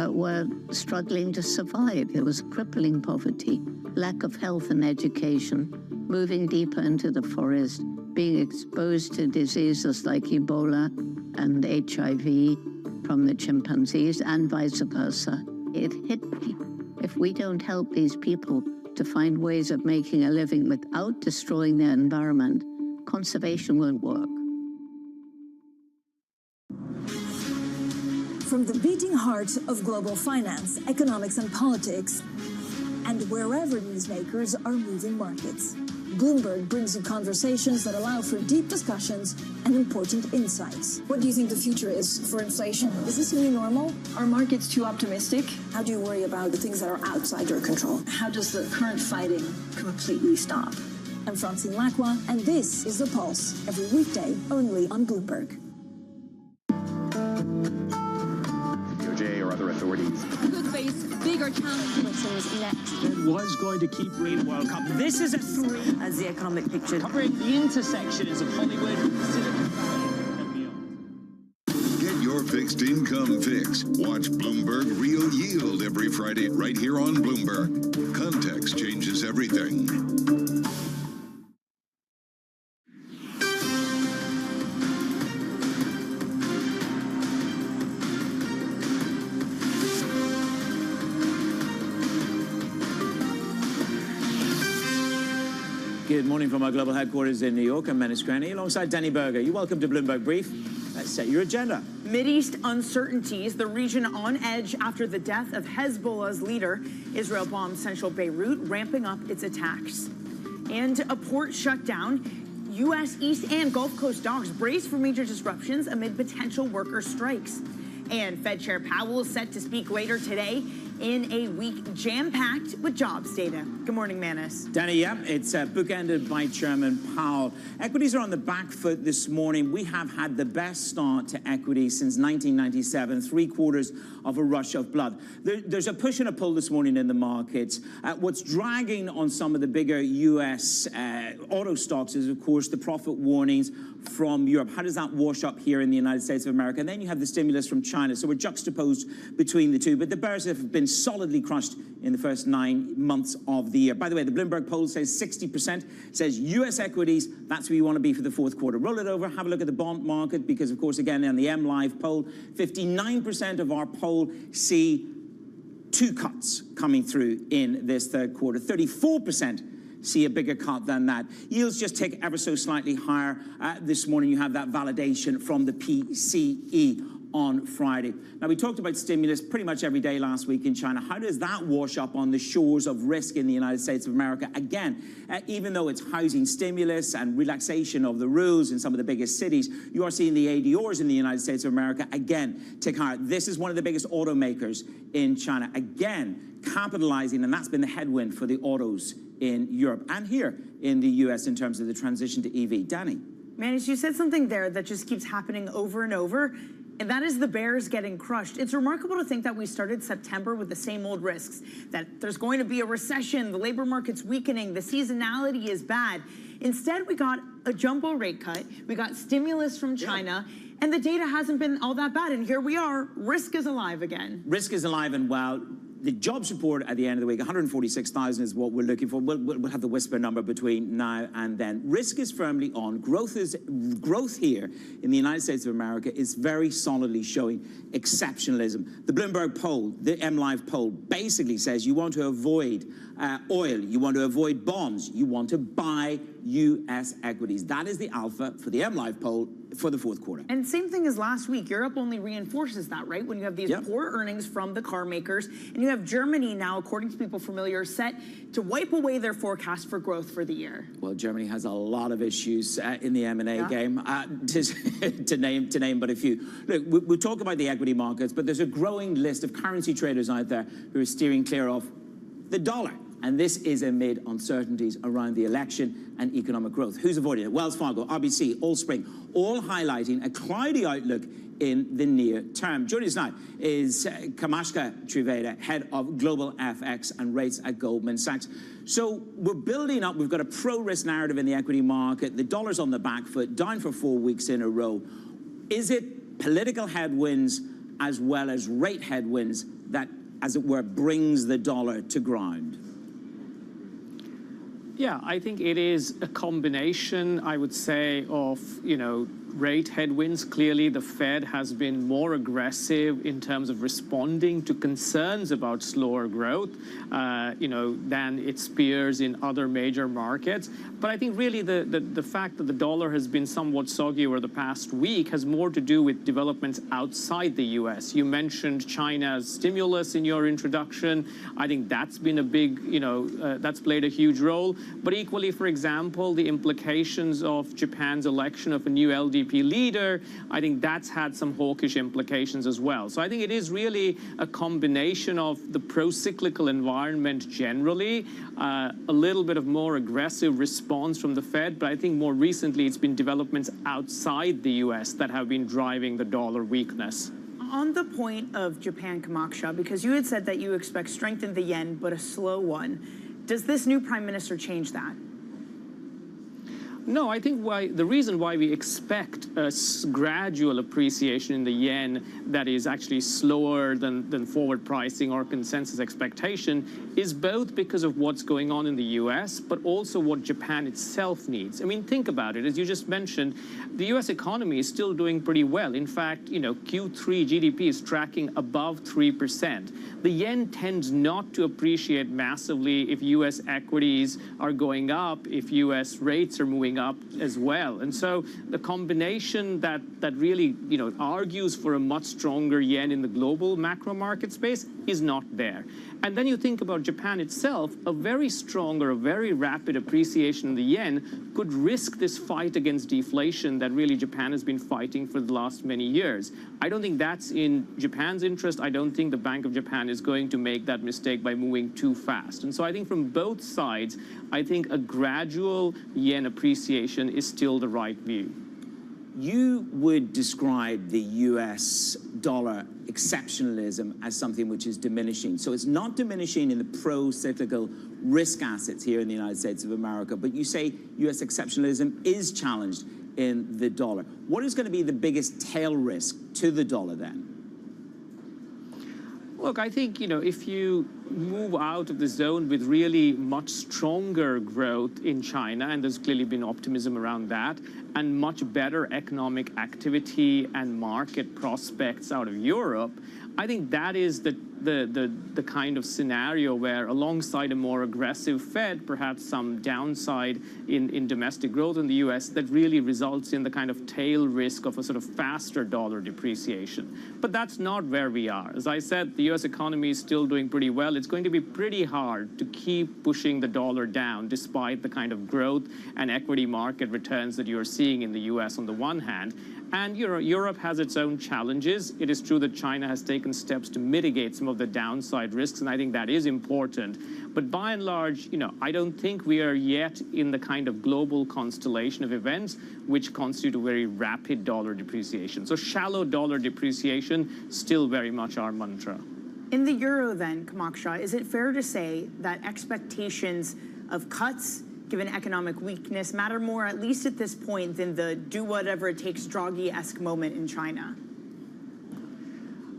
were struggling to survive. There was crippling poverty, lack of health and education, moving deeper into the forest, being exposed to diseases like Ebola and HIV from the chimpanzees and vice versa. It hit me. If we don't help these people to find ways of making a living without destroying their environment, conservation won't work. From the beating heart of global finance, economics and politics, and wherever newsmakers are moving markets, Bloomberg brings you conversations that allow for deep discussions and important insights. What do you think the future is for inflation? Is this a new normal? Are markets too optimistic? How do you worry about the things that are outside your control? How does the current fighting completely stop? I'm Francine Lacroix, and this is The Pulse, every weekday only on Bloomberg. DOJ or other authorities. Could face bigger challenges next. It was going to keep rain World Cup. This is a 3 as the economic picture. covering the intersections of Hollywood, Silicon Valley, and beyond. Get your fixed income fix. Watch Bloomberg Real Yield every Friday right here on Bloomberg. Context changes everything. Good morning from our global headquarters in New York. I'm Menace Graney alongside Danny Berger. You're welcome to Bloomberg Brief. Let's set your agenda. Mideast uncertainties, the region on edge after the death of Hezbollah's leader. Israel bombed central Beirut, ramping up its attacks. And a port shut down. U.S. East and Gulf Coast docks brace for major disruptions amid potential worker strikes. And Fed Chair Powell is set to speak later today in a week jam-packed with jobs data. Good morning, Manus. Danny, yeah, it's bookended by Chairman Powell. Equities are on the back foot this morning. We have had the best start to equities since 1997, 3/4 of a rush of blood. There's a push and a pull this morning in the markets. What's dragging on some of the bigger U.S. Auto stocks is, of course, the profit warnings from Europe. How does that wash up here in the United States of America? And then you have the stimulus from China. So we're juxtaposed between the two. But the bears have been solidly crushed in the first 9 months of the year. By the way, the Bloomberg poll says 60% says U.S. equities, that's where you want to be for the fourth quarter. Roll it over, have a look at the bond market, because, of course, again, on the M Live poll, 59% of our poll see 2 cuts coming through in this third quarter. 34% see a bigger cut than that. Yields just tick ever so slightly higher. This morning, you have that validation from the PCE on Friday. Now, we talked about stimulus pretty much every day last week in China. How does that wash up on the shores of risk in the United States of America? Again, even though it's housing stimulus and relaxation of the rules in some of the biggest cities, you are seeing the ADRs in the United States of America, again, tick higher. This is one of the biggest automakers in China, again, capitalizing, and that's been the headwind for the autos in Europe and here in the U.S. in terms of the transition to EV. Danny. Manus, you said something there that just keeps happening over and over, and that is the bears getting crushed. It's remarkable to think that we started September with the same old risks, that there's going to be a recession, the labor market's weakening, the seasonality is bad. Instead, we got a jumbo rate cut, we got stimulus from China, and the data hasn't been all that bad. And here we are, risk is alive again. Risk is alive and well. The jobs report at the end of the week, 146,000 is what we're looking for. We'll have the whisper number between now and then. Risk is firmly on. Growth here in the United States of America is very solidly showing exceptionalism. The Bloomberg poll, the MLive poll, basically says you want to avoid oil, you want to avoid bonds, you want to buy U.S. equities. That is the alpha for the MLive poll for the fourth quarter. And same thing as last week. Europe only reinforces that, right? When you have these poor earnings from the car makers, and you have Germany now, according to people familiar, set to wipe away their forecast for growth for the year. Well, Germany has a lot of issues in the M&A game, to name but a few. Look, we'll talk about the equity markets, but there's a growing list of currency traders out there who are steering clear of the dollar. And this is amid uncertainties around the election and economic growth. Who's avoiding it? Wells Fargo, RBC, Allspring, all highlighting a cloudy outlook in the near term. Joining us now is Kamashka Triveda, head of global FX and rates at Goldman Sachs. So we're building up. We've got a pro-risk narrative in the equity market. The dollar's on the back foot, down for 4 weeks in a row. Is it political headwinds as well as rate headwinds that, as it were, brings the dollar to ground? Yeah, I think it is a combination, I would say, of, rate headwinds. Clearly, the Fed has been more aggressive in terms of responding to concerns about slower growth, than its peers in other major markets. But I think really the fact that the dollar has been somewhat soggy over the past week has more to do with developments outside the U.S. You mentioned China's stimulus in your introduction. I think that's been a big, that's played a huge role. But equally, for example, the implications of Japan's election of a new LDP leader, I think that's had some hawkish implications as well. So I think it is really a combination of the pro-cyclical environment generally, a little bit of more aggressive response from the Fed, but I think more recently it's been developments outside the U.S. that have been driving the dollar weakness. On the point of Japan, Kamaksha, because you had said that you expect strength in the yen, but a slow one, does this new prime minister change that? No, I think the reason why we expect a gradual appreciation in the yen that is actually slower than forward pricing or consensus expectation is both because of what's going on in the U.S., but also what Japan itself needs. I mean, think about it. As you just mentioned, the U.S. economy is still doing pretty well. In fact, Q3 GDP is tracking above 3%. The yen tends not to appreciate massively if U.S. equities are going up, if U.S. rates are moving up as well. And so the combination that really, argues for a much stronger yen in the global macro market space is not there. And then you think about Japan itself, a very strong or a very rapid appreciation in the yen could risk this fight against deflation that really Japan has been fighting for the last many years. I don't think that's in Japan's interest. I don't think the Bank of Japan is going to make that mistake by moving too fast. And so I think from both sides, I think a gradual yen appreciation is still the right view. You would describe the U.S. dollar exceptionalism as something which is diminishing. So it's not diminishing in the pro-cyclical risk assets here in the United States of America, but you say U.S. exceptionalism is challenged in the dollar. What is going to be the biggest tail risk to the dollar then? Look, I think, if you move out of the zone with really much stronger growth in China, and there's clearly been optimism around that, and much better economic activity and market prospects out of Europe, I think that is the kind of scenario where, alongside a more aggressive Fed, perhaps some downside in domestic growth in the U.S., that really results in the kind of tail risk of a sort of faster dollar depreciation. But that's not where we are. As I said, the U.S. economy is still doing pretty well. It's going to be pretty hard to keep pushing the dollar down despite the kind of growth and equity market returns that you're seeing in the U.S. on the one hand. And Europe has its own challenges. It is true that China has taken steps to mitigate some of the downside risks, and I think that is important. But by and large, I don't think we are yet in the kind of global constellation of events which constitute a very rapid dollar depreciation. So shallow dollar depreciation, still very much our mantra. In the euro then, Kamaksha, is it fair to say that expectations of cuts, given economic weakness, matter more, at least at this point, than the do-whatever-it-takes Draghi-esque moment in China?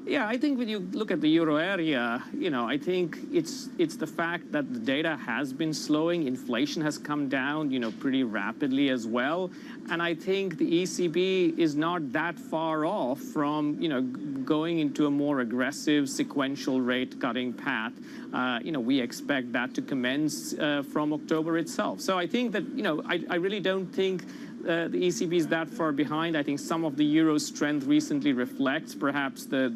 Yeah, I think when you look at the euro area, I think it's the fact that the data has been slowing. Inflation has come down, pretty rapidly as well. And I think the ECB is not that far off from, going into a more aggressive sequential rate cutting path. We expect that to commence from October itself. So I think that, I really don't think the ECB is that far behind. I think some of the euro's strength recently reflects perhaps the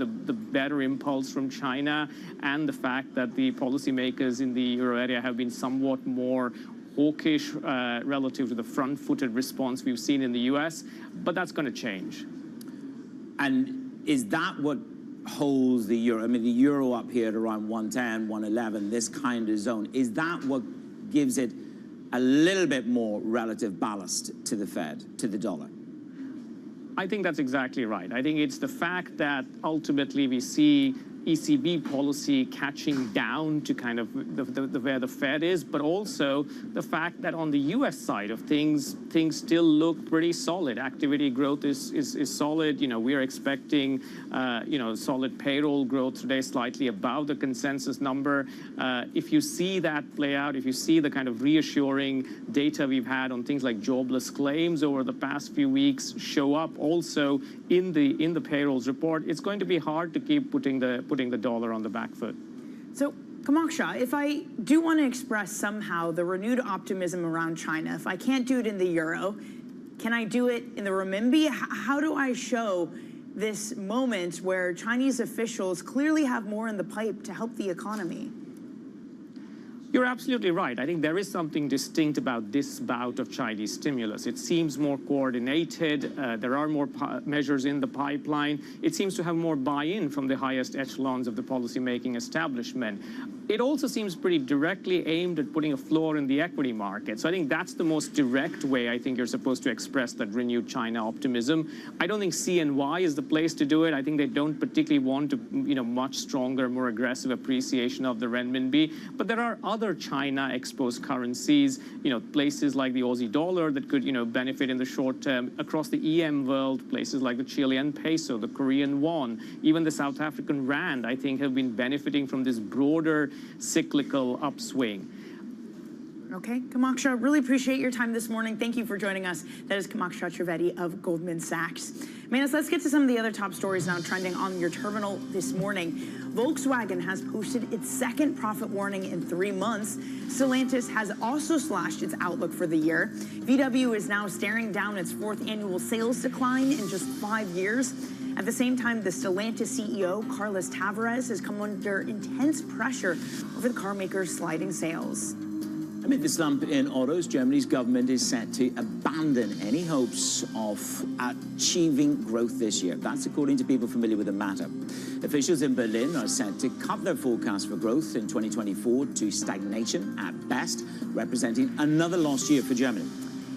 better impulse from China and the fact that the policymakers in the euro area have been somewhat more hawkish relative to the front-footed response we've seen in the US, but that's going to change. And is that what holds the euro? I mean, the euro up here at around 110, 111, this kind of zone. Is that what gives it a little bit more relative ballast to the Fed, to the dollar? I think that's exactly right. I think it's the fact that ultimately we see ECB policy catching down to kind of where the Fed is, but also the fact that on the US side of things still look pretty solid. Activity growth is solid. We are expecting, solid payroll growth today, slightly above the consensus number. If you see that play out, if you see the kind of reassuring data we've had on things like jobless claims over the past few weeks show up also in the payrolls report, it's going to be hard to keep putting the dollar on the back foot. So, Kamaksha, if I do want to express somehow the renewed optimism around China, if I can't do it in the euro, can I do it in the renminbi? How do I show this moment where Chinese officials clearly have more in the pipe to help the economy? You're absolutely right. I think there is something distinct about this bout of Chinese stimulus. It seems more coordinated. There are more measures in the pipeline. It seems to have more buy-in from the highest echelons of the policymaking establishment. It also seems pretty directly aimed at putting a floor in the equity market. So I think that's the most direct way I think you're supposed to express that renewed China optimism. I don't think CNY is the place to do it. I think they don't particularly want to, much stronger, more aggressive appreciation of the renminbi. But there are other China-exposed currencies, places like the Aussie dollar that could, benefit in the short term. Across the EM world, places like the Chilean peso, the Korean won, even the South African rand, I think, have been benefiting from this broader cyclical upswing. Okay, Kamaksha, really appreciate your time this morning. Thank you for joining us. That is Kamaksha Trivedi of Goldman Sachs. Manis, let's get to some of the other top stories now trending on your terminal this morning. Volkswagen has posted its second profit warning in 3 months. Stellantis has also slashed its outlook for the year. VW is now staring down its 4th annual sales decline in just 5 years. At the same time, the Stellantis CEO, Carlos Tavares, has come under intense pressure over the car maker's sliding sales. Amid the slump in autos, Germany's government is set to abandon any hopes of achieving growth this year. That's according to people familiar with the matter. Officials in Berlin are set to cut their forecast for growth in 2024 to stagnation at best, representing another lost year for Germany.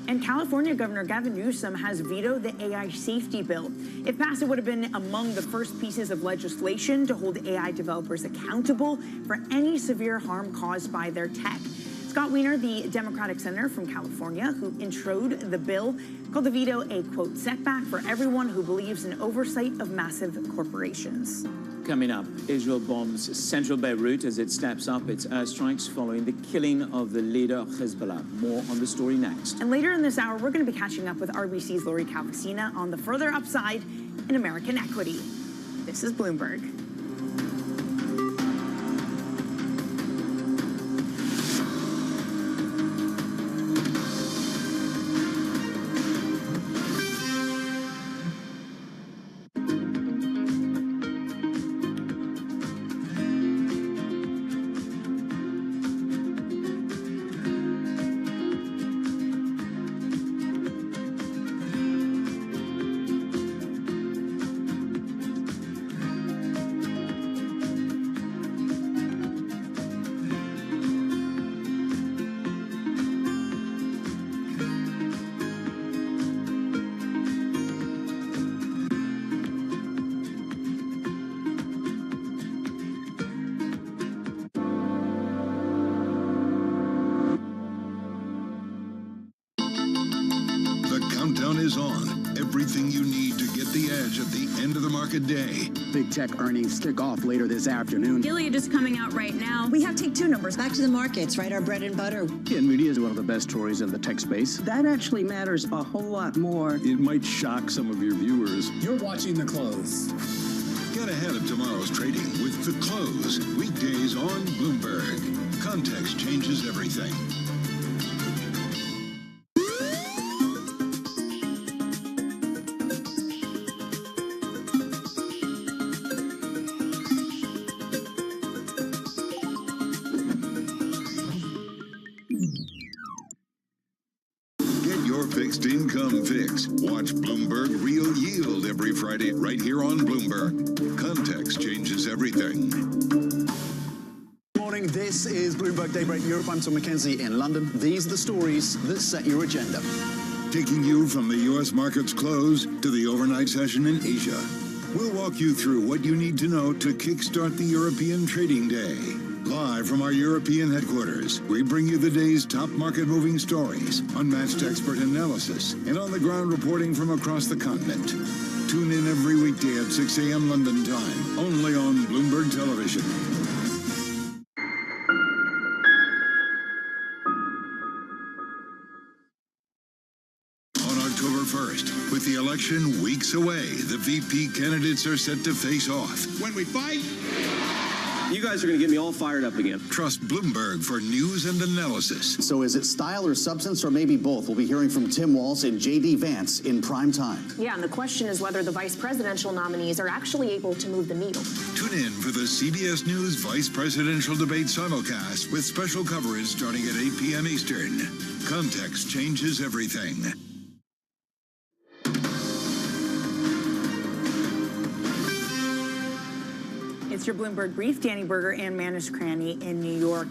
And California Governor Gavin Newsom has vetoed the AI safety bill. If passed, it would have been among the first pieces of legislation to hold AI developers accountable for any severe harm caused by their tech. Scott Wiener, the Democratic senator from California, who introed the bill, called the veto a, quote, setback for everyone who believes in oversight of massive corporations. Coming up, Israel bombs central Beirut as it steps up its airstrikes following the killing of the leader of Hezbollah. More on the story next. And later in this hour, we're going to be catching up with RBC's Lori Calvasina on the further upside in American equity. This is Bloomberg. everything you need to get the edge at the end of the market day. Big tech earnings kick off later this afternoon. Gilead is coming out right now. We have take two numbers. Back to the markets, right? Our bread and butter. NVIDIA is one of the best stories in the tech space. That actually matters a whole lot more. It might shock some of your viewers. You're watching The Close. Get ahead of tomorrow's trading with The Close. Weekdays on Bloomberg. Context changes everything. Fixed income fix. Watch Bloomberg Real Yield every Friday right here on Bloomberg. Context changes everything. Morning, this is Bloomberg Daybreak Europe. I'm Tom McKenzie in London. These are the stories that set your agenda. Taking you from the U.S. market's close to the overnight session in Asia. We'll walk you through what you need to know to kickstart the European trading day. Live from our European headquarters, we bring you the day's top market-moving stories, unmatched expert analysis, and on-the-ground reporting from across the continent. Tune in every weekday at 6 a.m. London time, only on Bloomberg Television. On October 1st, with the election weeks away, the VP candidates are set to face off. When we fight, you guys are going to get me all fired up again. Trust Bloomberg for news and analysis. So is it style or substance, or maybe both? We'll be hearing from Tim Walz and J.D. Vance in prime time. Yeah, and the question is whether the vice presidential nominees are actually able to move the needle. Tune in for the CBS News Vice Presidential Debate simulcast with special coverage starting at 8 p.m. Eastern. Context changes everything. It's your Bloomberg Brief. Danny Berger and Manish Cranny in New York.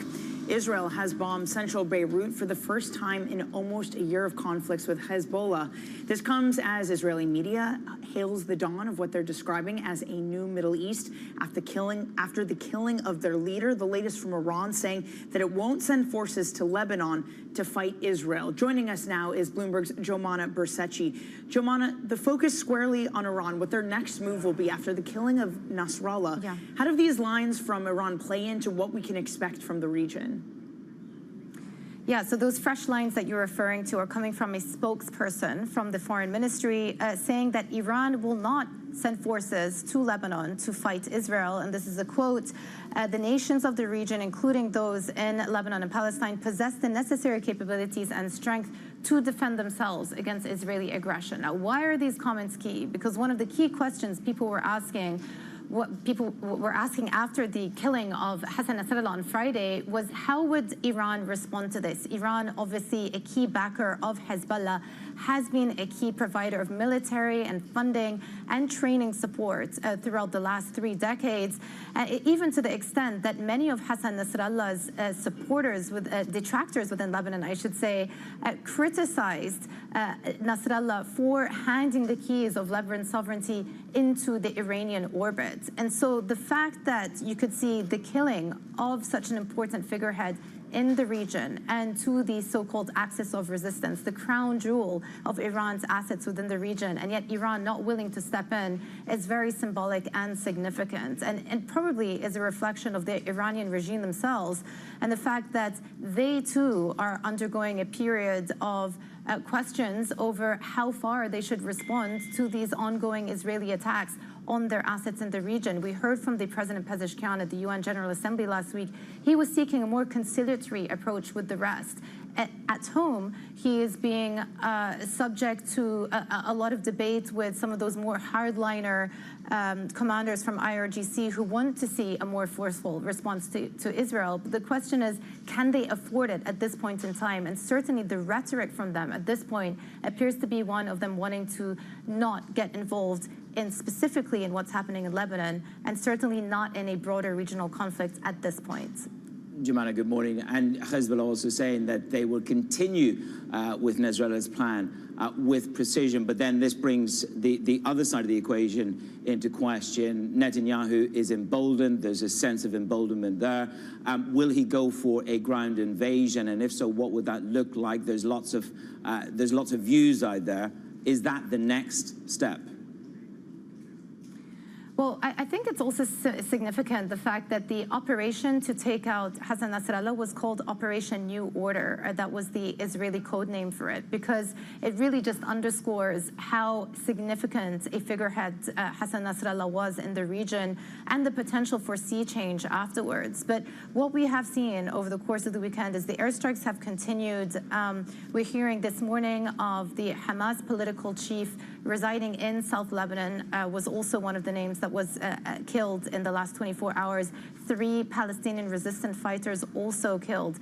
Israel has bombed central Beirut for the first time in almost a year of conflicts with Hezbollah. This comes as Israeli media hails the dawn of what they're describing as a new Middle East after the killing of their leader. The latest from Iran saying that it won't send forces to Lebanon to fight Israel. Joining us now is Bloomberg's Jomana Bersecci. Jomana, the focus squarely on Iran, what their next move will be after the killing of Nasrallah. Yeah. How do these lines from Iran play into what we can expect from the region? Yeah, so those fresh lines that you're referring to are coming from a spokesperson from the foreign ministry saying that Iran will not send forces to Lebanon to fight Israel. And this is a quote, the nations of the region, including those in Lebanon and Palestine, possess the necessary capabilities and strength to defend themselves against Israeli aggression. Now, why are these comments key? Because one of the key questions people were asking after the killing of Hassan Nasrallah on Friday was how would Iran respond to this? Iran, obviously a key backer of Hezbollah, has been a key provider of military and funding and training support throughout the last 3 decades, even to the extent that many of Hassan Nasrallah's supporters, detractors within Lebanon, I should say, criticized Nasrallah for handing the keys of Lebanon's sovereignty into the Iranian orbit. And so the fact that you could see the killing of such an important figurehead in the region and to the so-called axis of resistance, the crown jewel of Iran's assets within the region, and yet Iran not willing to step in, is very symbolic and significant, and probably is a reflection of the Iranian regime themselves and the fact that they too are undergoing a period of questions over how far they should respond to these ongoing Israeli attacks on their assets in the region. We heard from the President Pezeshkian at the UN General Assembly last week. He was seeking a more conciliatory approach with the rest. At home, he is being subject to a lot of debate with some of those more hardliner commanders from IRGC who want to see a more forceful response to Israel. But the question is, can they afford it at this point in time? And certainly the rhetoric from them at this point appears to be one of them wanting to not get involved specifically in what's happening in Lebanon, and certainly not in a broader regional conflict at this point. Jomana, good morning. And Hezbollah also saying that they will continue with Nasrallah's plan with precision. But then this brings the other side of the equation into question. Netanyahu is emboldened. There's a sense of emboldenment there. Will he go for a ground invasion? And if so, what would that look like? There's lots of views out there Is that the next step? Well, I think it's also significant, the fact that the operation to take out Hassan Nasrallah was called Operation New Order. That was the Israeli code name for it, because it really just underscores how significant a figurehead Hassan Nasrallah was in the region and the potential for sea change afterwards. But what we have seen over the course of the weekend is the airstrikes have continued. We're hearing this morning of the Hamas political chief residing in South Lebanon, was also one of the names that was killed in the last 24 hours. 3 Palestinian resistant fighters also killed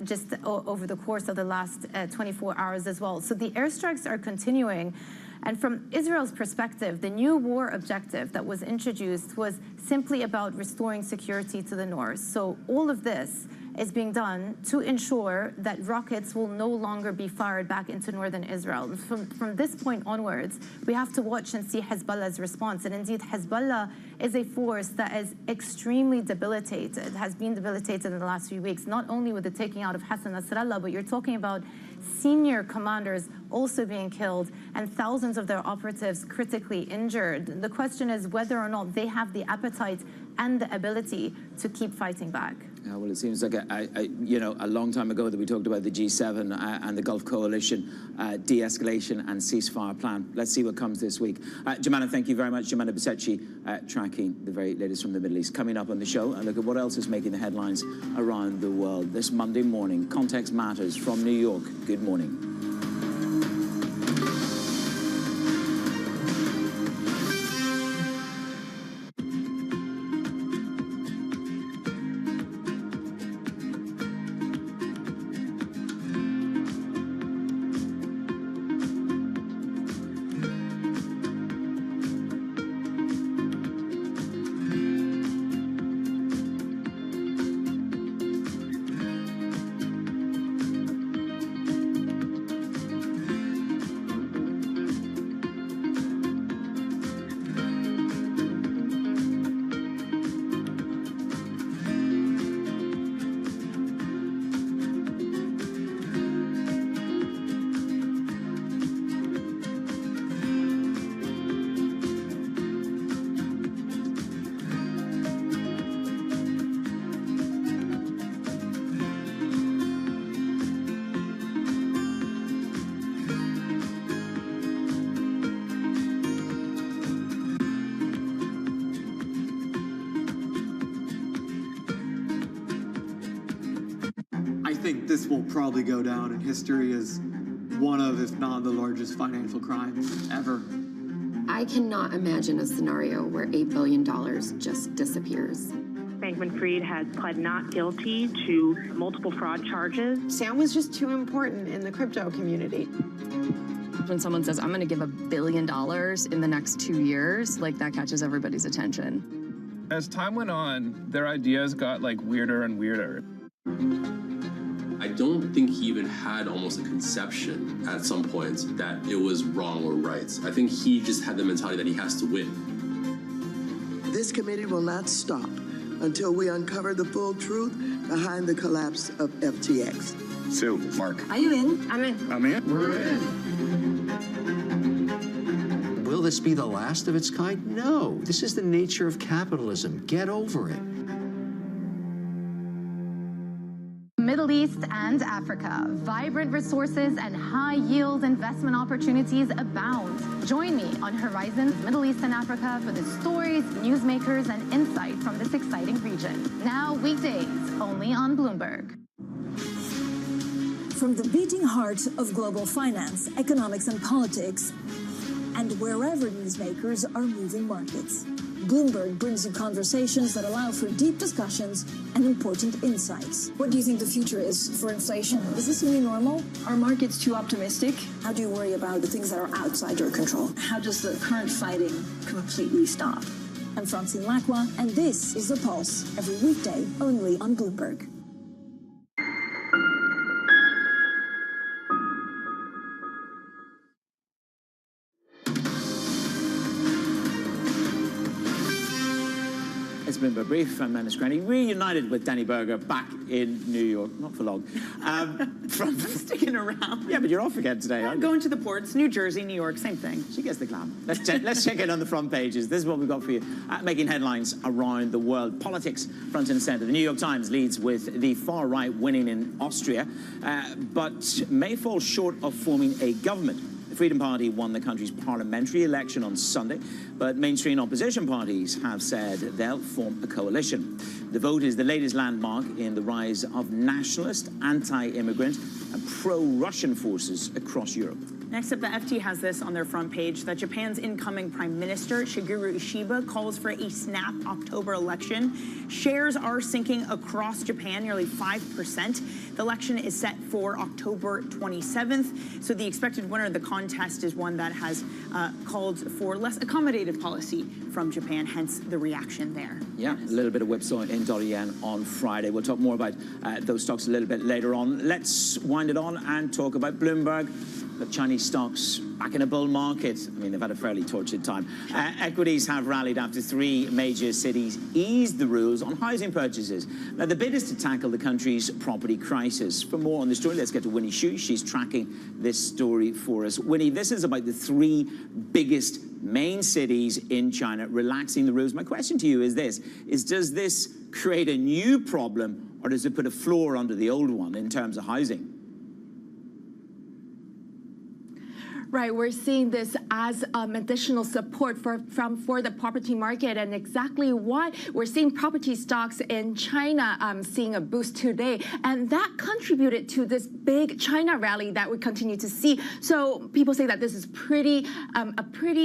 just over the course of the last 24 hours as well. So the airstrikes are continuing. And from Israel's perspective, the new war objective that was introduced was simply about restoring security to the north. So all of this is being done to ensure that rockets will no longer be fired back into northern Israel. From this point onwards, we have to watch and see Hezbollah's response. And indeed, Hezbollah is a force that is extremely debilitated, has been debilitated in the last few weeks, not only with the taking out of Hassan Nasrallah, but you're talking about senior commanders also being killed and thousands of their operatives critically injured. The question is whether or not they have the appetite and the ability to keep fighting back. Well, it seems like a long time ago that we talked about the G7 and the Gulf Coalition de-escalation and ceasefire plan. Let's see what comes this week. Jemana, thank you very much. Jemana Besetchi, tracking the very latest from the Middle East. Coming up on the show, and look at what else is making the headlines around the world this Monday morning. Context Matters from New York. Good morning. I think this will probably go down in history as one of, if not the largest financial crimes ever. I cannot imagine a scenario where $8 billion just disappears. Bankman-Fried has pled not guilty to multiple fraud charges. Sam was just too important in the crypto community. When someone says, I'm going to give $1 billion in the next 2 years, like that catches everybody's attention. As time went on, their ideas got like weirder and weirder. I don't think he even had almost a conception at some point that it was wrong or right. I think he just had the mentality that he has to win. This committee will not stop until we uncover the full truth behind the collapse of FTX. Sue, Mark. Are you in? I'm in. I'm in. We're in. Will this be the last of its kind? No. This is the nature of capitalism. Get over it. Middle East and Africa, vibrant resources and high-yield investment opportunities abound. Join me on Horizons Middle East and Africa for the stories, newsmakers, and insight from this exciting region. Now weekdays, only on Bloomberg. From the beating heart of global finance, economics, and politics, and wherever newsmakers are moving markets, Bloomberg brings you conversations that allow for deep discussions and important insights. What do you think the future is for inflation? Is this new normal? Are markets too optimistic? How do you worry about the things that are outside your control? How does the current fighting completely stop? I'm Francine Lacqua, and this is The Pulse, every weekday only on Bloomberg. It's Bloomberg a brief. I'm Menace Granny, reunited with Danny Berger back in New York. Not for long. I'm sticking around. Yeah, but you're off again today, aren't you? Going to the ports, New Jersey, New York, same thing. She gets the glam. Let's check in on the front pages. This is what we've got for you. Making headlines around the world. Politics front and center. The New York Times leads with the far right winning in Austria, but may fall short of forming a government. The Freedom Party won the country's parliamentary election on Sunday, but mainstream opposition parties have said they'll form a coalition. The vote is the latest landmark in the rise of nationalist, anti-immigrant, and pro-Russian forces across Europe. Next up, the FT has this on their front page, that Japan's incoming Prime Minister, Shigeru Ishiba, calls for a snap October election. Shares are sinking across Japan, nearly 5%. The election is set for October 27th, so the expected winner of the contest is one that has called for less accommodative policy from Japan, hence the reaction there. Yeah, a little bit of whipsaw in dollar yen on Friday. We'll talk more about those stocks a little bit later on. Let's wind it on and talk about Bloomberg. The Chinese stocks back in a bull market. I mean, they've had a fairly tortured time. Equities have rallied after 3 major cities eased the rules on housing purchases. Now, the bid is to tackle the country's property crisis. For more on the story, let's get to Winnie Xu. She's tracking this story for us. Winnie, this is about the 3 biggest main cities in China relaxing the rules. My question to you is this, does this create a new problem, or does it put a floor under the old one in terms of housing? Right, we're seeing this as additional support for the property market, and exactly why we're seeing property stocks in China seeing a boost today, and that contributed to this big China rally that we continue to see. So people say that this is pretty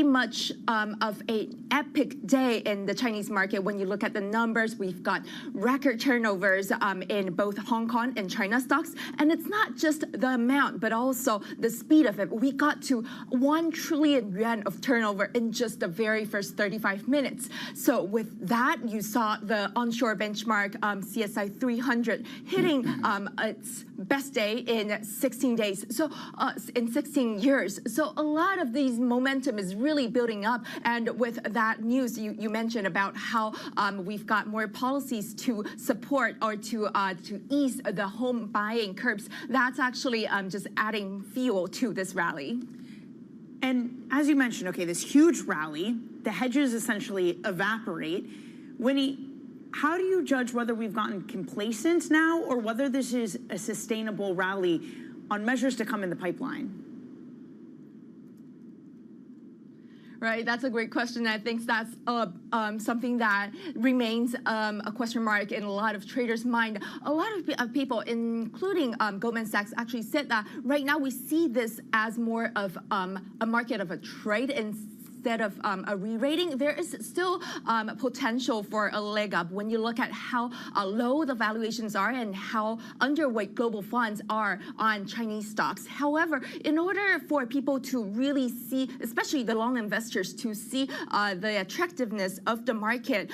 much of an epic day in the Chinese market. When you look at the numbers, we've got record turnovers in both Hong Kong and China stocks, and it's not just the amount, but also the speed of it. We got to 1 trillion yuan of turnover in just the very first 35 minutes. So with that, you saw the onshore benchmark CSI 300 hitting its best day in 16 days. So in 16 years. So a lot of these momentum is really building up. And with that news, you mentioned about how we've got more policies to support or to ease the home buying curbs. That's actually just adding fuel to this rally. And as you mentioned, okay, this huge rally, the hedges essentially evaporate. Winnie, how do you judge whether we've gotten complacent now or whether this is a sustainable rally on measures to come in the pipeline? Right, that's a great question. I think that's something that remains a question mark in a lot of traders' mind. A lot of people, including Goldman Sachs, actually said that right now we see this as more of a market of a trade instead of a re-rating. There is still potential for a leg up when you look at how low the valuations are and how underweight global funds are on Chinese stocks. However, in order for people to really see, especially the long investors, to see the attractiveness of the market,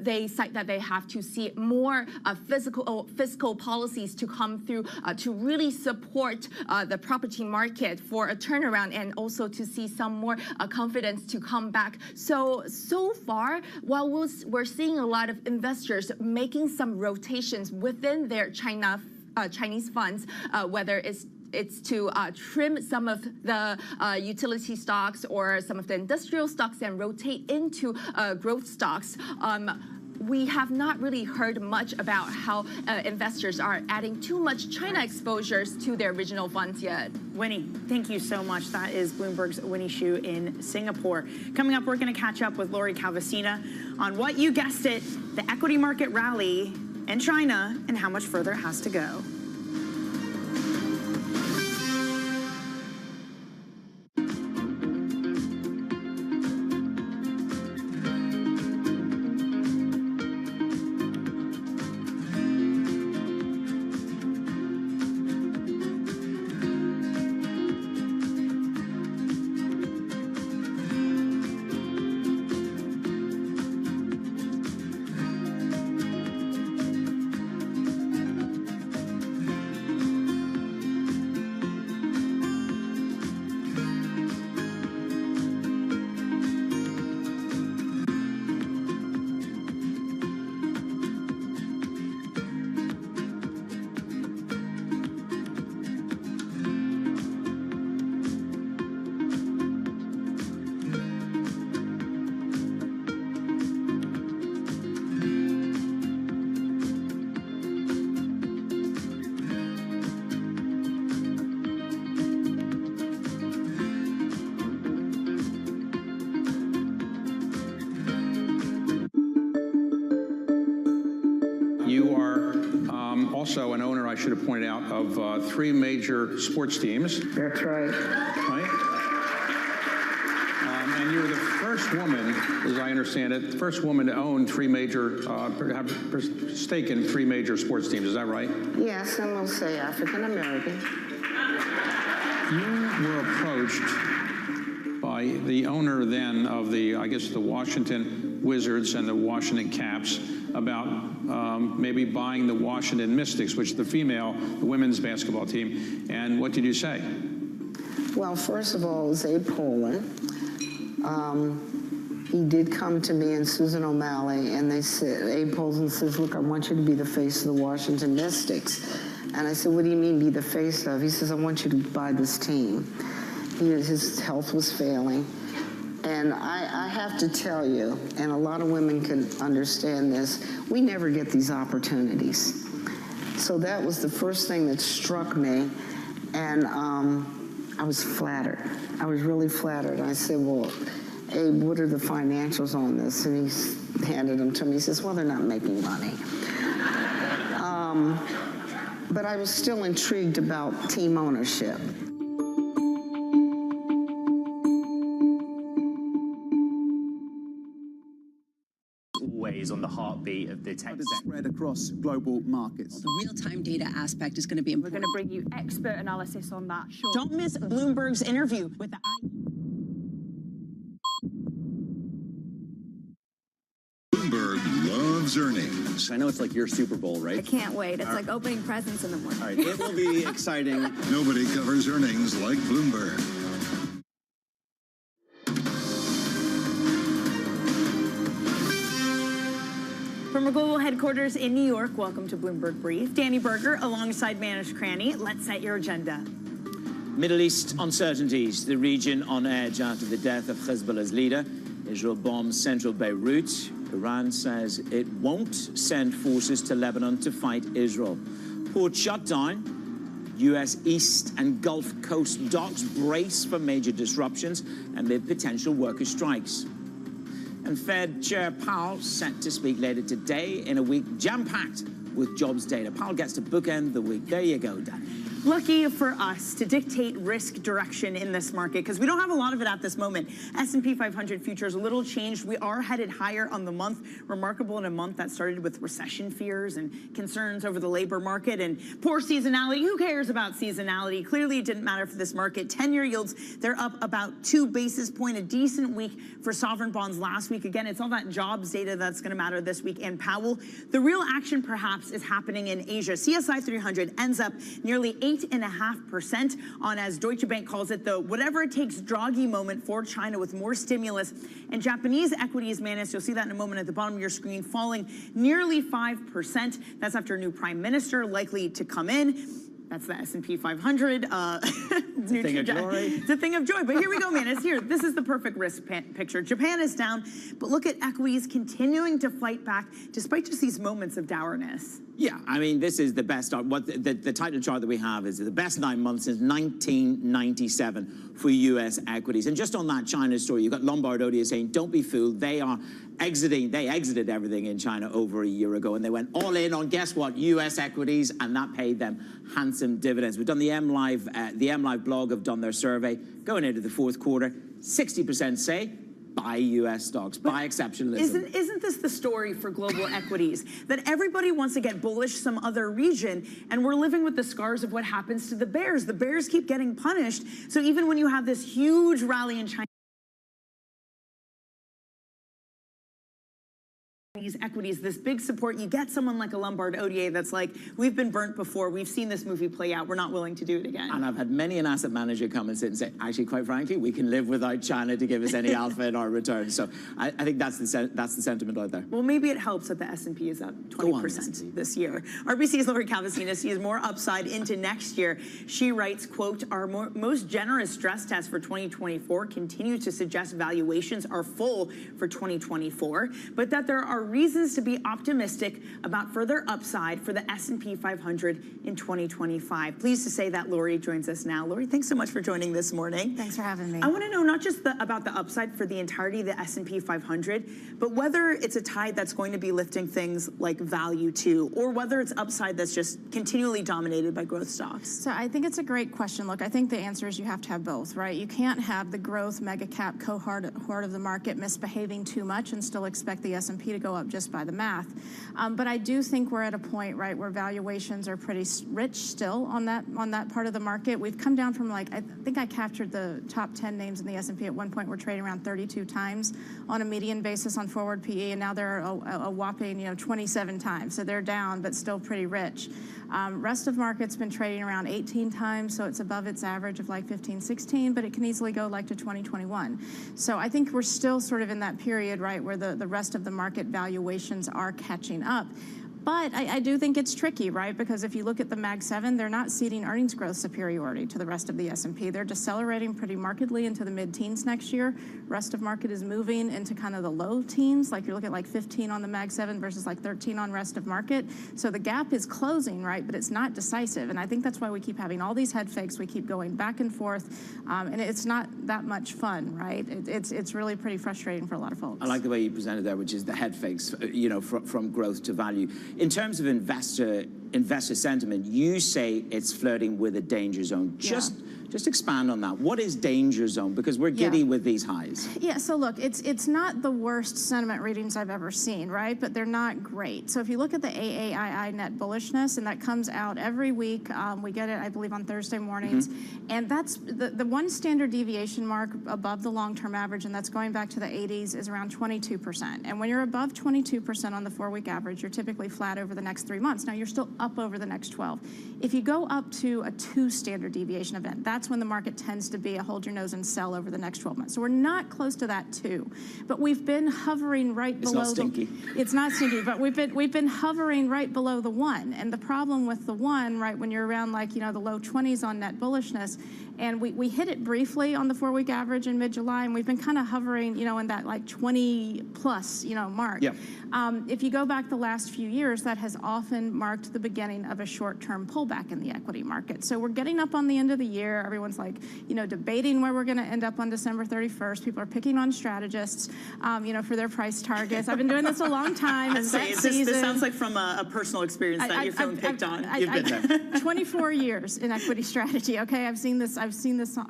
they cite that they have to see more fiscal policies to come through to really support the property market for a turnaround, and also to see some more confidence to come back. So far, while we're seeing a lot of investors making some rotations within their Chinese funds, whether it's to trim some of the utility stocks or some of the industrial stocks and rotate into growth stocks. We have not really heard much about how investors are adding too much China exposures to their regional funds yet. Winnie, thank you so much. That is Bloomberg's Winnie Xu in Singapore. Coming up, we're going to catch up with Lori Calvasina on what, you guessed it, the equity market rally in China and how much further it has to go. owner, I should have pointed out, of 3 major sports teams. That's right. Right? And you're the first woman, as I understand it, first woman to own 3 major, have stake in 3 major sports teams. Is that right? Yes, and we'll say African American. You were approached by the owner then of the, I guess, the Washington Wizards and the Washington Caps about maybe buying the Washington Mystics, which is the women's basketball team. And what did you say? Well, first of all, it was Abe Pollin. He did come to me and Susan O'Malley, and they said, Abe Pollin says, look, I want you to be the face of the Washington Mystics. And I said, what do you mean be the face of? He says, I want you to buy this team. His health was failing. And I have to tell you, and a lot of women can understand this, we never get these opportunities. So that was the first thing that struck me. And I was flattered. I was really flattered. I said, well, Abe, what are the financials on this? And he handed them to me. He says, well, they're not making money. But I was still intrigued about team ownership. Always on the heartbeat of the tech spread across global markets. The real-time data aspect is going to be important. We're going to bring you expert analysis on that. Sure. Don't miss Bloomberg's interview with the Bloomberg loves earnings. I know it's like your Super Bowl, right? I can't wait. It's like opening presents in the morning. All right, it will be exciting. Nobody covers earnings like Bloomberg. From our global headquarters in New York, welcome to Bloomberg Brief. Danny Berger alongside Manish Krani. Let's set your agenda. Middle East uncertainties, the region on edge after the death of Hezbollah's leader. Israel bombs central Beirut. Iran says it won't send forces to Lebanon to fight Israel. Port shut down. U.S. East and Gulf Coast docks brace for major disruptions amid potential worker strikes. And Fed Chair Powell set to speak later today in a week jam-packed with jobs data. Powell gets to bookend the week. There you go, Danny. Lucky for us to dictate risk direction in this market, because we don't have a lot of it at this moment. S&P 500 futures a little changed. We are headed higher on the month. Remarkable in a month that started with recession fears and concerns over the labor market and poor seasonality. Who cares about seasonality? Clearly it didn't matter for this market. 10-year yields, they're up about 2 basis points. A decent week for sovereign bonds last week. Again, it's all that jobs data that's going to matter this week. And Powell, the real action perhaps is happening in Asia. CSI 300 ends up nearly 8.5% on, as Deutsche Bank calls it, the whatever it takes Draghi moment for China with more stimulus. And Japanese equities, Manis, you'll see that in a moment at the bottom of your screen, falling nearly 5%. That's after a new prime minister likely to come in. That's the S&P 500. It's a thing of joy. It's a thing of joy. But here we go, man. It's here. This is the perfect risk picture. Japan is down, but look at equities continuing to fight back despite just these moments of dourness. Yeah, I mean, this is the best. The title chart that we have is the best 9 months since 1997 for U.S. equities. And just on that China story, you've got Lombard Odier saying, don't be fooled. They are exiting. They exited everything in China over a year ago, and they went all in on, guess what, U.S. equities, and that paid them handsome dividends. We've done the MLive blog have done their survey going into the fourth quarter. 60% say buy U.S. stocks, buy exceptionalism. Isn't this the story for global equities? That everybody wants to get bullish some other region, and we're living with the scars of what happens to the bears. The bears keep getting punished. So even when you have this huge rally in China, equities, this big support, you get someone like a Lombard Odier that's like, we've been burnt before, we've seen this movie play out, we're not willing to do it again. And I've had many an asset manager come and sit and say, actually, quite frankly, we can live without China to give us any alpha in our returns. So I think that's the sentiment out there. Well, maybe it helps that the S&P is up 20% this year. RBC's Lori Cavacina sees more upside into next year. She writes, quote, our most generous stress test for 2024 continues to suggest valuations are full for 2024, but that there are reasons to be optimistic about further upside for the S&P 500 in 2025. Pleased to say that Lori joins us now. Lori, thanks so much for joining this morning. Thanks for having me. I want to know not just about the upside for the entirety of the S&P 500, but whether it's a tide that's going to be lifting things like value too, or whether it's upside that's just continually dominated by growth stocks. So I think it's a great question. Look, I think the answer is you have to have both, right? You can't have the growth mega cap cohort of the market misbehaving too much and still expect the S&P to go up just by the math. But I do think we're at a point, right, where valuations are pretty rich still on that part of the market. We've come down from, like, I think I captured the top 10 names in the S&P at one point. We're trading around 32 times on a median basis on forward PE, and now they're a whopping 27 times. So they're down, but still pretty rich. Rest of market's been trading around 18 times, so it's above its average of like 15, 16, but it can easily go like to 20, 21. So I think we're still sort of in that period, right, where the rest of the market valuations are catching up. But I do think it's tricky, right? Because if you look at the Mag 7, they're not ceding earnings growth superiority to the rest of the S&P. They're decelerating pretty markedly into the mid-teens next year. Rest of market is moving into kind of the low teens. Like you're looking at like 15 on the Mag 7 versus like 13 on rest of market. So the gap is closing, right? But it's not decisive. And I think that's why we keep having all these head fakes. We keep going back and forth. And it's not that much fun, right? It's really pretty frustrating for a lot of folks. I like the way you presented that, which is the head fakes, from growth to value. In terms of investor sentiment, you say it's flirting with a danger zone. Just expand on that. What is danger zone? Because we're giddy with these highs. Yeah, so look, it's not the worst sentiment readings I've ever seen, right? But they're not great. So if you look at the AAII net bullishness, and that comes out every week, we get it, I believe, on Thursday mornings. And that's the one standard deviation mark above the long-term average, and that's going back to the 80s, is around 22%. And when you're above 22% on the 4-week average, you're typically flat over the next 3 months. Now, you're still up over the next 12. If you go up to a 2 standard deviation event, that's when the market tends to be a hold your nose and sell over the next 12 months. So we're not close to that 2, but we've been hovering right below. It's not stinky. It's not stinky, but we've been hovering right below the 1. And the problem with the 1, right, when you're around like the low 20s on net bullishness, and we hit it briefly on the 4-week average in mid-July, and we've been kind of hovering, in that like 20 plus, mark. Yeah. If you go back the last few years, that has often marked the beginning of a short-term pullback in the equity market. So we're getting up on the end of the year. Everyone's like, debating where we're going to end up on December 31st. People are picking on strategists, for their price targets. I've been doing this a long time. This sounds like from a personal experience that you're feeling picked on. You've been there. 24 years in equity strategy. Okay, I've seen this,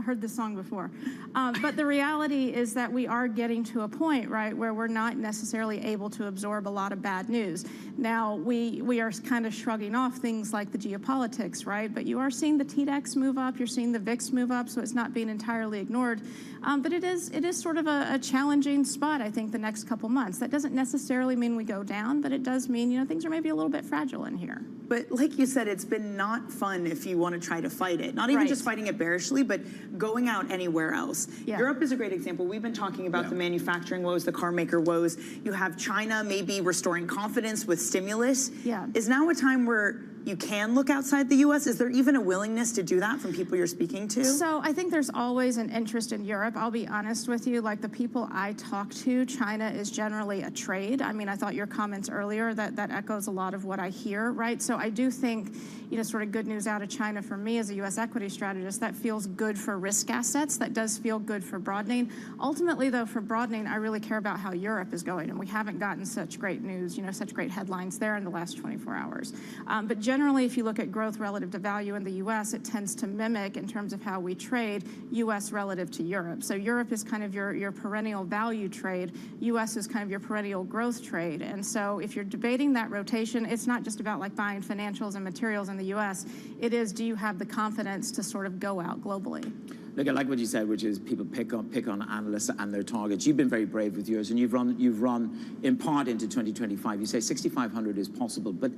heard this song before. But the reality is that we are getting to a point, right, where we're not necessarily able to absorb a lot of bad news. Now, we are kind of shrugging off things like the geopolitics, right? But you are seeing the TDEX move up. You're seeing the VIX move up, so it's not being entirely ignored. But it is sort of a challenging spot, I think, the next couple months. That doesn't necessarily mean we go down, but it does mean, things are maybe a little bit fragile in here. But like you said, it's been not fun if you want to try to fight it. Not even just fighting it bearishly, but going out anywhere else. Yeah. Europe is a great example. We've been talking about the manufacturing woes, the car maker woes. You have China maybe restoring confidence with stimulus. Yeah. Is now a time where you can look outside the U.S.? Is there even a willingness to do that from people you're speaking to? So I think there's always an interest in Europe. I'll be honest with you, like the people I talk to, China is generally a trade. I mean, I thought your comments earlier, that echoes a lot of what I hear, right? So I do think, sort of good news out of China for me as a U.S. equity strategist, that feels good for risk assets. That does feel good for broadening. Ultimately, though, for broadening, I really care about how Europe is going, and we haven't gotten such great news, such great headlines there in the last 24 hours. But generally, if you look at growth relative to value in the U.S., it tends to mimic, in terms of how we trade, U.S. relative to Europe. So Europe is kind of your perennial value trade. U.S. is kind of your perennial growth trade. And so if you're debating that rotation, it's not just about like buying financials and materials in the U.S. It is, do you have the confidence to sort of go out globally? Look, I like what you said, which is people pick on analysts and their targets. You've been very brave with yours, and you've run in part into 2025. You say 6,500 is possible, but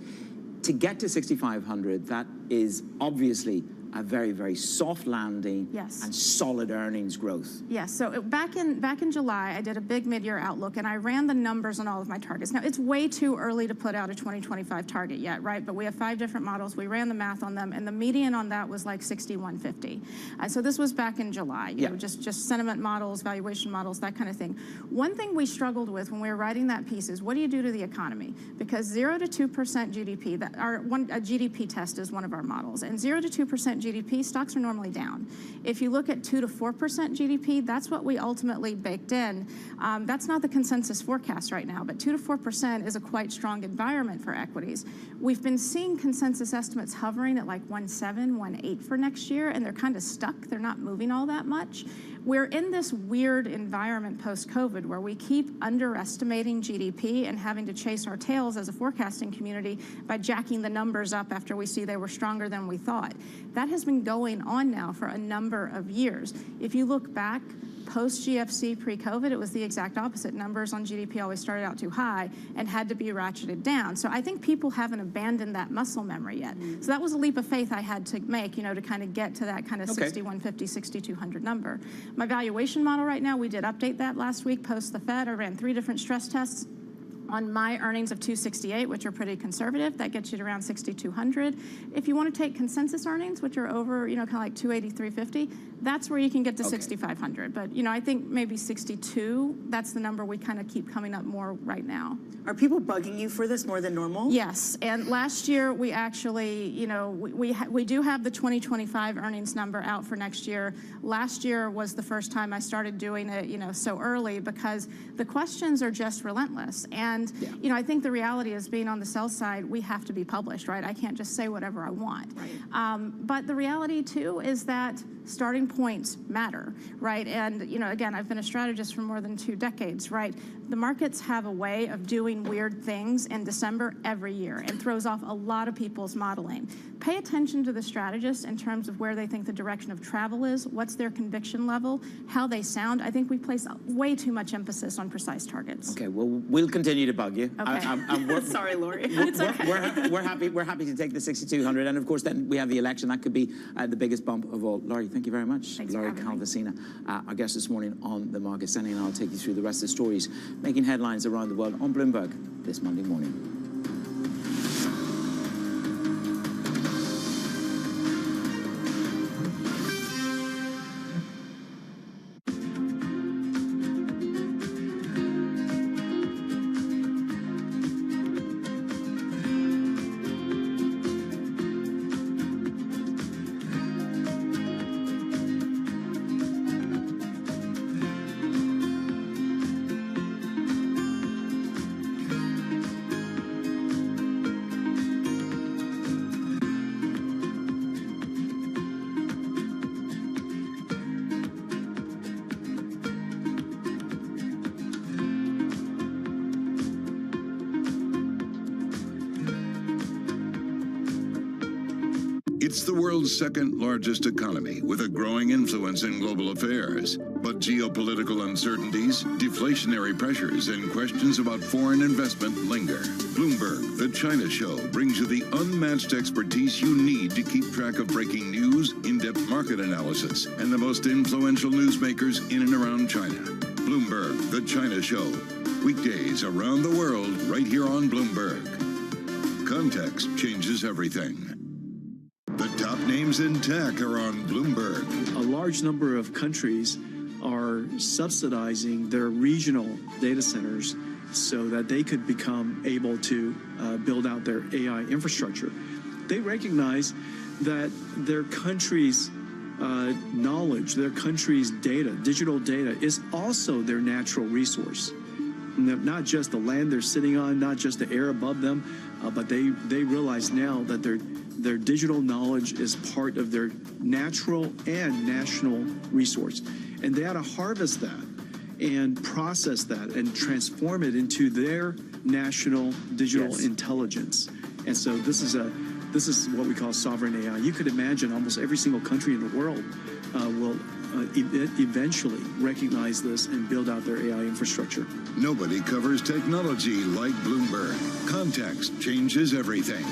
to get to 6,500, that is obviously a very, very soft landing and solid earnings growth. Yes, so back in July, I did a big mid-year outlook, and I ran the numbers on all of my targets. Now, it's way too early to put out a 2025 target yet, right? But we have 5 different models. We ran the math on them, and the median on that was like 6150. So this was back in July, you know, just sentiment models, valuation models, that kind of thing. One thing we struggled with when we were writing that piece is, what do you do to the economy? Because 0 to 2% GDP, a GDP test is one of our models, and 0 to 2% GDP, stocks are normally down. If you look at 2 to 4% GDP, that's what we ultimately baked in. That's not the consensus forecast right now, but 2 to 4% is a quite strong environment for equities. We've been seeing consensus estimates hovering at like 1.7, 1.8 for next year, and they're kind of stuck. They're not moving all that much. We're in this weird environment post-COVID where we keep underestimating GDP and having to chase our tails as a forecasting community by jacking the numbers up after we see they were stronger than we thought. That has been going on now for a number of years. If you look back, post-GFC, pre-COVID, it was the exact opposite. Numbers on GDP always started out too high and had to be ratcheted down. So I think people haven't abandoned that muscle memory yet. So that was a leap of faith I had to make, you know, to kind of get to that kind of 6150, 6200 number. My valuation model right now, we did update that last week post the Fed. I ran 3 different stress tests. On my earnings of 268, which are pretty conservative, that gets you to around 6,200. If you want to take consensus earnings, which are over, you know, kind of like 280, 350, that's where you can get to 6,500. But, you know, I think maybe 62, that's the number we kind of keep coming up more right now. Are people bugging you for this more than normal? Yes, and last year we actually, you know, we do have the 2025 earnings number out for next year. Last year was the first time I started doing it, you know, so early, because the questions are just relentless. And, you know, I think the reality is, being on the sell side, we have to be published, right? I can't just say whatever I want. Right. But the reality, too, is that starting points matter, right? And, you know, again, I've been a strategist for more than 2 decades, right? The markets have a way of doing weird things in December every year and throws off a lot of people's modeling. Pay attention to the strategists in terms of where they think the direction of travel is, what's their conviction level, how they sound. I think we place way too much emphasis on precise targets. Okay, well, we'll continue to bug you. Okay. Sorry, Lori. It's okay. We're happy to take the 6,200, and of course, then we have the election. That could be the biggest bump of all. Laurie, thank you very much. Thanks Laurie Calvasina, our guest this morning on The Market Standing, and I'll take you through the rest of the stories making headlines around the world on Bloomberg this Monday morning. It's the world's second largest economy, with a growing influence in global affairs. But geopolitical uncertainties, deflationary pressures, and questions about foreign investment linger. Bloomberg, the China Show, brings you the unmatched expertise you need to keep track of breaking news, in-depth market analysis, and the most influential newsmakers in and around China. Bloomberg, the China Show. Weekdays around the world, right here on Bloomberg. Context changes everything. The top names in tech are on Bloomberg. A large number of countries are subsidizing their regional data centers so that they could become able to build out their AI infrastructure. They recognize that their country's knowledge, their country's data, digital data, is also their natural resource. Not just the land they're sitting on, not just the air above them, but they realize now that their digital knowledge is part of their natural and national resource. And they ought to harvest that and process that and transform it into their national digital intelligence. And so this is what we call sovereign AI. You could imagine almost every single country in the world will eventually recognize this and build out their AI infrastructure. Nobody covers technology like Bloomberg. Context changes everything.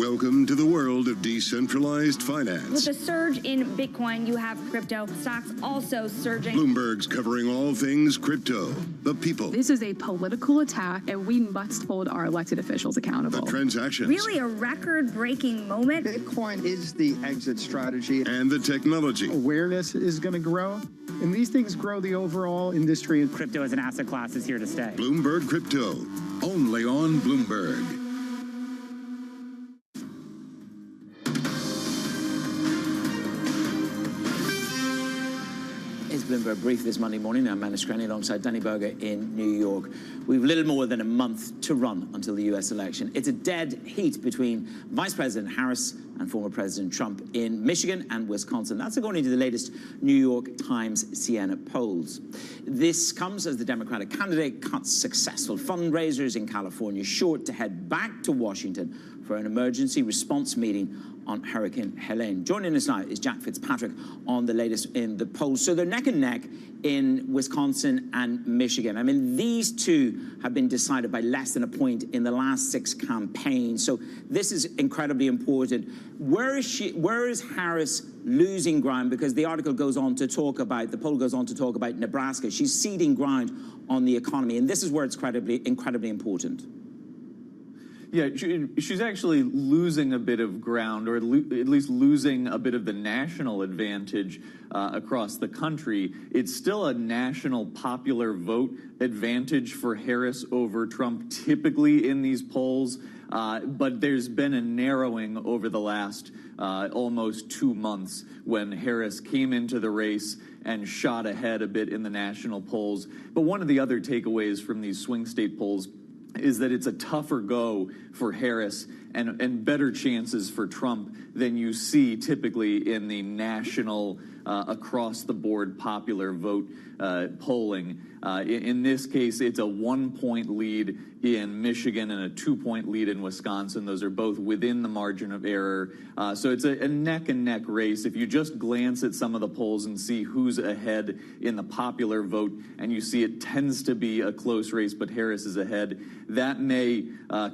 Welcome to the world of decentralized finance. With the surge in Bitcoin, you have crypto stocks also surging. Bloomberg's covering all things crypto, the people, This is a political attack, and we must hold our elected officials accountable. the transactions, Really a record-breaking moment. Bitcoin is the exit strategy. and the technology. Awareness is going to grow, and these things grow the overall industry. Crypto as an asset class is here to stay. Bloomberg Crypto, only on Bloomberg. It's Bloomberg Brief this Monday morning. I'm Manus Cranny alongside Danny Berger in New York. We've little more than a month to run until the U.S. election. It's a dead heat between Vice President Harris and former President Trump in Michigan and Wisconsin. That's according to the latest New York Times Siena polls. This comes as the Democratic candidate cuts successful fundraisers in California short to head back to Washington for an emergency response meeting on Hurricane Helene. Joining us now is Jack Fitzpatrick on the latest in the polls. So they're neck and neck in Wisconsin and Michigan. I mean, these two have been decided by less than a point in the last 6 campaigns. So this is incredibly important. Where is Harris losing ground? Because the article goes on to talk about, the poll goes on to talk about Nebraska. She's ceding ground on the economy. And this is where it's incredibly important. Yeah, she's actually losing a bit of ground, or at least losing a bit of the national advantage across the country. It's still a national popular vote advantage for Harris over Trump, typically in these polls. But there's been a narrowing over the last almost 2 months when Harris came into the race and shot ahead a bit in the national polls. But one of the other takeaways from these swing state polls is that it's a tougher go for Harris and better chances for Trump than you see typically in the national across-the-board popular vote polling. In this case, it's a 1-point lead in Michigan and a 2-point lead in Wisconsin. Those are both within the margin of error. So it's a neck-and-neck race. If you just glance at some of the polls and see who's ahead in the popular vote, and you see it tends to be a close race, but Harris is ahead, that may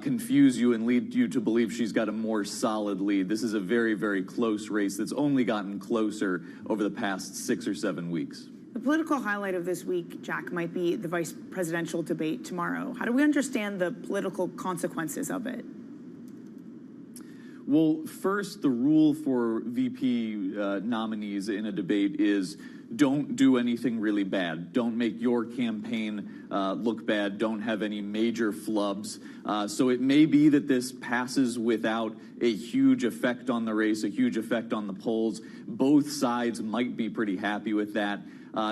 confuse you and lead you to believe she's got a more solid lead. This is a very, very close race that's only gotten closer over the past 6 or 7 weeks. The political highlight of this week, Jack, might be the vice presidential debate tomorrow. How do we understand the political consequences of it? Well, first, the rule for VP nominees in a debate is don't do anything really bad. Don't make your campaign look bad. Don't have any major flubs. So it may be that this passes without a huge effect on the race, a huge effect on the polls. Both sides might be pretty happy with that.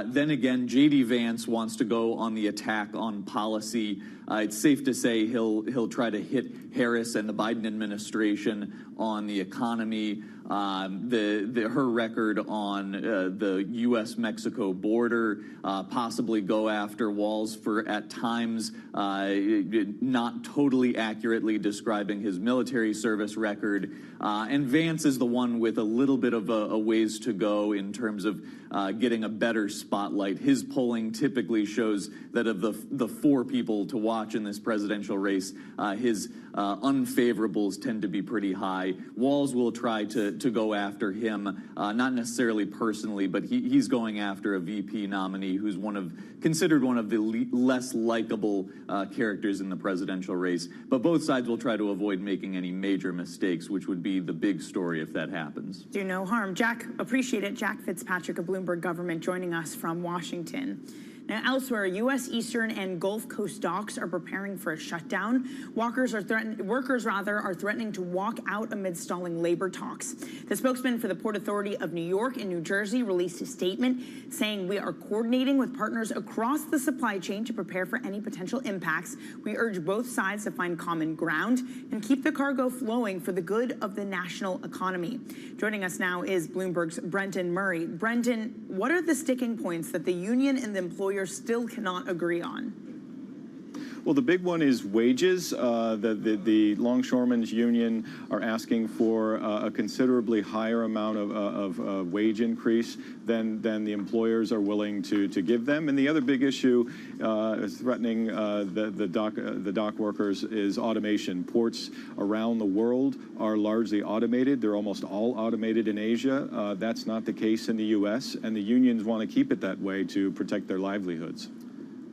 Then again, J.D. Vance wants to go on the attack on policy. It's safe to say he'll try to hit Harris and the Biden administration on the economy, her record on the U.S.-Mexico border, possibly go after Walz for, at times, not totally accurately describing his military service record. And Vance is the one with a little bit of a ways to go in terms of getting a better spotlight. His polling typically shows that of the 4 people to watch in this presidential race, his unfavorables tend to be pretty high. Walz will try to go after him, not necessarily personally, but he's going after a VP nominee who's considered one of the less likable characters in the presidential race. But both sides will try to avoid making any major mistakes, which would be the big story if that happens. Do no harm. Jack, appreciate it. Jack Fitzpatrick of Bloomberg Government joining us from Washington. Now, elsewhere, U.S. Eastern and Gulf Coast docks are preparing for a shutdown. Workers are threatening to walk out amid stalling labor talks. The spokesman for the Port Authority of New York and New Jersey released a statement saying, "We are coordinating with partners across the supply chain to prepare for any potential impacts. We urge both sides to find common ground and keep the cargo flowing for the good of the national economy." Joining us now is Bloomberg's Brenton Murray. Brenton, what are the sticking points that the union and the employer still cannot agree on? Well, the big one is wages. The Longshoremen's Union are asking for a considerably higher amount of wage increase than the employers are willing to give them. And the other big issue threatening the dock workers is automation. Ports around the world are largely automated. They're almost all automated in Asia. That's not the case in the U.S., and the unions want to keep it that way to protect their livelihoods.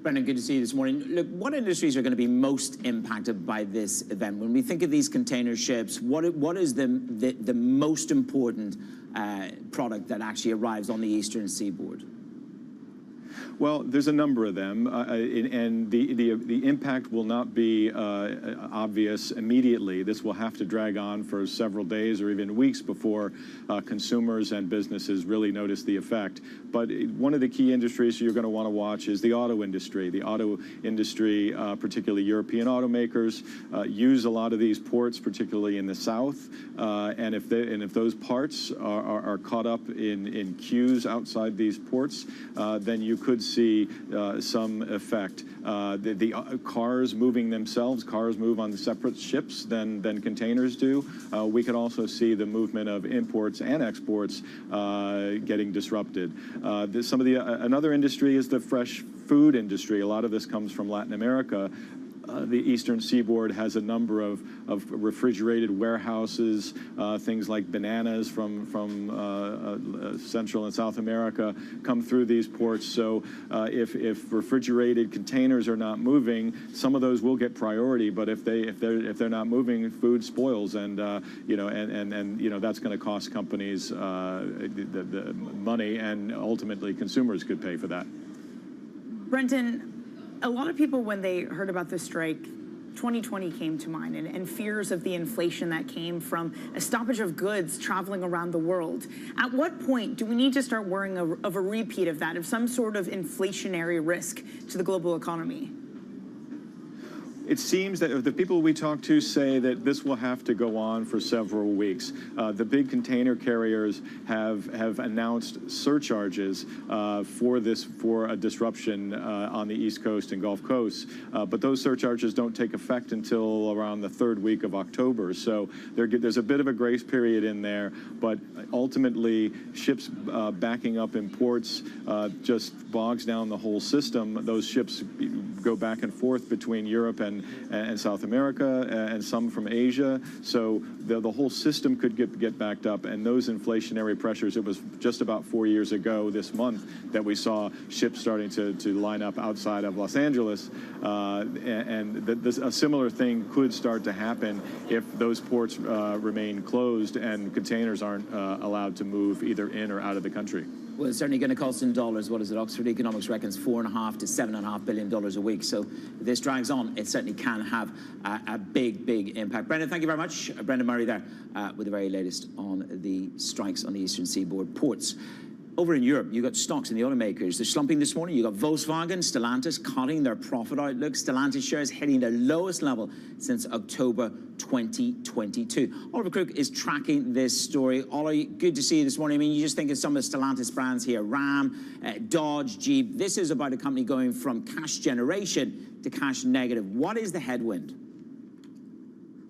Brendan, good to see you this morning. Look, what industries are going to be most impacted by this event? When we think of these container ships, what is the most important product that actually arrives on the eastern seaboard? Well, there's a number of them, and the impact will not be obvious immediately. This will have to drag on for several days or even weeks before consumers and businesses really notice the effect. But one of the key industries you're going to want to watch is the auto industry. The auto industry, particularly European automakers, use a lot of these ports, particularly in the south. And if those parts are caught up in queues outside these ports, then you could see some effect. The cars moving themselves, cars move on separate ships than containers do. We could also see the movement of imports and exports getting disrupted. Another industry is the fresh food industry. A lot of this comes from Latin America. The eastern seaboard has a number of refrigerated warehouses, things like bananas from Central and South America come through these ports. So if refrigerated containers are not moving, some of those will get priority. But if they're not moving, food spoils, and that's going to cost companies the money, and ultimately consumers could pay for that. Brendan, a lot of people, when they heard about the strike, 2020 came to mind, and fears of the inflation that came from a stoppage of goods traveling around the world. At what point do we need to start worrying of a repeat of that, of some sort of inflationary risk to the global economy? It seems that the people we talk to say that this will have to go on for several weeks. The big container carriers have announced surcharges for a disruption on the East Coast and Gulf Coast, but those surcharges don't take effect until around the third week of October. So there's a bit of a grace period in there, but ultimately ships backing up in ports just bogs down the whole system. Those ships go back and forth between Europe and South America, and some from Asia. So the whole system could get backed up, and those inflationary pressures, it was just about 4 years ago this month that we saw ships starting to line up outside of Los Angeles, and a similar thing could start to happen if those ports remain closed and containers aren't allowed to move either in or out of the country. Well, it's certainly going to cost in dollars. What is it? Oxford Economics reckons $4.5 to $7.5 billion a week. So if this drags on, it certainly can have a big impact. Brendan, thank you very much. Brendan Murray there with the very latest on the strikes on the eastern seaboard ports. Over in Europe, you've got stocks in the automakers. They're slumping this morning. You've got Volkswagen, Stellantis cutting their profit outlook. Stellantis shares hitting their lowest level since October 2022. Oliver Crook is tracking this story. Ollie, good to see you this morning. I mean, you just think of some of the Stellantis brands here, Ram, Dodge, Jeep. This is about a company going from cash generation to cash negative. What is the headwind?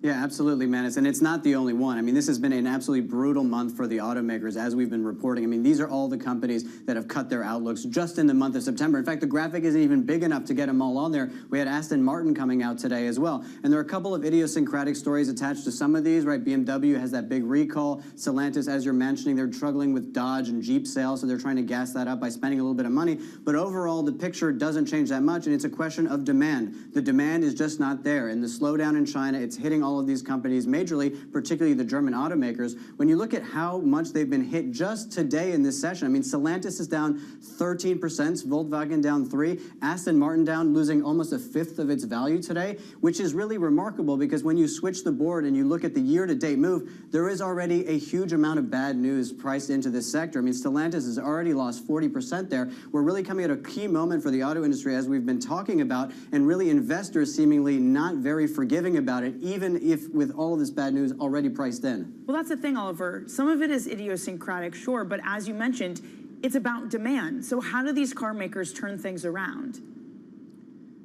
Yeah, absolutely, Manus. And it's not the only one. I mean, this has been an absolutely brutal month for the automakers, as we've been reporting. I mean, these are all the companies that have cut their outlooks just in the month of September. In fact, the graphic isn't even big enough to get them all on there. We had Aston Martin coming out today as well. And there are a couple of idiosyncratic stories attached to some of these, right? BMW has that big recall. Stellantis, as you're mentioning, they're struggling with Dodge and Jeep sales, so they're trying to gas that up by spending a little bit of money. But overall, the picture doesn't change that much, and it's a question of demand. The demand is just not there. And the slowdown in China, it's hitting all of these companies majorly, particularly the German automakers. When you look at how much they've been hit just today in this session, I mean, Stellantis is down 13%, Volkswagen down 3%, Aston Martin down, losing almost a fifth of its value today, which is really remarkable because when you switch the board and you look at the year-to-date move, there is already a huge amount of bad news priced into this sector. I mean, Stellantis has already lost 40% there. We're really coming at a key moment for the auto industry, as we've been talking about, and really investors seemingly not very forgiving about it, even if with all of this bad news already priced in. Well, that's the thing, Oliver. Some of it is idiosyncratic, sure, but as you mentioned, it's about demand. So how do these car makers turn things around?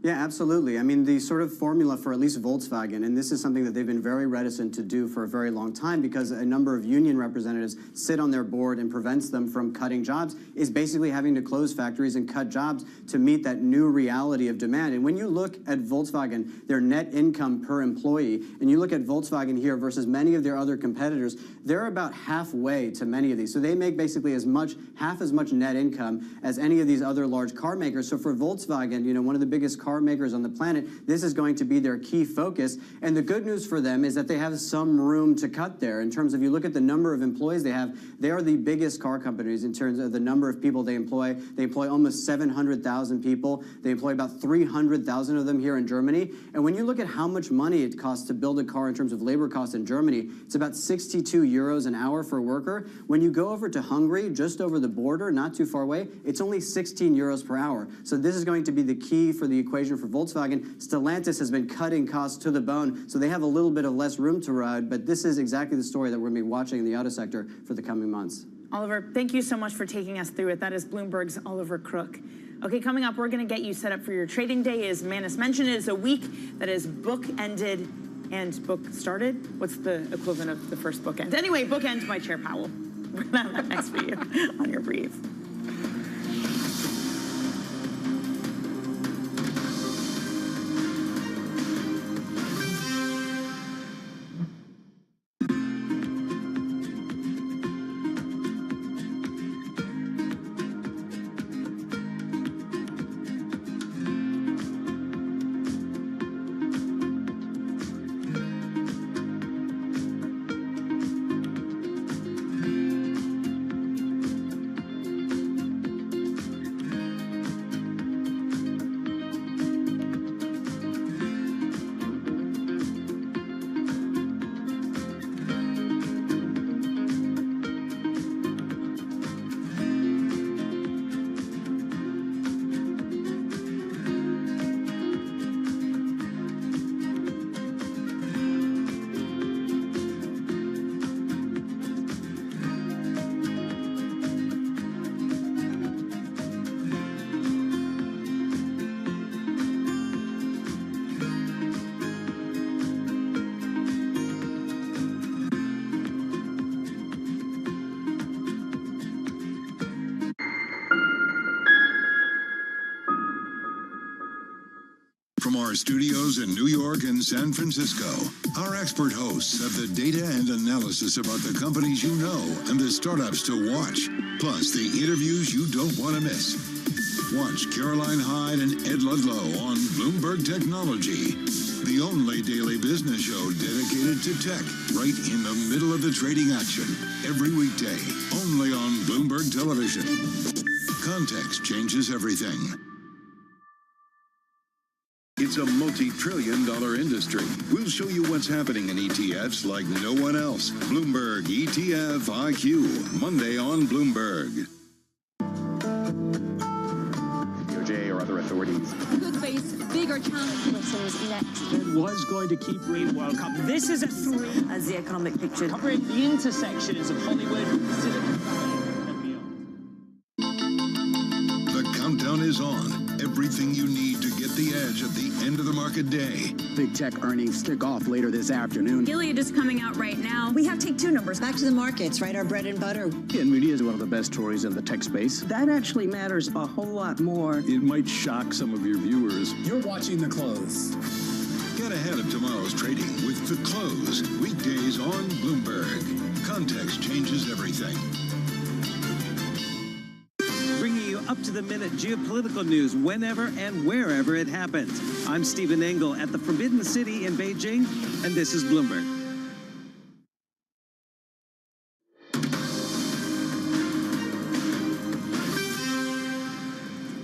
Yeah, absolutely. I mean, the sort of formula for at least Volkswagen, and this is something that they've been very reticent to do for a very long time because a number of union representatives sit on their board and prevents them from cutting jobs, is basically having to close factories and cut jobs to meet that new reality of demand. And when you look at Volkswagen, their net income per employee, and you look at Volkswagen here versus many of their other competitors, they're about halfway to many of these. So they make basically half as much net income as any of these other large car makers. So for Volkswagen, you know, one of the biggest car makers on the planet, this is going to be their key focus. And the good news for them is that they have some room to cut there. In terms of, you look at the number of employees they have, they are the biggest car companies in terms of the number of people they employ. They employ almost 700,000 people. They employ about 300,000 of them here in Germany. And when you look at how much money it costs to build a car in terms of labor costs in Germany, it's about 62 euros an hour for a worker. When you go over to Hungary, just over the border, not too far away, it's only 16 euros per hour. So this is going to be the key for the equation for Volkswagen. Stellantis has been cutting costs to the bone, so they have a little bit of less room to ride, but this is exactly the story that we're going to be watching in the auto sector for the coming months. Oliver, thank you so much for taking us through it. That is Bloomberg's Oliver Crook. Okay, coming up, we're going to get you set up for your trading day. As Manus mentioned, it is a week that is book-ended and book-started. What's the equivalent of the first bookend? Anyway, bookend by Chair Powell. We're going to have that next for you on your brief. From our studios in New York and San Francisco, our expert hosts have the data and analysis about the companies you know and the startups to watch, plus the interviews you don't want to miss. Watch Caroline Hyde and Ed Ludlow on Bloomberg Technology, the only daily business show dedicated to tech, right in the middle of the trading action, every weekday, only on Bloomberg Television. Context changes everything. It's a multi-trillion-dollar industry. We'll show you what's happening in ETFs like no one else. Bloomberg ETF IQ, Monday on Bloomberg. DOJ or other authorities could face bigger challenges next. It was going to keep Green World Cup. This is a three as the economic picture. covering the intersections of Hollywood, Silicon Valley, and beyond. The countdown is on. Everything you need to get the edge at the end of the market day. Big tech earnings kick off later this afternoon. Gilead is coming out right now. We have Take-Two numbers. Back to the markets, right? Our bread and butter. NVIDIA is one of the best stories in the tech space. That actually matters a whole lot more. It might shock some of your viewers. You're watching The Close. Get ahead of tomorrow's trading with The Close. Weekdays on Bloomberg. Context changes everything. Bringing you up-to-the-minute geopolitical news whenever and wherever it happens. I'm Stephen Engel at the Forbidden City in Beijing, and this is Bloomberg.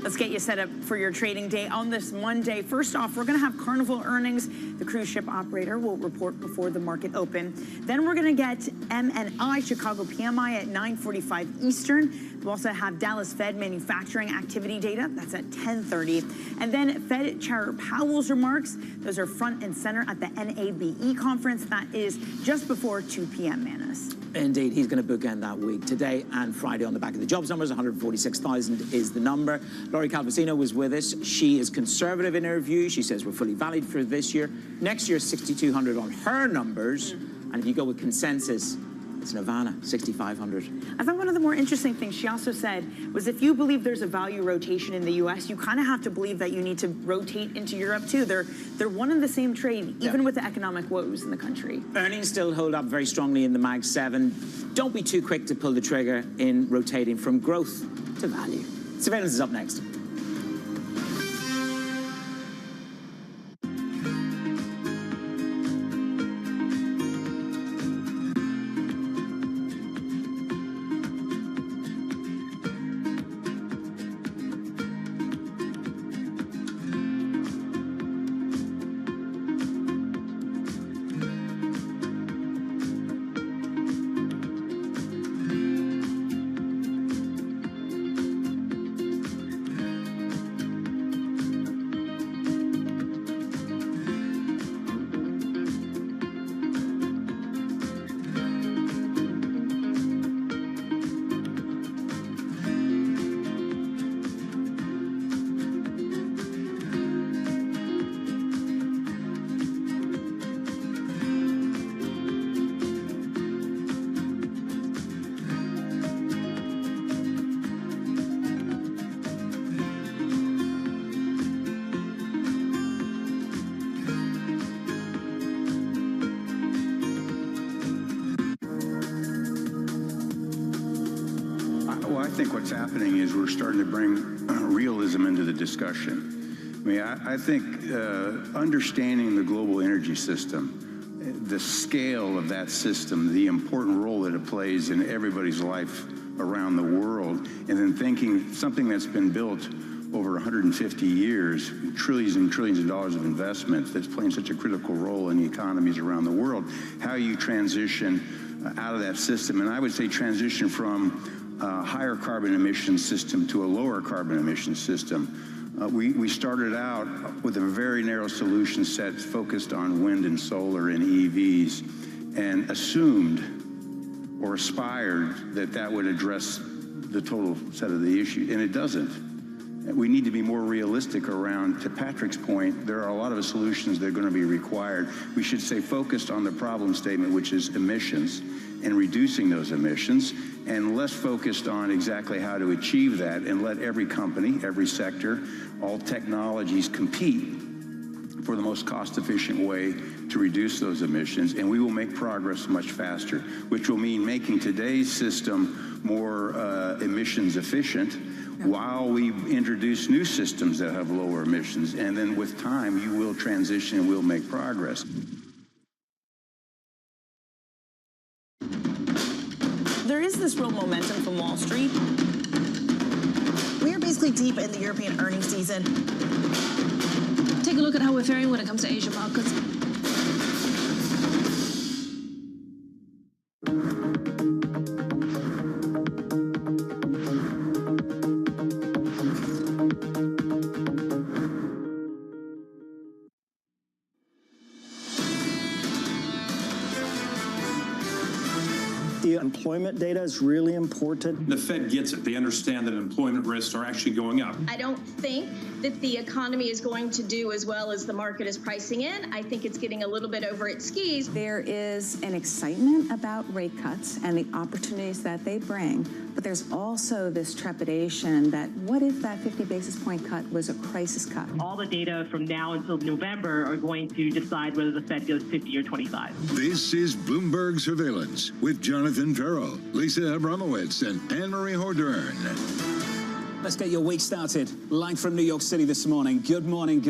Let's get you set up for your trading day on this Monday. First off, we're going to have Carnival earnings. The cruise ship operator will report before the market open. Then we're going to get MNI, Chicago PMI at 9:45 Eastern. We'll also have Dallas Fed manufacturing activity data. That's at 10:30. And then Fed Chair Powell's remarks. Those are front and center at the NABE conference. That is just before 2 p.m., Manus. Indeed, he's going to bookend that week. Today and Friday on the back of the jobs numbers, 146,000 is the number. Lori Calvasino was with us. She is conservative in her view. She says we're fully valid for this year. Next year, 6,200 on her numbers. And if you go with consensus, it's Nirvana, 6,500. I thought one of the more interesting things she also said was if you believe there's a value rotation in the U.S., you kind of have to believe that you need to rotate into Europe too. They're one and the same trade, even with the economic woes in the country. Earnings still hold up very strongly in the Mag 7. Don't be too quick to pull the trigger in rotating from growth to value. Surveillance is up next. I think what's happening is we're starting to bring realism into the discussion. I mean, I think understanding the global energy system, the scale of that system, the important role that it plays in everybody's life around the world, and then thinking something that's been built over 150 years, trillions and trillions of dollars of investments that's playing such a critical role in the economies around the world, how you transition out of that system. And I would say transition from a higher carbon emission system to a lower carbon emission system. We started out with a very narrow solution set focused on wind and solar and EVs, and assumed or aspired that that would address the total set of the issue, and it doesn't. We need to be more realistic around, to Patrick's point, there are a lot of solutions that are going to be required. We should stay focused on the problem statement, which is emissions, and reducing those emissions, and less focused on exactly how to achieve that, and let every company, every sector, all technologies compete for the most cost-efficient way to reduce those emissions, and we will make progress much faster, which will mean making today's system more emissions efficient, while we introduce new systems that have lower emissions. And then with time, you will transition and we'll make progress. There is this real momentum from Wall Street. We are basically deep in the European earnings season. Take a look at how we're faring when it comes to Asian markets. The employment data is really important. The Fed gets it. They understand that employment risks are actually going up. I don't think that the economy is going to do as well as the market is pricing in. I think it's getting a little bit over its skis. There is an excitement about rate cuts and the opportunities that they bring, but there's also this trepidation that what if that 50 basis point cut was a crisis cut? All the data from now until November are going to decide whether the Fed goes 50 or 25. This is Bloomberg Surveillance with Jonathan Farrell, Lisa Abramowitz, and Anne-Marie Hordern. Let's get your week started. Live from New York City this morning. Good morning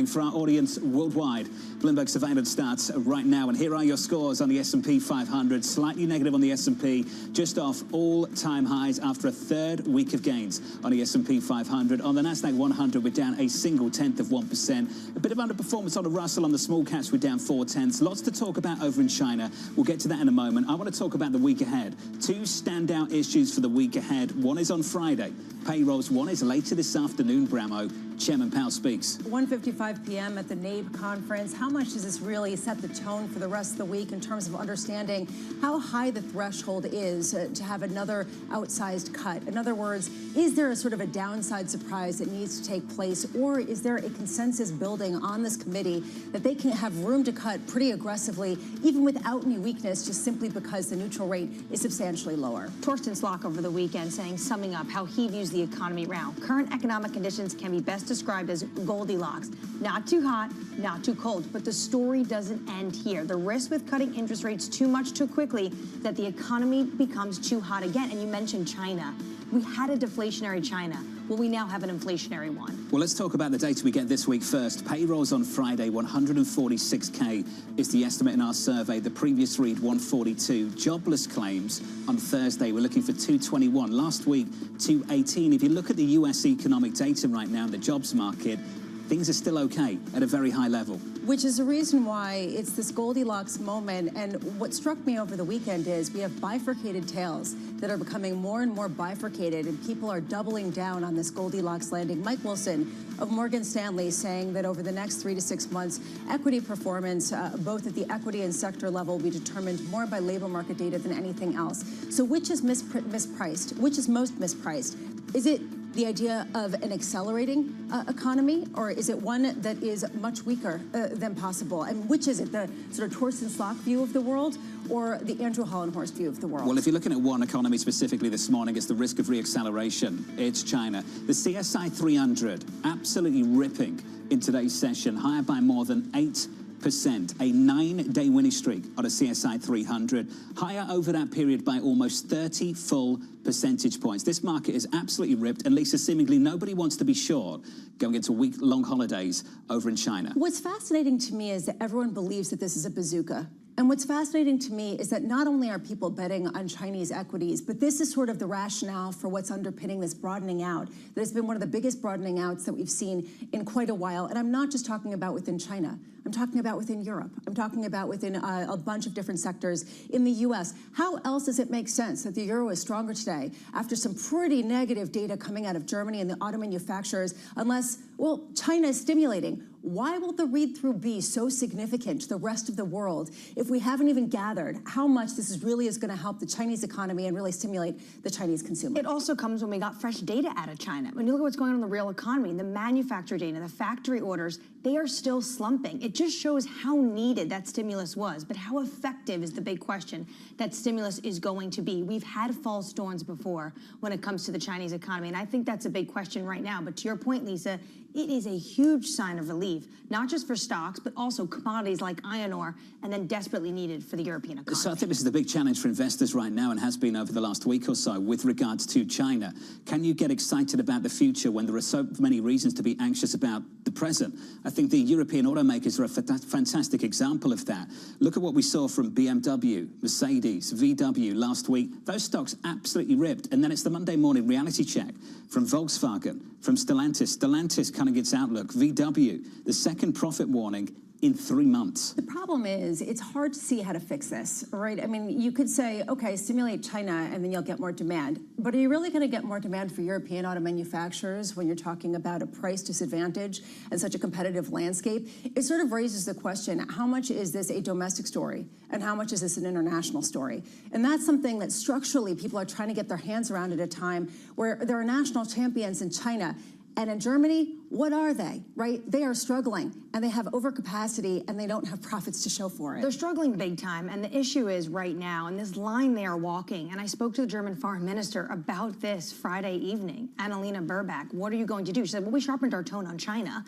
for our audience worldwide. Bloomberg Surveillance starts right now, and here are your scores on the S&P 500. Slightly negative on the S&P, just off all-time highs after a third week of gains on the S&P 500. On the Nasdaq 100, we're down a single tenth of 1%. A bit of underperformance on the Russell. On the small caps, we're down 0.4. Lots to talk about over in China. We'll get to that in a moment. I want to talk about the week ahead. Two standout issues for the week ahead. One is on Friday. Payrolls. One is later this afternoon, Bramo. Chairman Powell speaks. 1:55 p.m. at the NABE conference. How much does this really set the tone for the rest of the week in terms of understanding how high the threshold is to have another outsized cut? In other words, is there a sort of a downside surprise that needs to take place, or is there a consensus building on this committee that they can have room to cut pretty aggressively, even without any weakness, just simply because the neutral rate is substantially lower? Torsten Slok over the weekend saying, summing up how he views the economy now. Current economic conditions can be best described as Goldilocks. Not too hot, not too cold. But the story doesn't end here. The risk with cutting interest rates too much too quickly that the economy becomes too hot again. And you mentioned China. We had a deflationary China. Well, we now have an inflationary one. Well, let's talk about the data we get this week first. Payrolls on Friday, 146K is the estimate in our survey. The previous read, 142. Jobless claims on Thursday, we're looking for 221. Last week, 218. If you look at the US economic data right now in the jobs market, things are still okay at a very high level. Which is the reason why it's this Goldilocks moment. And what struck me over the weekend is we have bifurcated tales that are becoming more and more bifurcated, and people are doubling down on this Goldilocks landing. Mike Wilson of Morgan Stanley saying that over the next 3 to 6 months, equity performance, both at the equity and sector level, will be determined more by labor market data than anything else. So which is mispriced? Which is most mispriced? Is it the idea of an accelerating economy, or is it one that is much weaker than possible? And which is it, the sort of Torsten Slok view of the world or the Andrew Hollenhorst view of the world? Well, if you're looking at one economy specifically this morning, it's the risk of reacceleration. It's China. The CSI 300 absolutely ripping in today's session, higher by more than 8%. A 9-day winning streak on a CSI 300, higher over that period by almost 30 full percentage points. This market is absolutely ripped, and Lisa, seemingly nobody wants to be short going into week-long holidays over in China. What's fascinating to me is that everyone believes that this is a bazooka. And what's fascinating to me is that not only are people betting on Chinese equities, but this is sort of the rationale for what's underpinning this broadening out. That has been one of the biggest broadening outs that we've seen in quite a while. And I'm not just talking about within China. I'm talking about within Europe. I'm talking about within a bunch of different sectors in the U.S. How else does it make sense that the euro is stronger today after some pretty negative data coming out of Germany and the auto manufacturers, unless, well, China is stimulating? Why will the read-through be so significant to the rest of the world if we haven't even gathered how much this really is going to help the Chinese economy and really stimulate the Chinese consumer? It also comes when we got fresh data out of China. When you look at what's going on in the real economy, the manufacturer data, the factory orders, they are still slumping. It just shows how needed that stimulus was, but how effective is the big question that stimulus is going to be. We've had false dawns before when it comes to the Chinese economy, and I think that's a big question right now. But to your point, Lisa, it is a huge sign of relief, not just for stocks, but also commodities like iron ore, and then desperately needed for the European economy. So I think this is the big challenge for investors right now, and has been over the last week or so with regards to China. Can you get excited about the future when there are so many reasons to be anxious about the present? I think the European automakers are a fantastic example of that. Look at what we saw from BMW, Mercedes, VW last week. Those stocks absolutely ripped. And then it's the Monday morning reality check from Volkswagen, from Stellantis. Stellantis cutting its outlook. VW, the second profit warning in 3 months. The problem is it's hard to see how to fix this, right? I mean, you could say, okay, stimulate China and then you'll get more demand. But are you really going to get more demand for European auto manufacturers when you're talking about a price disadvantage and such a competitive landscape? It sort of raises the question, how much is this a domestic story and how much is this an international story? And that's something that structurally people are trying to get their hands around at a time where there are national champions in China. And in Germany, what are they, right? They are struggling, and they have overcapacity, and they don't have profits to show for it. They're struggling big time, and the issue is right now, and this line they are walking, and I spoke to the German foreign minister about this Friday evening, Annalena Baerbock. What are you going to do? She said, well, we sharpened our tone on China.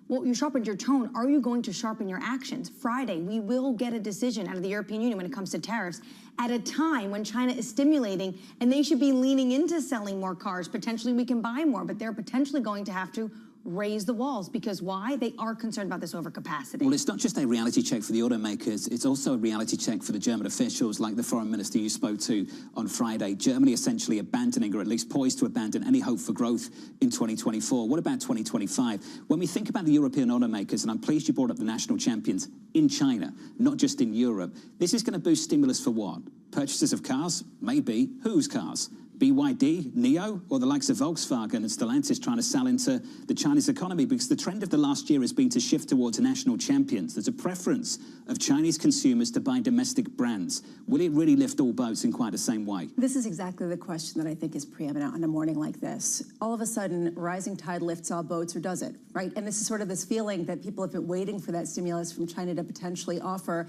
Well, you sharpened your tone. Are you going to sharpen your actions? Friday, we will get a decision out of the European Union when it comes to tariffs at a time when China is stimulating, and they should be leaning into selling more cars. Potentially we can buy more, but they're potentially going to have to raise the walls. Because why? They are concerned about this overcapacity. Well, it's not just a reality check for the automakers, it's also a reality check for the German officials, like the foreign minister you spoke to on Friday. Germany essentially abandoning, or at least poised to abandon, any hope for growth in 2024. What about 2025? When we think about the European automakers, and I'm pleased you brought up the national champions in China, not just in Europe, this is going to boost stimulus for what? Purchases of cars? Maybe. Whose cars? BYD, NIO, or the likes of Volkswagen and Stellantis trying to sell into the Chinese economy? Because the trend of the last year has been to shift towards national champions. There's a preference of Chinese consumers to buy domestic brands. Will it really lift all boats in quite the same way? This is exactly the question that I think is preeminent on a morning like this. All of a sudden, rising tide lifts all boats, or does it, right? And this is sort of this feeling that people have been waiting for that stimulus from China to potentially offer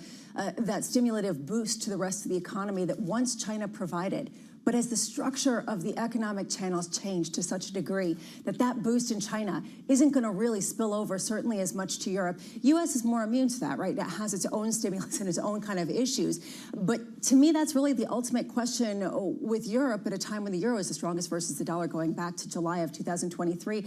that stimulative boost to the rest of the economy that once China provided. But as the structure of the economic channels changed to such a degree that that boost in China isn't going to really spill over certainly as much to Europe. U.S. is more immune to that, right? It has its own stimulus and its own kind of issues. But to me, that's really the ultimate question with Europe at a time when the euro is the strongest versus the dollar going back to July of 2023.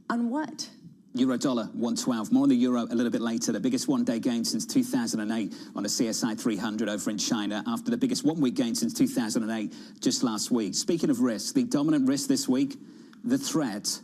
On what? Euro dollar 112. More on the euro a little bit later. The biggest one-day gain since 2008 on the CSI 300 over in China, after the biggest one-week gain since 2008 just last week. Speaking of risk, the dominant risk this week, the threat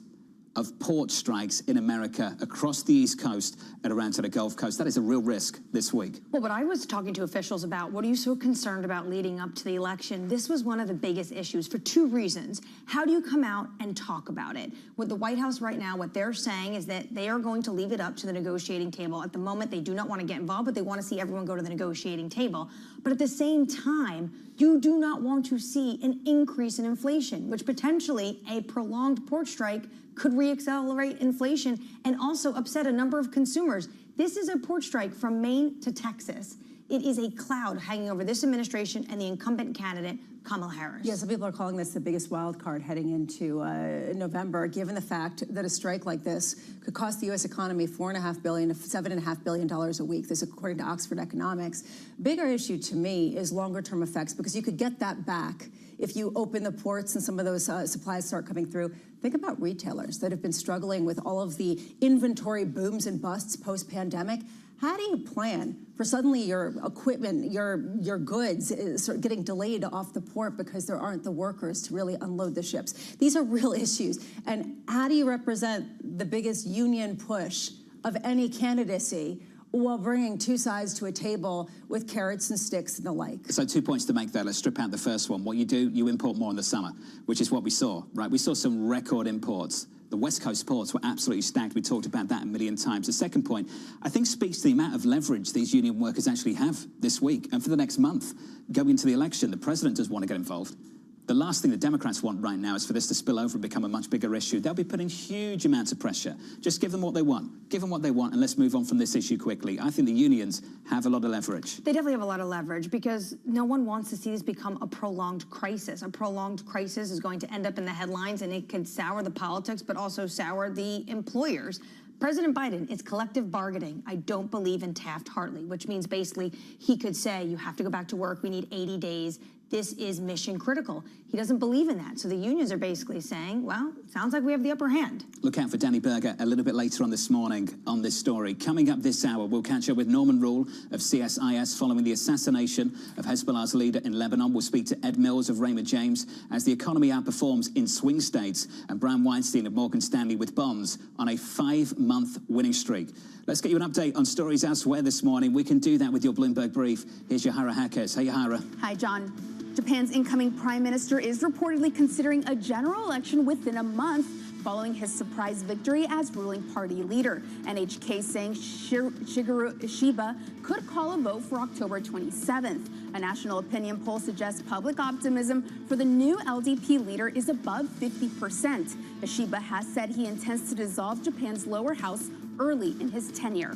of port strikes in America across the East Coast and around to the Gulf Coast. That is a real risk this week. Well, but I was talking to officials about what are you so concerned about leading up to the election? This was one of the biggest issues for two reasons. How do you come out and talk about it? With the White House right now, what they're saying is that they are going to leave it up to the negotiating table. At the moment, they do not want to get involved, but they want to see everyone go to the negotiating table. But at the same time, you do not want to see an increase in inflation, which potentially a prolonged port strike could reaccelerate inflation and also upset a number of consumers. This is a port strike from Maine to Texas. It is a cloud hanging over this administration and the incumbent candidate, Kamala Harris. Yeah, some people are calling this the biggest wild card heading into November, given the fact that a strike like this could cost the U.S. economy $4.5 billion to $7.5 billion a week. This, according to Oxford Economics. Bigger issue to me is longer-term effects, because you could get that back if you open the ports and some of those supplies start coming through. Think about retailers that have been struggling with all of the inventory booms and busts post-pandemic. How do you plan for suddenly your equipment, your goods sort of getting delayed off the port because there aren't the workers to really unload the ships? These are real issues. And how do you represent the biggest union push of any candidacy while bringing two sides to a table with carrots and sticks and the like? So 2 points to make there. Let's strip out the first one. What you do, you import more in the summer, which is what we saw, right? We saw some record imports. The West Coast ports were absolutely stacked. We talked about that a million times. The second point, I think, speaks to the amount of leverage these union workers actually have this week and for the next month. Going into the election, the president does want to get involved. The last thing the Democrats want right now is for this to spill over and become a much bigger issue. They'll be putting huge amounts of pressure. Just give them what they want. Give them what they want, and let's move on from this issue quickly. I think the unions have a lot of leverage. They definitely have a lot of leverage, because no one wants to see this become a prolonged crisis. A prolonged crisis is going to end up in the headlines, and it could sour the politics, but also sour the employers. President Biden, it's collective bargaining. I don't believe in Taft-Hartley, which means basically he could say, you have to go back to work. We need 80 days. This is mission critical. He doesn't believe in that. So the unions are basically saying, well, sounds like we have the upper hand. Look out for Danny Berger a little bit later on this morning on this story. Coming up this hour, we'll catch up with Norman Rule of CSIS following the assassination of Hezbollah's leader in Lebanon. We'll speak to Ed Mills of Raymond James as the economy outperforms in swing states, and Brian Weinstein of Morgan Stanley with bonds on a 5-month winning streak. Let's get you an update on stories elsewhere this morning. We can do that with your Bloomberg Brief. Here's Yahara Hakez. Hey, Yahara. Hi, John. Japan's incoming prime minister is reportedly considering a general election within a month following his surprise victory as ruling party leader. NHK saying Shigeru Ishiba could call a vote for October 27th. A national opinion poll suggests public optimism for the new LDP leader is above 50%. Ishiba has said he intends to dissolve Japan's lower house early in his tenure.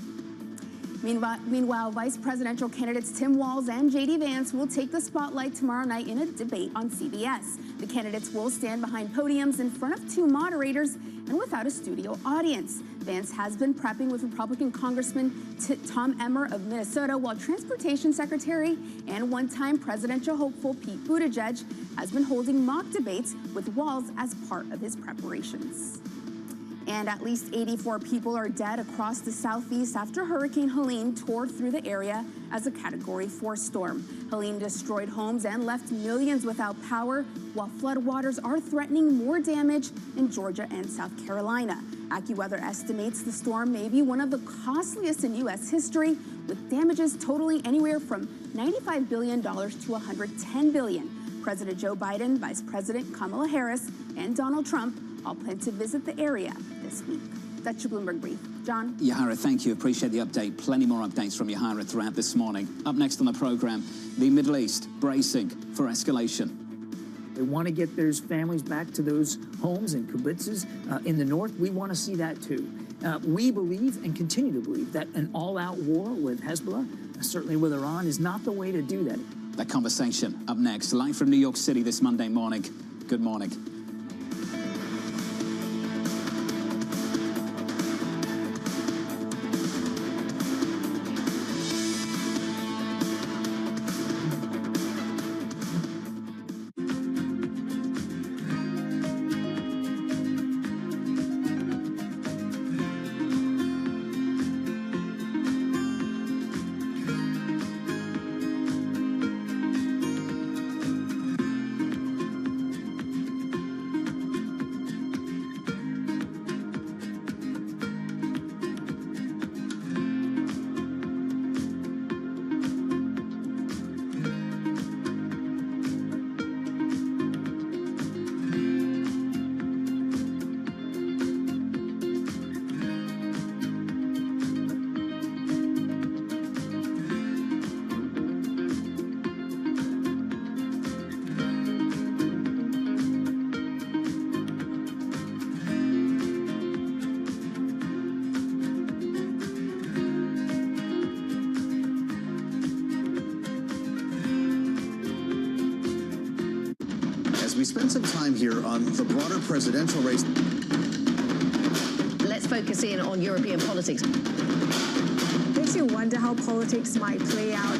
Meanwhile, vice presidential candidates Tim Walz and J.D. Vance will take the spotlight tomorrow night in a debate on CBS. The candidates will stand behind podiums in front of 2 moderators and without a studio audience. Vance has been prepping with Republican Congressman Tom Emmer of Minnesota, while Transportation Secretary and one-time presidential hopeful Pete Buttigieg has been holding mock debates with Walz as part of his preparations. And at least 84 people are dead across the southeast after Hurricane Helene tore through the area as a Category 4 storm. Helene destroyed homes and left millions without power, while floodwaters are threatening more damage in Georgia and South Carolina. AccuWeather estimates the storm may be one of the costliest in U.S. history, with damages totaling anywhere from $95 billion to $110 billion. President Joe Biden, Vice President Kamala Harris, and Donald Trump all plan to visit the area this week. That's your Bloomberg Brief. John? Yahara, thank you. Appreciate the update. Plenty more updates from Yahara throughout this morning. Up next on the program, the Middle East bracing for escalation. They want to get those families back to those homes and kibbutzes in the north. We want to see that too. We believe and continue to believe that an all-out war with Hezbollah, certainly with Iran, is not the way to do that. That conversation up next, live from New York City this Monday morning. Good morning. We spent some time here on the broader presidential race. Let's focus in on European politics. Makes you wonder how politics might play out.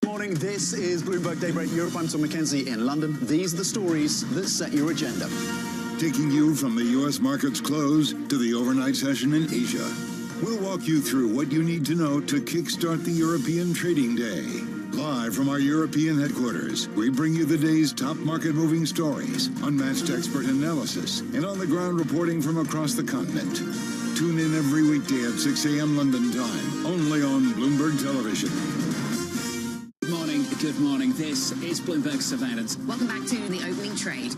Good morning, this is Bloomberg Daybreak Europe. I'm Tom McKenzie in London. These are the stories that set your agenda. Taking you from the U.S. market's close to the overnight session in Asia. We'll walk you through what you need to know to kickstart the European trading day. Live from our European headquarters, we bring you the day's top market-moving stories, unmatched expert analysis, and on-the-ground reporting from across the continent. Tune in every weekday at 6 a.m. London time, only on Bloomberg Television. Good morning. This is Bloomberg Surveillance. Welcome back to the opening trade.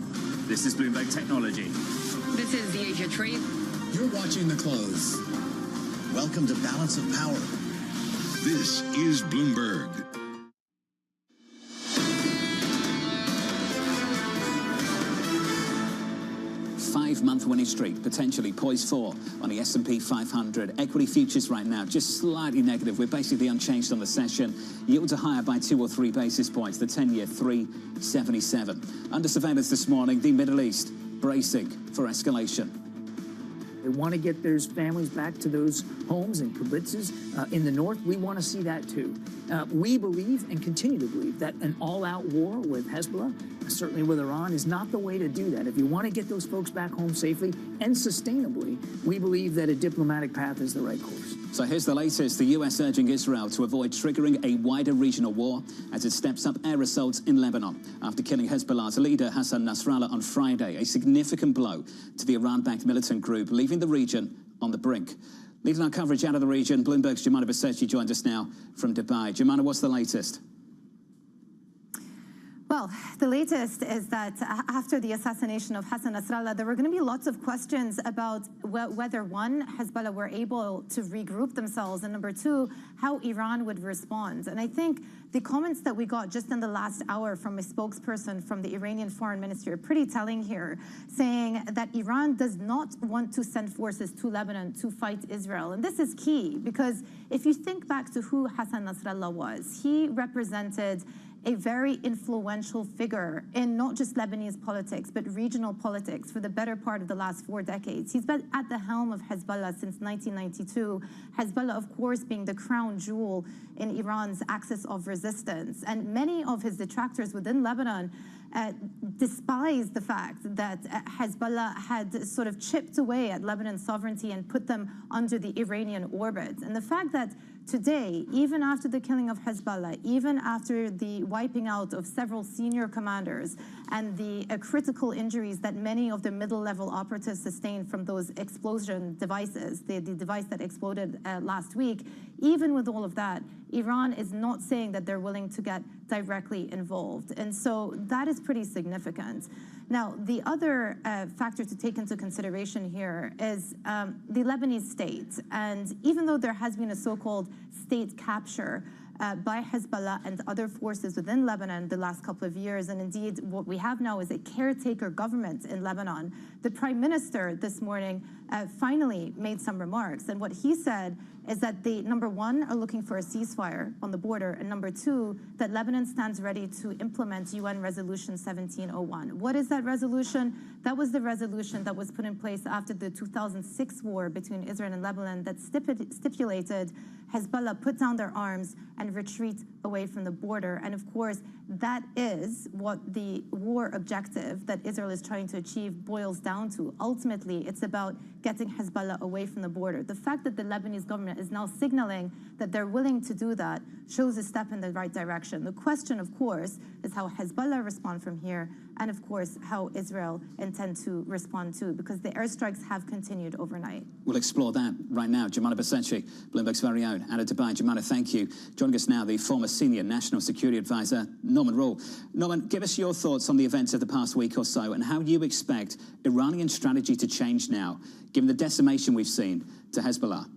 This is Bloomberg Technology. This is the Asia trade. You're watching the close. Welcome to Balance of Power. This is Bloomberg. Five-month winning streak, potentially poised for on the S&P 500. Equity futures right now just slightly negative. We're basically unchanged on the session. Yields are higher by 2 or 3 basis points. The 10-year 3.77. Under surveillance this morning, the Middle East bracing for escalation. They want to get those families back to those homes and kibbutzes in the north. We want to see that too. We believe and continue to believe that an all-out war with Hezbollah, certainly with Iran, is not the way to do that. If you want to get those folks back home safely and sustainably, we believe that a diplomatic path is the right course. So here's the latest. The U.S. urging Israel to avoid triggering a wider regional war as it steps up air assaults in Lebanon after killing Hezbollah's leader Hassan Nasrallah on Friday. A significant blow to the Iran-backed militant group, leaving the region on the brink. Leading our coverage out of the region, Bloomberg's Jemana Basechi joins us now from Dubai. Jemana, what's the latest? Well, the latest is that after the assassination of Hassan Nasrallah, there were going to be lots of questions about whether, one, Hezbollah were able to regroup themselves, and number two, how Iran would respond. And I think the comments that we got just in the last hour from a spokesperson from the Iranian foreign ministry are pretty telling here, saying that Iran does not want to send forces to Lebanon to fight Israel. And this is key, because if you think back to who Hassan Nasrallah was, he represented a very influential figure in not just Lebanese politics, but regional politics for the better part of the last 4 decades. He's been at the helm of Hezbollah since 1992. Hezbollah, of course, being the crown jewel in Iran's axis of resistance. And many of his detractors within Lebanon despise the fact that Hezbollah had sort of chipped away at Lebanon's sovereignty and put them under the Iranian orbit. And the fact that today, even after the killing of Hezbollah, even after the wiping out of several senior commanders, and the critical injuries that many of the middle-level operatives sustained from those explosion devices, the device that exploded last week, even with all of that, Iran is not saying that they're willing to get directly involved. And so that is pretty significant. Now, the other factor to take into consideration here is the Lebanese state. And even though there has been a so-called state capture by Hezbollah and other forces within Lebanon the last couple of years, and indeed what we have now is a caretaker government in Lebanon, the prime minister this morning finally made some remarks. And what he said is that they, number one, are looking for a ceasefire on the border, and number two, that Lebanon stands ready to implement UN Resolution 1701. What is that resolution? That was the resolution that was put in place after the 2006 war between Israel and Lebanon that stipulated Hezbollah put down their arms and retreat away from the border. And of course, that is what the war objective that Israel is trying to achieve boils down to. Ultimately, it's about getting Hezbollah away from the border. The fact that the Lebanese government is now signaling that they're willing to do that shows a step in the right direction. The question, of course, is how Hezbollah respond from here, and of course, how Israel intend to respond to, because the airstrikes have continued overnight. We'll explore that right now. Jumana Basenchi, Bloomberg's very own, out of Dubai. Jumana, thank you. Joining us now, the former senior national security advisor, Norman Rule. Norman, give us your thoughts on the events of the past week or so and how you expect Iranian strategy to change now, given the decimation we've seen to Hezbollah.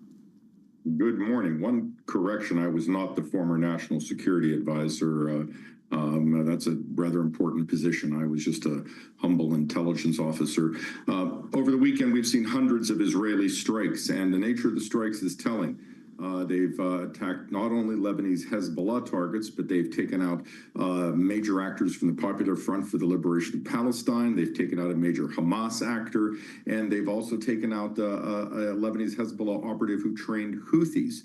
Good morning. One correction, I was not the former national security advisor. That's a rather important position. I was just a humble intelligence officer. Over the weekend, we've seen hundreds of Israeli strikes, and the nature of the strikes is telling. They've attacked not only Lebanese Hezbollah targets, but they've taken out major actors from the Popular Front for the Liberation of Palestine. They've taken out a major Hamas actor, and they've also taken out a Lebanese Hezbollah operative who trained Houthis.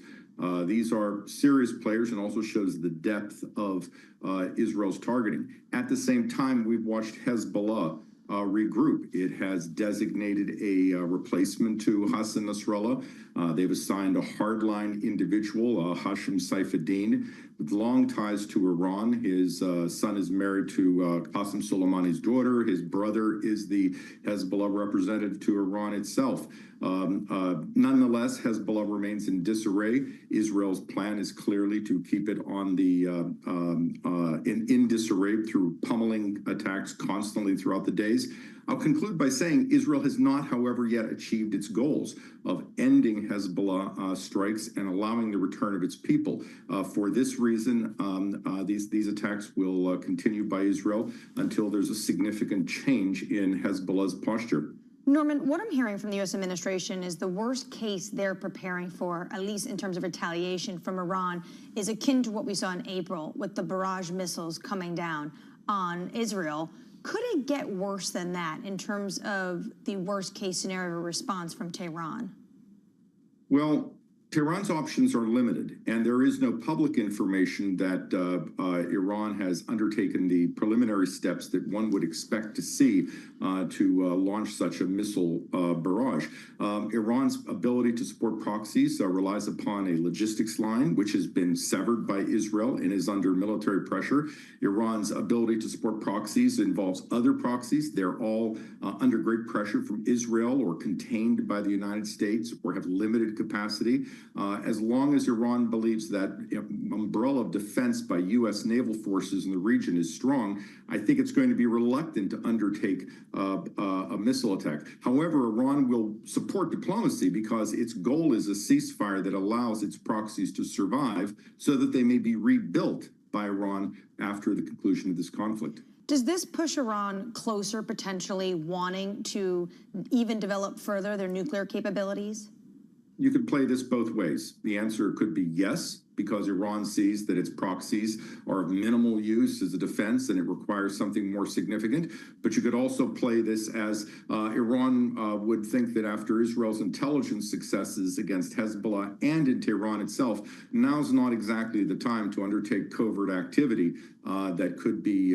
These are serious players and also shows the depth of Israel's targeting. At the same time, we've watched Hezbollah regroup. It has designated a replacement to Hassan Nasrallah. They've assigned a hardline individual, Hashim Saifuddin, with long ties to Iran. His son is married to Qasem Soleimani's daughter. His brother is the Hezbollah representative to Iran itself. Nonetheless, Hezbollah remains in disarray. Israel's plan is clearly to keep it on the in disarray through pummeling attacks constantly throughout the days. I'll conclude by saying Israel has not, however, yet achieved its goals of ending Hezbollah strikes and allowing the return of its people. For this reason, these attacks will continue by Israel until there's a significant change in Hezbollah's posture. Norman, what I'm hearing from the U.S. administration is the worst case they're preparing for, at least in terms of retaliation from Iran, is akin to what we saw in April with the barrage missiles coming down on Israel. Could it get worse than that in terms of the worst case scenario response from Tehran? Well, Tehran's options are limited, and there is no public information that Iran has undertaken the preliminary steps that one would expect to see to launch such a missile barrage. Iran's ability to support proxies relies upon a logistics line, which has been severed by Israel and is under military pressure. Iran's ability to support proxies involves other proxies. They're all under great pressure from Israel or contained by the United States or have limited capacity. As long as Iran believes that umbrella of defense by U.S. naval forces in the region is strong, I think it's going to be reluctant to undertake a missile attack. However, Iran will support diplomacy because its goal is a ceasefire that allows its proxies to survive so that they may be rebuilt by Iran after the conclusion of this conflict. Does this push Iran closer, potentially wanting to even develop further their nuclear capabilities? You could play this both ways. The answer could be yes, because Iran sees that its proxies are of minimal use as a defense and it requires something more significant. But you could also play this as Iran would think that after Israel's intelligence successes against Hezbollah and in Tehran itself, now's not exactly the time to undertake covert activity that could be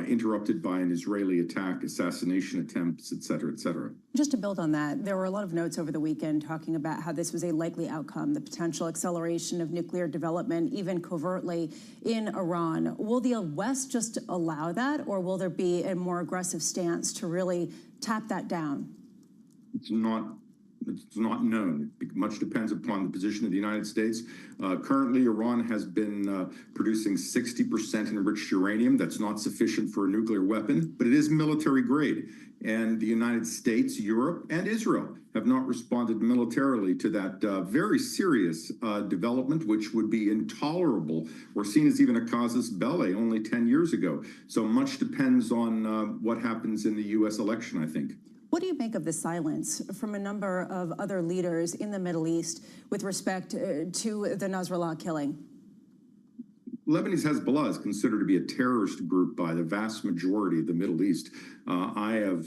interrupted by an Israeli attack, assassination attempts, et cetera, et cetera. Just to build on that, there were a lot of notes over the weekend talking about how this was a likely outcome, the potential acceleration of nuclear development development, even covertly, in Iran. Will the West just allow that, or will there be a more aggressive stance to really tap that down? It's not known. Much depends upon the position of the United States. Currently, Iran has been producing 60% enriched uranium. That's not sufficient for a nuclear weapon, but it is military grade. And the United States, Europe, and Israel have not responded militarily to that very serious development, which would be intolerable or seen as even a casus belli only 10 years ago. So much depends on what happens in the U.S. election, I think. What do you make of the silence from a number of other leaders in the Middle East with respect to the Nasrallah killing? Lebanese Hezbollah is considered to be a terrorist group by the vast majority of the Middle East. I have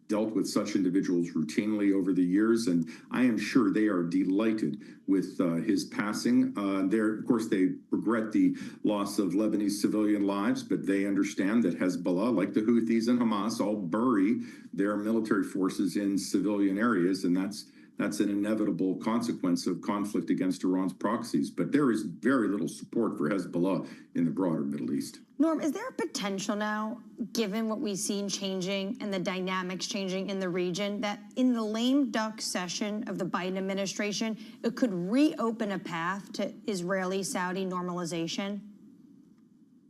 dealt with such individuals routinely over the years, and I am sure they are delighted with his passing. Of course, they regret the loss of Lebanese civilian lives, but they understand that Hezbollah, like the Houthis and Hamas, all bury their military forces in civilian areas, and that's an inevitable consequence of conflict against Iran's proxies. But there is very little support for Hezbollah in the broader Middle East. Norm, is there a potential now, given what we've seen changing and the dynamics changing in the region, that in the lame duck session of the Biden administration, it could reopen a path to Israeli-Saudi normalization?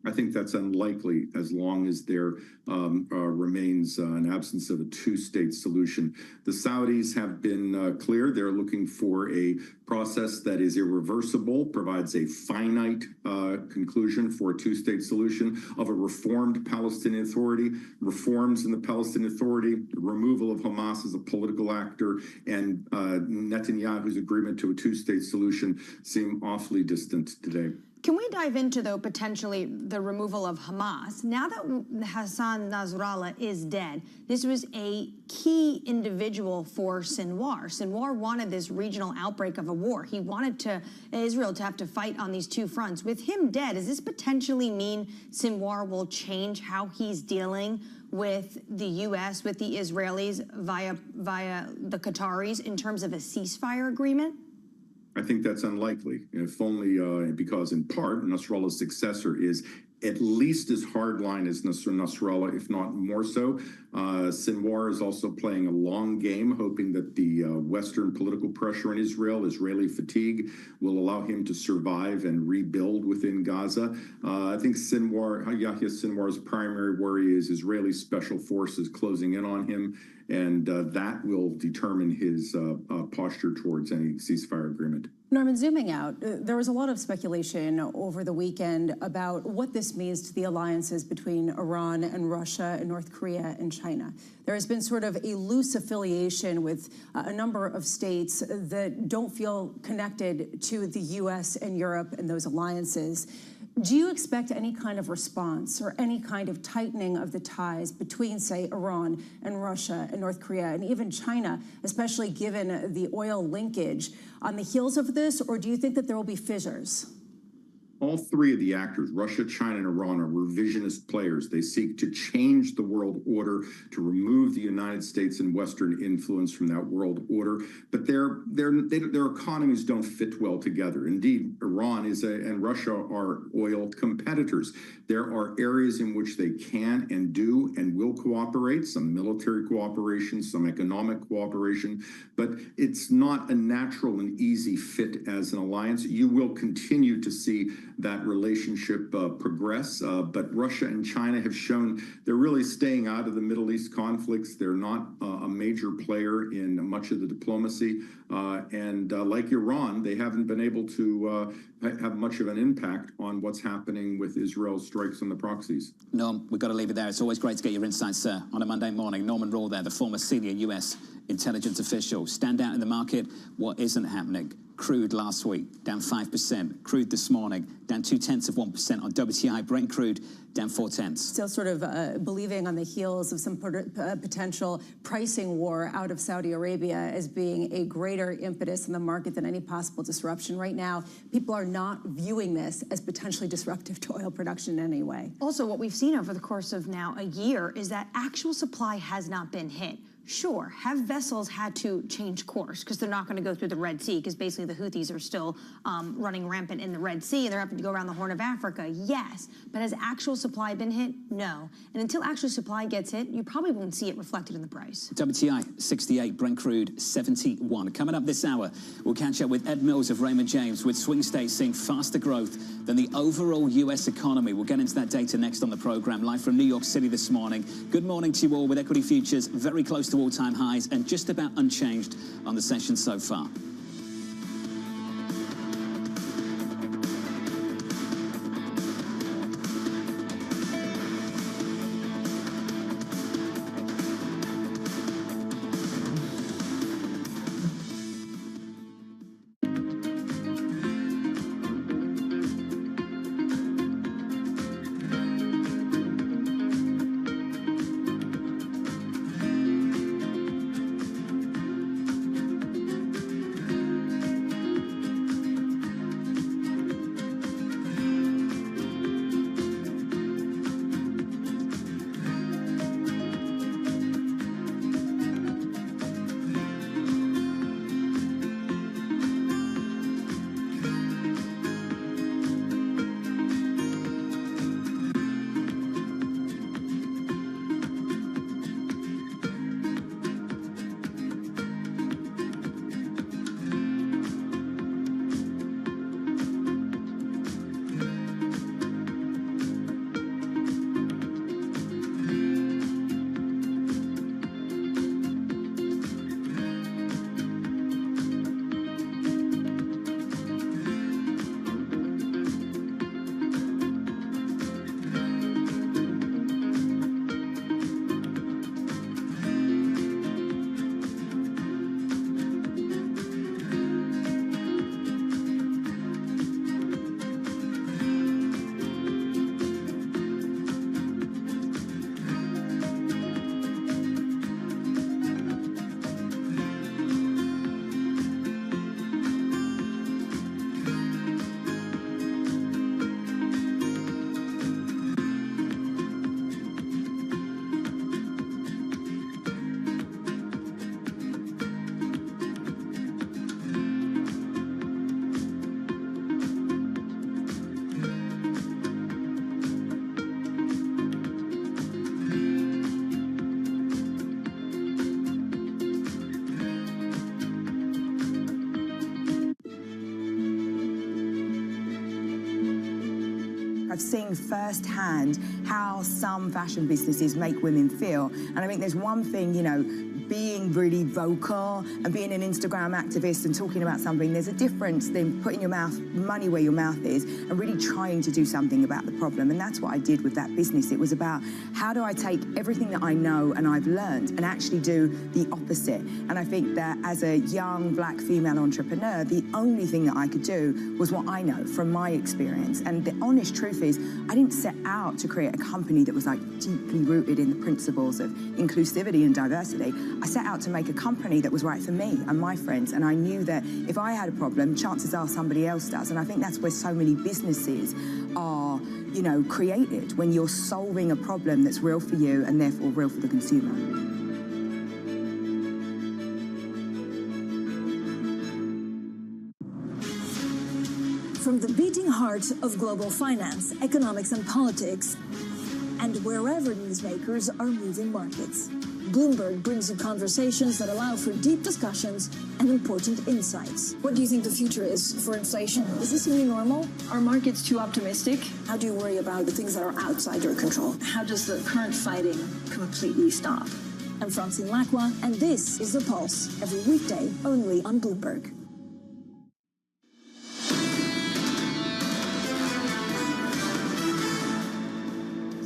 I think that's unlikely as long as there remains an absence of a two-state solution. The Saudis have been clear. They're looking for a process that is irreversible, provides a finite conclusion for a two-state solution of a reformed Palestinian Authority, reforms in the Palestinian Authority, removal of Hamas as a political actor, and Netanyahu's agreement to a two-state solution seem awfully distant today. Can we dive into, though, potentially the removal of Hamas? Now that Hassan Nasrallah is dead, this was a key individual for Sinwar. Sinwar wanted this regional outbreak of a war. He wanted Israel to have to fight on these two fronts. With him dead, does this potentially mean Sinwar will change how he's dealing with the U.S., with the Israelis, via the Qataris in terms of a ceasefire agreement? I think that's unlikely, if only because, in part, Nasrallah's successor is at least as hardline as Nasrallah, if not more so. Sinwar is also playing a long game, hoping that the Western political pressure in Israel, Israeli fatigue, will allow him to survive and rebuild within Gaza. I think Yahya Sinwar's primary worry is Israeli special forces closing in on him, and that will determine his posture towards any ceasefire agreement. Norman, zooming out, there was a lot of speculation over the weekend about what this means to the alliances between Iran and Russia and North Korea and China. There has been sort of a loose affiliation with a number of states that don't feel connected to the U.S. and Europe and those alliances. Do you expect any kind of response or any kind of tightening of the ties between, say, Iran and Russia and North Korea and even China, especially given the oil linkage, on the heels of this, or do you think that there will be fissures? All three of the actors, Russia, China, and Iran, are revisionist players. They seek to change the world order, to remove the United States and Western influence from that world order. But their economies don't fit well together. Indeed, Iran and Russia are oil competitors. There are areas in which they can and do and will cooperate, some military cooperation, some economic cooperation, but it's not a natural and easy fit as an alliance. You will continue to see that relationship progress, but Russia and China have shown they're really staying out of the Middle East conflicts. They're not a major player in much of the diplomacy, and like Iran, they haven't been able to have much of an impact on what's happening with Israel's strikes on the proxies. Norm, we've got to leave it there. It's always great to get your insights, sir, on a Monday morning. Norman Rawl there, the former senior U.S. intelligence official. Stand out in the market, what isn't happening? Crude last week, down 5%. Crude this morning, down 0.2% on WTI. Brent crude, down 0.4. Still sort of believing on the heels of some potential pricing war out of Saudi Arabia as being a greater impetus in the market than any possible disruption. Right now, people are not viewing this as potentially disruptive to oil production in any way. Also, what we've seen over the course of now a year is that actual supply has not been hit. Sure, have vessels had to change course because they're not going to go through the Red Sea because basically the Houthis are still running rampant in the Red Sea and they're having to go around the Horn of Africa? Yes. But has actual supply been hit? No. And until actual supply gets hit, you probably won't see it reflected in the price. WTI 68, Brent crude 71. Coming up this hour, we'll catch up with Ed Mills of Raymond James, with swing states seeing faster growth than the overall U.S. economy. We'll get into that data next on the program, live from New York City this morning. Good morning to you all, with equity futures very close to all-time highs and just about unchanged on the session so far. I've seen firsthand how some fashion businesses make women feel. And I think there's one thing, you know, being really vocal and being an Instagram activist and talking about something, there's a difference than putting your money where your mouth is and really trying to do something about the problem. And that's what I did with that business. It was about how do I take everything that I know and I've learned and actually do the opposite. And I think that as a young black female entrepreneur, the only thing that I could do was what I know from my experience. And the honest truth is, I didn't set out to create a company that was like deeply rooted in the principles of inclusivity and diversity. I set out to make a company that was right for me and my friends, and I knew that if I had a problem, chances are somebody else does. And I think that's where so many businesses are, you know, created, when you're solving a problem that's real for you and therefore real for the consumer. From the beating heart of global finance, economics and politics, and wherever newsmakers are moving markets, Bloomberg brings you conversations that allow for deep discussions and important insights. What do you think the future is for inflation? Is this a new normal? Are markets too optimistic? How do you worry about the things that are outside your control? How does the current fighting completely stop? I'm Francine Lacroix, and this is The Pulse, every weekday only on Bloomberg.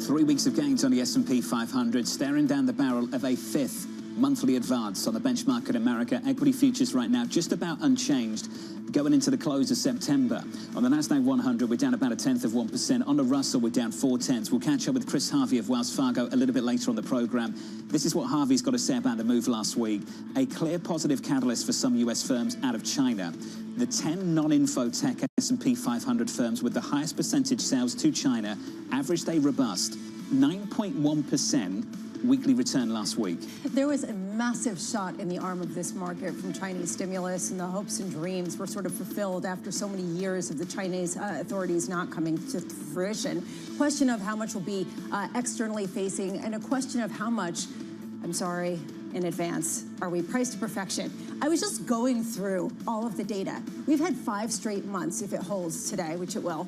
Three weeks of gains on the S&P 500, staring down the barrel of a fifth monthly advance on the benchmark in America. Equity futures right now just about unchanged going into the close of September. On the Nasdaq 100, we're down about 0.1%. On the Russell, we're down 0.4. We'll catch up with Chris Harvey of Wells Fargo a little bit later on the program. This is what Harvey's got to say about the move last week. A clear positive catalyst for some US firms out of China. The 10 non-info tech S&P 500 firms with the highest percentage sales to China averaged a robust 9.1% weekly return last week. There was a massive shot in the arm of this market from Chinese stimulus, and the hopes and dreams were sort of fulfilled after so many years of the Chinese authorities not coming to fruition. Question of how much will be externally facing, and a question of how much, I'm sorry, in advance, are we priced to perfection? I was just going through all of the data. We've had 5 straight months, if it holds today, which it will,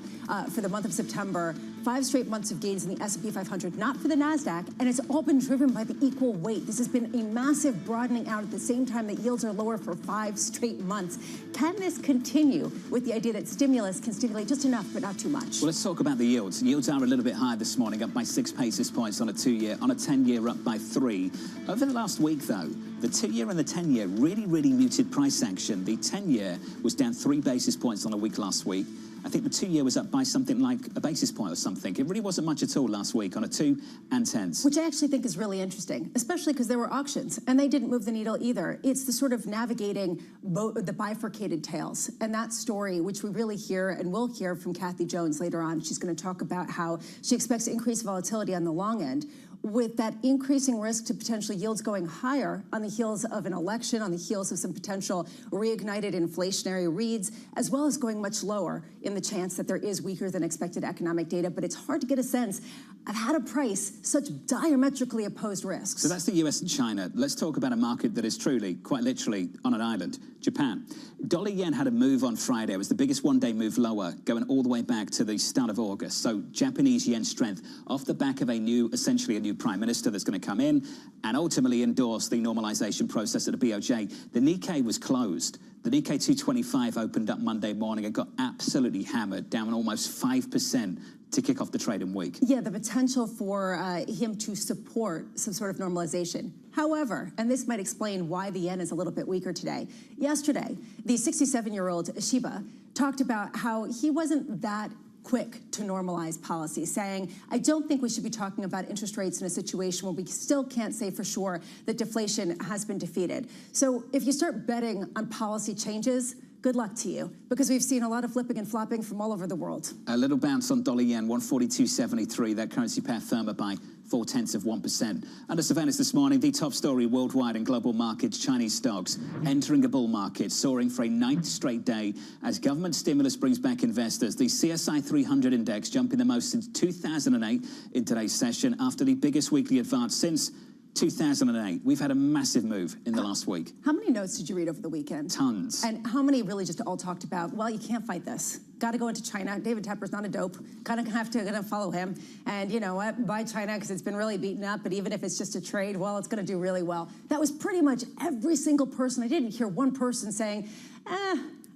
for the month of September, 5 straight months of gains in the S&P 500, not for the NASDAQ, and it's all been driven by the equal weight. This has been a massive broadening out at the same time that yields are lower for 5 straight months. Can this continue with the idea that stimulus can stimulate just enough, but not too much? Well, let's talk about the yields. Yields are a little bit higher this morning, up by 6 basis points on a 2-year, on a 10-year up by 3. Over the last week, though, the 2-year and the 10-year really muted price action. The 10-year was down 3 basis points on a week last week. I think the 2-year was up by something like a basis point or something. It really wasn't much at all last week on a 2 and 10s. Which I actually think is really interesting, especially because there were auctions, and they didn't move the needle either. It's the sort of navigating the bifurcated tails, and that story, which we really hear and will hear from Kathy Jones later on. She's going to talk about how she expects increased volatility on the long end, with that increasing risk to potentially yields going higher on the heels of an election, on the heels of some potential reignited inflationary reads, as well as going much lower in the chance that there is weaker than expected economic data. But it's hard to get a sense of how to price such diametrically opposed risks. So that's the US and China. Let's talk about a market that is truly, quite literally, on an island, Japan. Dollar yen had a move on Friday. It was the biggest one-day move lower, going all the way back to the start of August. So Japanese yen strength off the back of essentially a new prime minister that's going to come in and ultimately endorse the normalization process at the BOJ. The Nikkei was closed. The Nikkei 225 opened up Monday morning and got absolutely hammered, down almost 5% to kick off the trading week. Yeah, the potential for him to support some sort of normalization. However, and this might explain why the yen is a little bit weaker today. Yesterday, the 67-year-old Shiba talked about how he wasn't that quick to normalize policy, saying, I don't think we should be talking about interest rates in a situation where we still can't say for sure that deflation has been defeated. So if you start betting on policy changes, good luck to you, because we've seen a lot of flipping and flopping from all over the world. A little bounce on dollar yen, 142.73. That currency pair firmer by 0.4%. Under surveillance this morning, the top story worldwide in global markets, Chinese stocks entering a bull market, soaring for a 9th straight day as government stimulus brings back investors. The CSI 300 index jumping the most since 2008 in today's session after the biggest weekly advance since 2008. We've had a massive move in the last week. How many notes did you read over the weekend? Tons. And how many really just all talked about, well, you can't fight this. Got to go into China. David Tepper's not a dope. Kind of have to follow him. And you know what? Buy China because it's been really beaten up. But even if it's just a trade, well, it's going to do really well. That was pretty much every single person. I didn't hear one person saying,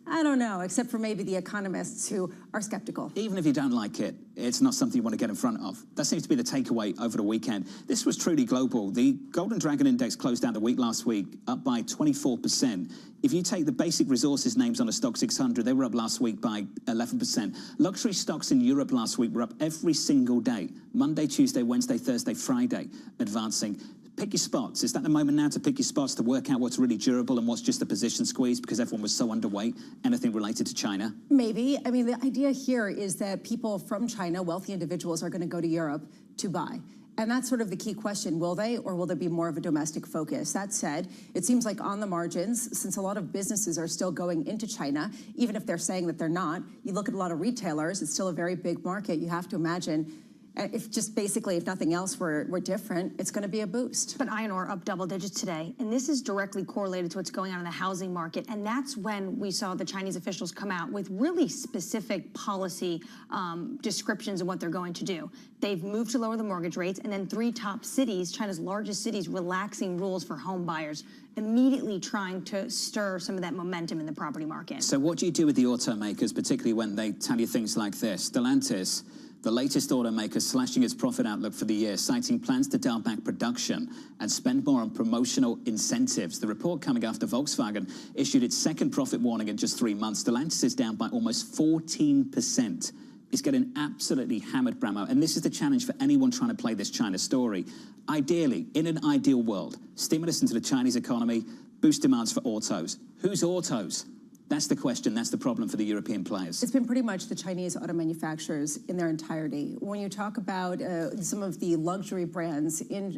I don't know, except for maybe the economists who are skeptical. Even if you don't like it, it's not something you want to get in front of. That seems to be the takeaway over the weekend. This was truly global. The Golden Dragon Index closed out the week last week, up by 24%. If you take the basic resources names on the Stock 600, they were up last week by 11%. Luxury stocks in Europe last week were up every single day. Monday, Tuesday, Wednesday, Thursday, Friday, advancing. Pick your spots. Is that the moment now to pick your spots to work out what's really durable and what's just a position squeeze because everyone was so underweight? Anything related to China? Maybe. I mean, the idea here is that people from China, wealthy individuals, are going to go to Europe to buy. And that's sort of the key question. Will they, or will there be more of a domestic focus? That said, it seems like on the margins, since a lot of businesses are still going into China, even if they're saying that they're not, you look at a lot of retailers, it's still a very big market. You have to imagine if just basically, if nothing else, we're different, it's going to be a boost. But iron ore up double digits today, and this is directly correlated to what's going on in the housing market, and that's when we saw the Chinese officials come out with really specific policy descriptions of what they're going to do. They've moved to lower the mortgage rates, and then 3 top cities, China's largest cities, relaxing rules for home buyers, immediately trying to stir some of that momentum in the property market. So what do you do with the automakers, particularly when they tell you things like this? Stellantis, the latest automaker, slashing its profit outlook for the year, citing plans to dial back production and spend more on promotional incentives. The report coming after Volkswagen issued its second profit warning in just 3 months. Stellantis is down by almost 14%. It's getting absolutely hammered, Bramo. And this is the challenge for anyone trying to play this China story. Ideally, in an ideal world, stimulus into the Chinese economy, boost demands for autos. Whose autos? That's the question. That's the problem for the European players. It's been pretty much the Chinese auto manufacturers in their entirety. When you talk about some of the luxury brands in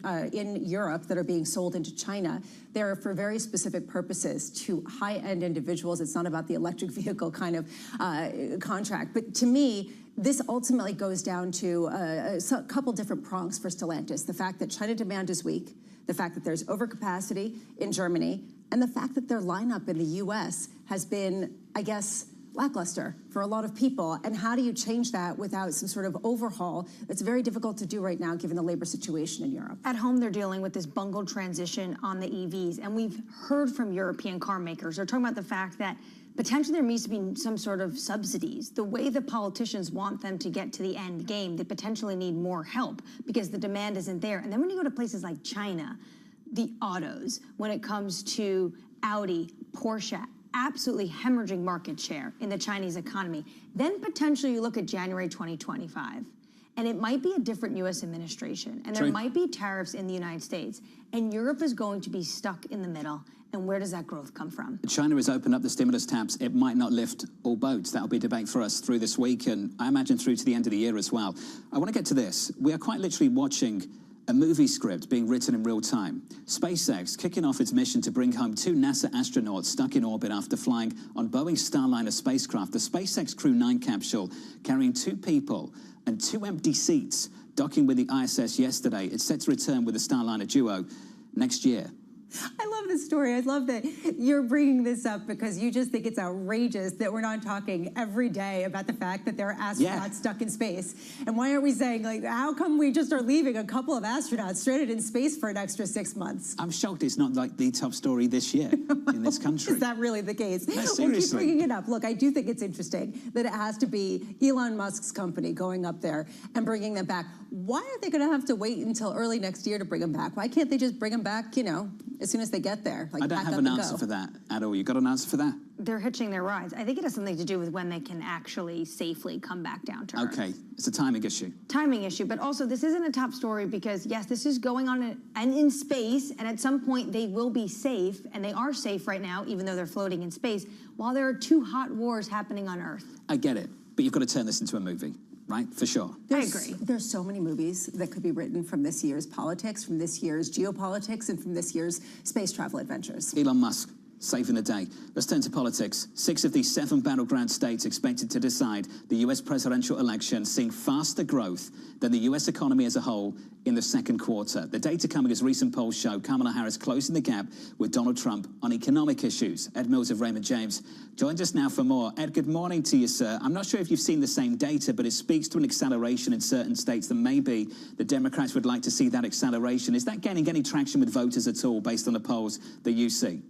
Europe that are being sold into China, they're for very specific purposes to high-end individuals. It's not about the electric vehicle kind of contract. But to me, this ultimately goes down to a couple different prongs for Stellantis. The fact that China demand is weak, the fact that there's overcapacity in Germany, and the fact that their lineup in the U.S. has been, I guess, lackluster for a lot of people. And how do you change that without some sort of overhaul that's very difficult to do right now given the labor situation in Europe? At home, they're dealing with this bungled transition on the EVs. And we've heard from European car makers. They're talking about the fact that potentially there needs to be some sort of subsidies. The way the politicians want them to get to the end game, they potentially need more help because the demand isn't there. And then when you go to places like China, the autos, when it comes to Audi, Porsche, absolutely hemorrhaging market share in the Chinese economy. Then potentially you look at January 2025, and it might be a different U.S. administration, and there might be tariffs in the United States, and Europe is going to be stuck in the middle. And where does that growth come from? China has opened up the stimulus taps. It might not lift all boats. That'll be a debate for us through this week, and I imagine through to the end of the year as well. I want to get to this. We are quite literally watching a movie script being written in real time. SpaceX kicking off its mission to bring home 2 NASA astronauts stuck in orbit after flying on Boeing's Starliner spacecraft. The SpaceX Crew 9 capsule carrying 2 people and 2 empty seats docking with the ISS yesterday. It's set to return with the Starliner duo next year. I love this story. I love that you're bringing this up because you just think it's outrageous that we're not talking every day about the fact that there are astronauts stuck in space. And why aren't we saying, like, how come we just are leaving a couple of astronauts stranded in space for an extra 6 months? I'm shocked it's not like the top story this year in this country. Is that really the case? No, seriously. We'll keep bringing it up. Look, I do think it's interesting that it has to be Elon Musk's company going up there and bringing them back. Why are they going to have to wait until early next year to bring them back? Why can't they just bring them back, you know, as soon as they get there? Like, I don't have an answer for that at all. You got an answer for that? They're hitching their rides. I think it has something to do with when they can actually safely come back down to Earth. Okay, it's a timing issue. Timing issue, but also this isn't a top story because, yes, this is going on in space, and at some point they will be safe, and they are safe right now, even though they're floating in space, while there are 2 hot wars happening on Earth. I get it, but you've got to turn this into a movie. Right, for sure. I agree. There's so many movies that could be written from this year's politics, from this year's geopolitics, and from this year's space travel adventures. Elon Musk, saving the day. Let's turn to politics. 6 of the 7 battleground states expected to decide the U.S. presidential election, seeing faster growth than the U.S. economy as a whole in the second quarter. The data coming as recent polls show Kamala Harris closing the gap with Donald Trump on economic issues. Ed Mills of Raymond James joins us now for more. Ed, good morning to you, sir. I'm not sure if you've seen the same data, but it speaks to an acceleration in certain states that maybe the Democrats would like to see that acceleration. Is that gaining any traction with voters at all based on the polls that you see?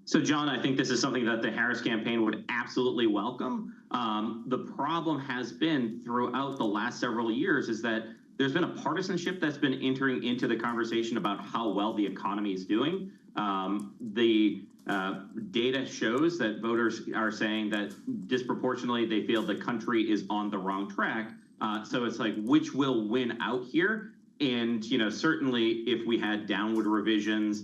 So, John, I think this is something that the Harris campaign would absolutely welcome. The problem has been throughout the last several years is that there's been a partisanship that's been entering into the conversation about how well the economy is doing. The data shows that voters are saying that disproportionately they feel the country is on the wrong track. So it's like, which will win out here? And, you know, certainly if we had downward revisions,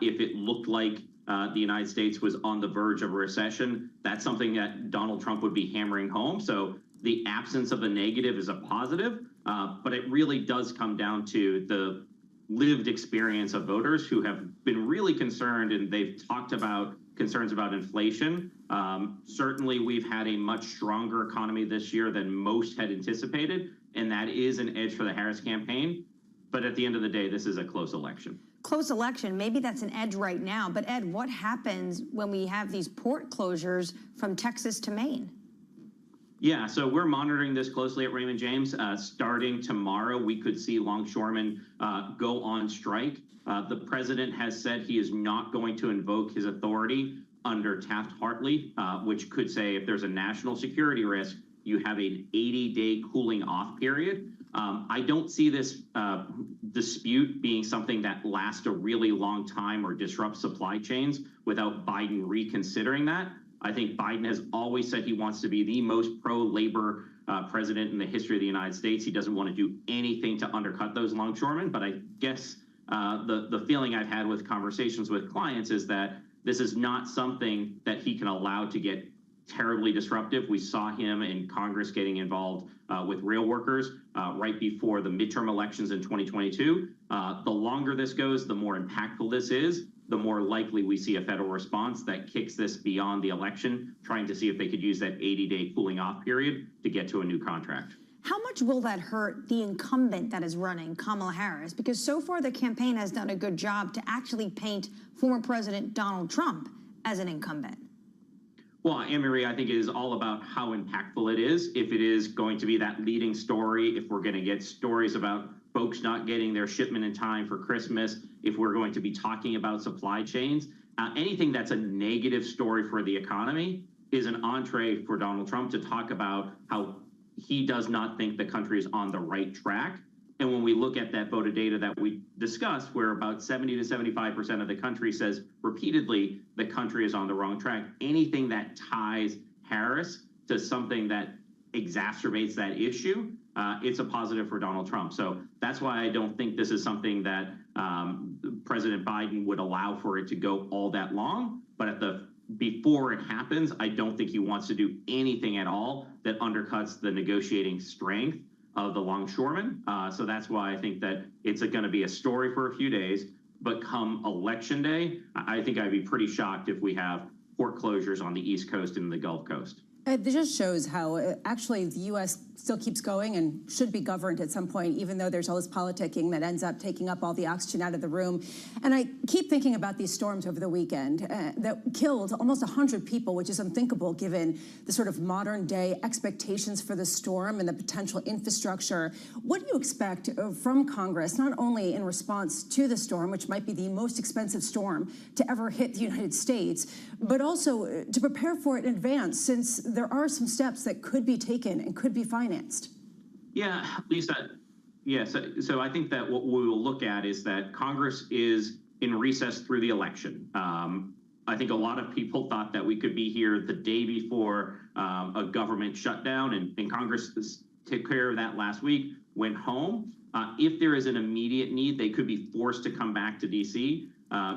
if it looked like the United States was on the verge of a recession, that's something that Donald Trump would be hammering home. So the absence of the negative is a positive, but it really does come down to the lived experience of voters who have been really concerned, and they've talked about concerns about inflation. Certainly, we've had a much stronger economy this year than most had anticipated, and that is an edge for the Harris campaign. But at the end of the day, this is a close election. Close election, maybe that's an edge right now. But Ed, what happens when we have these port closures from Texas to Maine? Yeah, so we're monitoring this closely at Raymond James. Starting tomorrow, we could see longshoremen go on strike. The president has said he is not going to invoke his authority under Taft-Hartley, which could say if there's a national security risk, you have an 80-day cooling off period. I don't see this dispute being something that lasts a really long time or disrupts supply chains without Biden reconsidering that. I think Biden has always said he wants to be the most pro-labor president in the history of the United States. He doesn't want to do anything to undercut those longshoremen. But I guess the feeling I've had with conversations with clients is that This is not something that he can allow to get terribly disruptive. We saw him in Congress getting involved with rail workers right before the midterm elections in 2022. The longer this goes, the more impactful this is, the more likely we see a federal response that kicks this beyond the election, trying to see if they could use that 80-day cooling off period to get to a new contract. How much will that hurt the incumbent that is running, Kamala Harris? Because so far the campaign has done a good job to actually paint former President Donald Trump as an incumbent. Well, Anne-Marie, I think it is all about how impactful it is. If it is going to be that leading story, if we're going to get stories about folks not getting their shipment in time for Christmas, if we're going to be talking about supply chains, anything that's a negative story for the economy is an entree for Donald Trump to talk about how he does not think the country is on the right track. And when we look at that voter data that we discussed, where about 70 to 75% of the country says repeatedly the country is on the wrong track, anything that ties Harris to something that exacerbates that issue, it's a positive for Donald Trump. So that's why I don't think this is something that President Biden would allow for it to go all that long. But before it happens, I don't think he wants to do anything at all that undercuts the negotiating strength of the longshoremen. So that's why I think that it's going to be a story for a few days. But come election day, I think I'd be pretty shocked if we have port closures on the East Coast and the Gulf Coast. It just shows how actually the U.S. still keeps going and should be governed at some point, even though there's all this politicking that ends up taking up all the oxygen out of the room. And I keep thinking about these storms over the weekend that killed almost 100 people, which is unthinkable given the sort of modern day expectations for the storm and the potential infrastructure. What do you expect from Congress, not only in response to the storm, which might be the most expensive storm to ever hit the United States, but also to prepare for it in advance, since there are some steps that could be taken and could be financed? Yeah, Lisa. Yeah, so I think that what we will look at is that Congress is in recess through the election. I think a lot of people thought that we could be here the day before a government shutdown, and Congress took care of that last week, went home. If there is an immediate need, they could be forced to come back to D.C.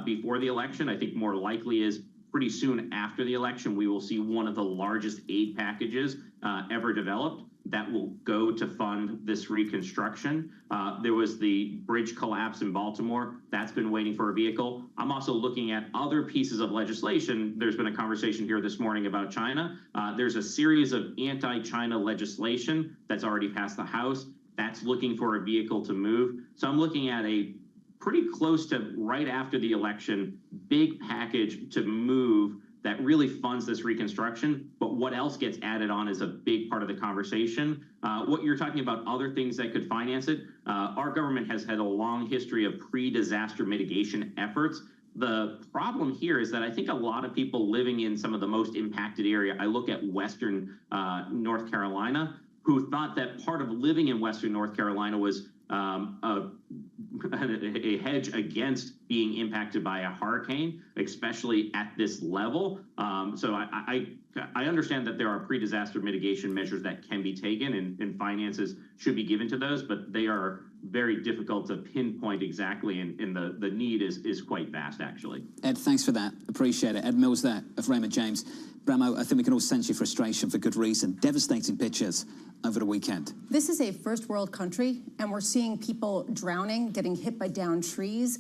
Before the election. I think more likely is pretty soon after the election, we will see one of the largest aid packages ever developed that will go to fund this reconstruction. There was the bridge collapse in Baltimore. That's been waiting for a vehicle. I'm also looking at other pieces of legislation. There's been a conversation here this morning about China. There's a series of anti-China legislation that's already passed the House. That's looking for a vehicle to move. So I'm looking at a pretty close to right after the election, big package to move that really funds this reconstruction. But what else gets added on is a big part of the conversation. What you're talking about, other things that could finance it, our government has had a long history of pre-disaster mitigation efforts. The problem here is that I think a lot of people living in some of the most impacted area, I look at Western North Carolina, who thought that part of living in Western North Carolina was a hedge against being impacted by a hurricane, especially at this level. So I understand that there are pre-disaster mitigation measures that can be taken and finances should be given to those, but they are very difficult to pinpoint exactly, and the need is quite vast, actually. Ed, thanks for that. Appreciate it. Ed Mills there of Raymond James. Bramo, I think we can all sense your frustration for good reason. Devastating pictures over the weekend. This is a first world country, and we're seeing people drowning, getting hit by downed trees,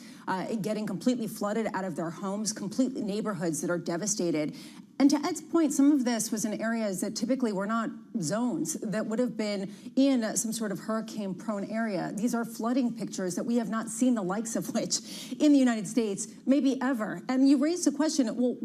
getting completely flooded out of their homes, complete neighborhoods that are devastated. And to Ed's point, some of this was in areas that typically were not zones that would have been in some sort of hurricane-prone area. These are flooding pictures that we have not seen the likes of which in the United States, maybe ever. And you raised the question, well,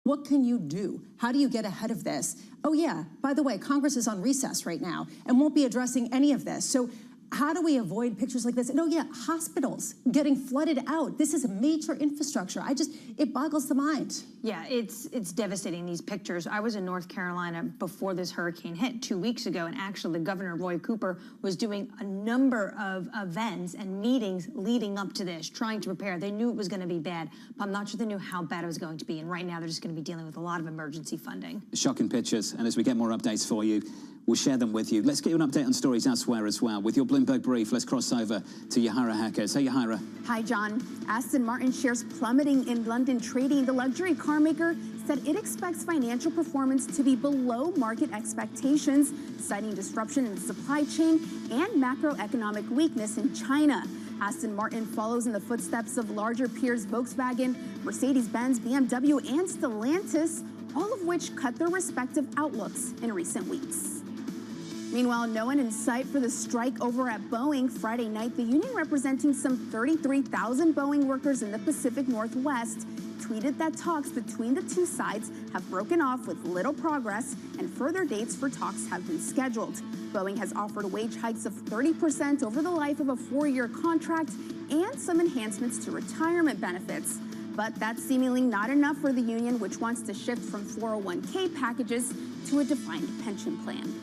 what can you do? How do you get ahead of this? Oh yeah, by the way, Congress is on recess right now and won't be addressing any of this. So how do we avoid pictures like this? And oh yeah, hospitals getting flooded out. This is a major infrastructure. It boggles the mind. Yeah, it's devastating, these pictures. I was in North Carolina before this hurricane hit 2 weeks ago, and actually Governor Roy Cooper was doing a number of events and meetings leading up to this, trying to prepare. They knew it was going to be bad, but I'm not sure they knew how bad it was going to be. And right now they're just going to be dealing with a lot of emergency funding. Shocking pictures, and as we get more updates for you, we'll share them with you. Let's get you an update on stories elsewhere as well. With your Bloomberg Brief, let's cross over to Yahira Hackers. Hey, Yahira. Hi, John. Aston Martin shares plummeting in London trading. The luxury car maker said it expects financial performance to be below market expectations, citing disruption in the supply chain and macroeconomic weakness in China. Aston Martin follows in the footsteps of larger peers Volkswagen, Mercedes-Benz, BMW, and Stellantis, all of which cut their respective outlooks in recent weeks. Meanwhile, no one in sight for the strike over at Boeing. Friday night, the union representing some 33,000 Boeing workers in the Pacific Northwest tweeted that talks between the two sides have broken off with little progress and further dates for talks have been scheduled. Boeing has offered wage hikes of 30% over the life of a 4-year contract and some enhancements to retirement benefits. But that's seemingly not enough for the union, which wants to shift from 401k packages to a defined pension plan.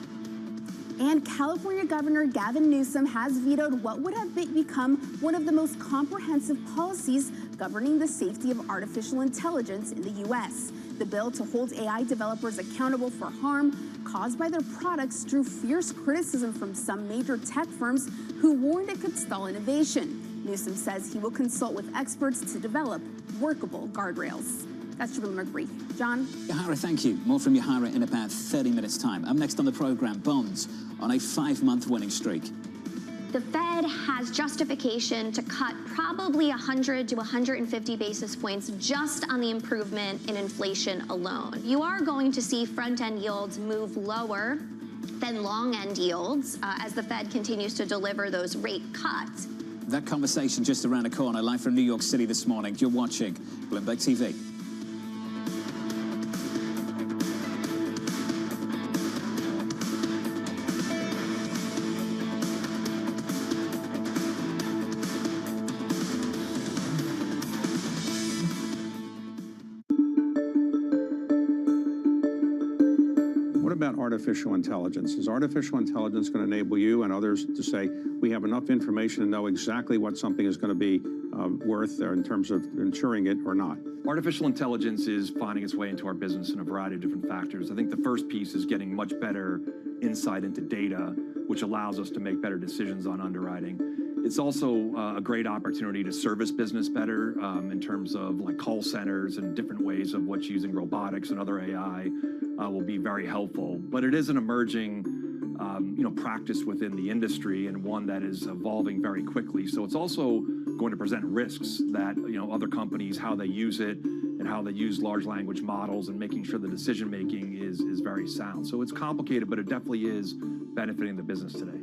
And California Governor Gavin Newsom has vetoed what would have become one of the most comprehensive policies governing the safety of artificial intelligence in the U.S. The bill to hold AI developers accountable for harm caused by their products drew fierce criticism from some major tech firms who warned it could stall innovation. Newsom says he will consult with experts to develop workable guardrails. That's your Bloomberg Brief. John? Yahira, thank you. More from Yahira in about 30 minutes' time. Up next on the program, bonds on a 5-month winning streak. The Fed has justification to cut probably 100 to 150 basis points just on the improvement in inflation alone. You are going to see front-end yields move lower than long-end yields as the Fed continues to deliver those rate cuts. That conversation just around the corner, live from New York City this morning. You're watching Bloomberg TV. Artificial intelligence. Is artificial intelligence going to enable you and others to say we have enough information to know exactly what something is going to be worth in terms of insuring it or not? Artificial intelligence is finding its way into our business in a variety of different factors. I think the first piece is getting much better insight into data, which allows us to make better decisions on underwriting. It's also a great opportunity to service business better in terms of like call centers and different ways of what's using robotics and other AI will be very helpful. But it is an emerging practice within the industry and one that is evolving very quickly. So it's also going to present risks that other companies, how they use it and how they use large language models and making sure the decision making is very sound. So it's complicated, but it definitely is benefiting the business today.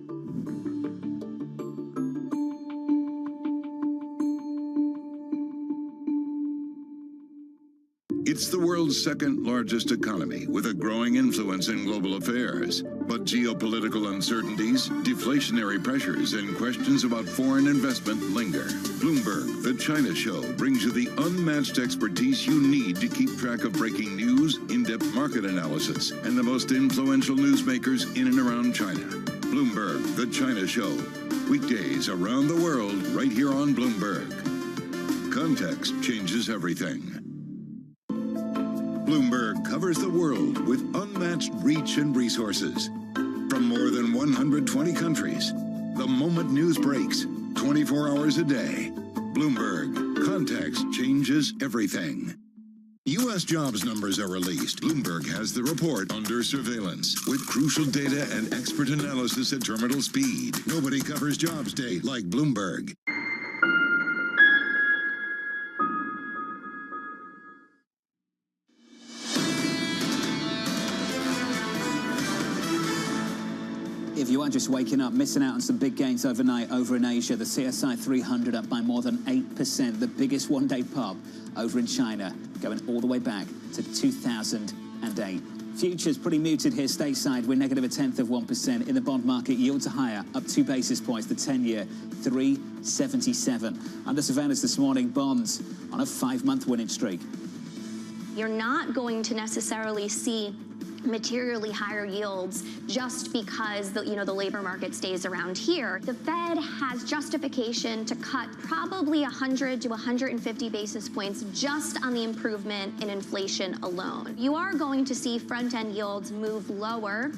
It's the world's second largest economy with a growing influence in global affairs. But geopolitical uncertainties, deflationary pressures, and questions about foreign investment linger. Bloomberg, the China Show, brings you the unmatched expertise you need to keep track of breaking news, in-depth market analysis, and the most influential newsmakers in and around China. Bloomberg, the China Show. Weekdays around the world, right here on Bloomberg. Context changes everything. Bloomberg covers the world with unmatched reach and resources. From more than 120 countries, the moment news breaks, 24 hours a day. Bloomberg, context changes everything. U.S. jobs numbers are released. Bloomberg has the report under surveillance with crucial data and expert analysis at terminal speed. Nobody covers jobs day like Bloomberg. If you are just waking up, missing out on some big gains overnight over in Asia, the CSI 300 up by more than 8%, the biggest one-day pop over in China, going all the way back to 2008. Futures pretty muted here stateside. We're negative 0.1%. In the bond market, yields are higher, up 2 basis points. The 10-year, 3.77. Under surveillance this morning, bonds on a 5-month winning streak. You're not going to necessarily see materially higher yields just because the labor market stays around here. The Fed has justification to cut probably 100 to 150 basis points just on the improvement in inflation alone. You are going to see front-end yields move lower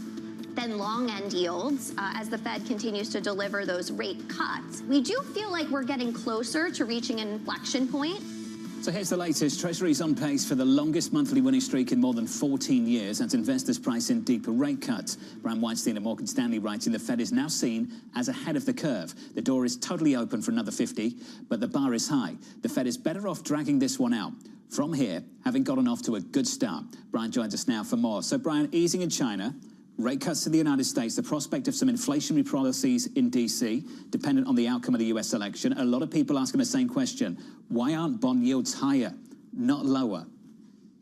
than long end yields as the Fed continues to deliver those rate cuts. We do feel like we're getting closer to reaching an inflection point. So here's the latest. Treasury's on pace for the longest monthly winning streak in more than 14 years as investors price in deeper rate cuts. Brian Weinstein at Morgan Stanley writing the Fed is now seen as ahead of the curve. The door is totally open for another 50, but the bar is high. The Fed is better off dragging this one out. From here, having gotten off to a good start. Brian joins us now for more. So Brian, easing in China, rate cuts to the United States, the prospect of some inflationary policies in D.C., dependent on the outcome of the U.S. election. A lot of people asking the same question. Why aren't bond yields higher, not lower?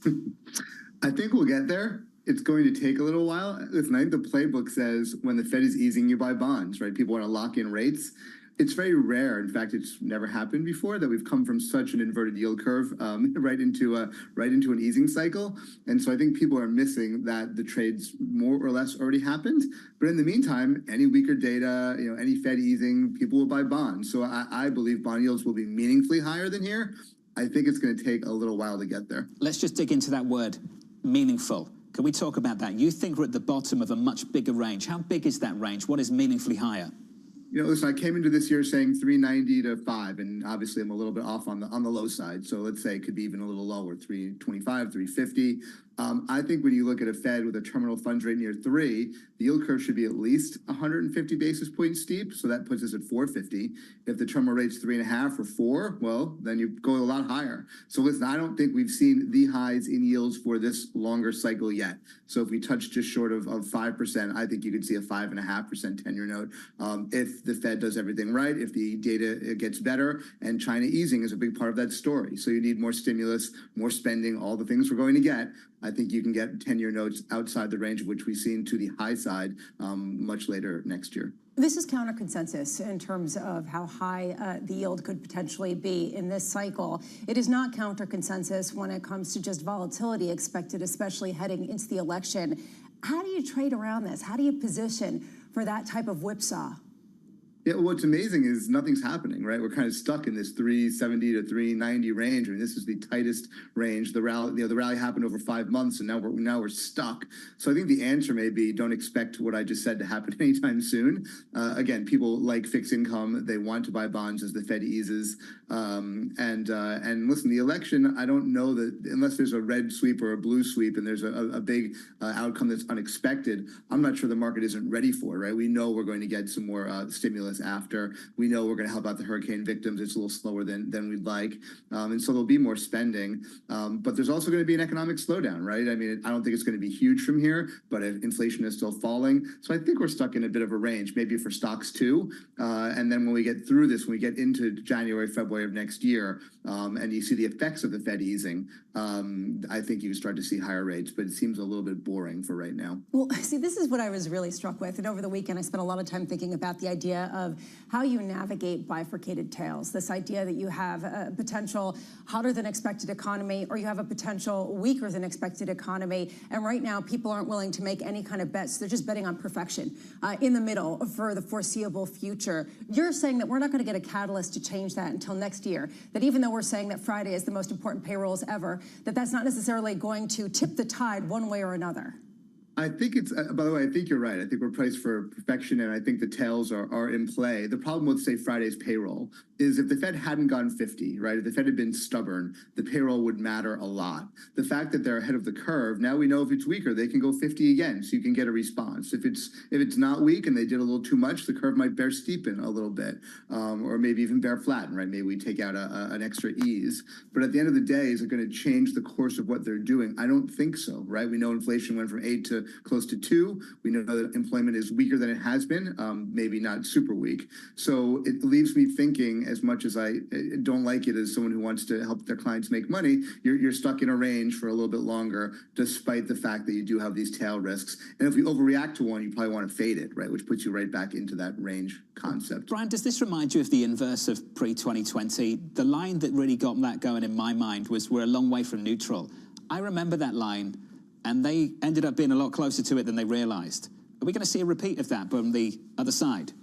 I think we'll get there. It's going to take a little while. Listen, I think the playbook says when the Fed is easing, you buy bonds, right? People want to lock in rates. It's very rare. In fact, it's never happened before that we've come from such an inverted yield curve right into an easing cycle. And so I think people are missing that the trades more or less already happened. But in the meantime, any weaker data, any Fed easing, people will buy bonds. So I believe bond yields will be meaningfully higher than here. I think it's going to take a little while to get there. Let's just dig into that word, meaningful. Can we talk about that? You think we're at the bottom of a much bigger range. How big is that range? What is meaningfully higher? Listen, I came into this year saying 390 to 5, and obviously I'm a little bit off on the low side. So let's say it could be even a little lower, 325, 350. I think when you look at a Fed with a terminal funds rate near 3, the yield curve should be at least 150 basis points steep. So that puts us at 450. If the terminal rate's 3.5 or 4, well, then you go a lot higher. So listen, I don't think we've seen the highs in yields for this longer cycle yet. So if we touch just short of 5%, I think you could see a 5.5% 10-year note. If the Fed does everything right, if the data gets better, and China easing is a big part of that story. So you need more stimulus, more spending, all the things we're going to get. I think you can get 10-year notes outside the range of which we've seen to the high side much later next year. This is counter consensus in terms of how high the yield could potentially be in this cycle. It is not counter consensus when it comes to just volatility expected, especially heading into the election. How do you trade around this? How do you position for that type of whipsaw? Yeah, what's amazing is nothing's happening, right? We're kind of stuck in this 370 to 390 range. I mean, this is the tightest range. The rally happened over 5 months, and now we're stuck. So I think the answer may be don't expect what I just said to happen anytime soon. Again, people like fixed income. They want to buy bonds as the Fed eases. And listen, the election, I don't know that unless there's a red sweep or a blue sweep and there's a big outcome that's unexpected, I'm not sure the market isn't ready for it, right? We know we're going to get some more stimulus after. We know we're going to help out the hurricane victims. It's a little slower than we'd like. And so there'll be more spending. But there's also going to be an economic slowdown, right? I mean, I don't think it's going to be huge from here, but inflation is still falling. So I think we're stuck in a bit of a range, maybe for stocks too. And then when we get through this, when we get into January, February of next year, and you see the effects of the Fed easing, I think you start to see higher rates, but it seems a little bit boring for right now. Well, see, this is what I was really struck with. And over the weekend, I spent a lot of time thinking about the idea of how you navigate bifurcated tails. This idea that you have a potential hotter than expected economy, or you have a potential weaker than expected economy. And right now, people aren't willing to make any kind of bets. They're just betting on perfection in the middle for the foreseeable future. You're saying that we're not going to get a catalyst to change that until next year, that even though we're saying that Friday is the most important payrolls ever, that's not necessarily going to tip the tide one way or another. I think it's, by the way, I think you're right. I think we're priced for perfection, and I think the tails are in play. The problem with, say, Friday's payroll is if the Fed hadn't gone 50, right, if the Fed had been stubborn, the payroll would matter a lot. The fact that they're ahead of the curve, now we know if it's weaker, they can go 50 again, so you can get a response. If it's not weak and they did a little too much, the curve might bear steepen a little bit, or maybe even bear flatten, right? Maybe we take out an extra ease. But at the end of the day, is it going to change the course of what they're doing? I don't think so, right? We know inflation went from 8 to close to 2. We know that employment is weaker than it has been, maybe not super weak. So it leaves me thinking, as much as I don't like it as someone who wants to help their clients make money, you're stuck in a range for a little bit longer, despite the fact that you do have these tail risks. And if we overreact to one, you probably want to fade it, right? Which puts you right back into that range concept. Brian, does this remind you of the inverse of pre-2020? The line that really got that going in my mind was we're a long way from neutral. I remember that line, and they ended up being a lot closer to it than they realized. Are we going to see a repeat of that from the other side?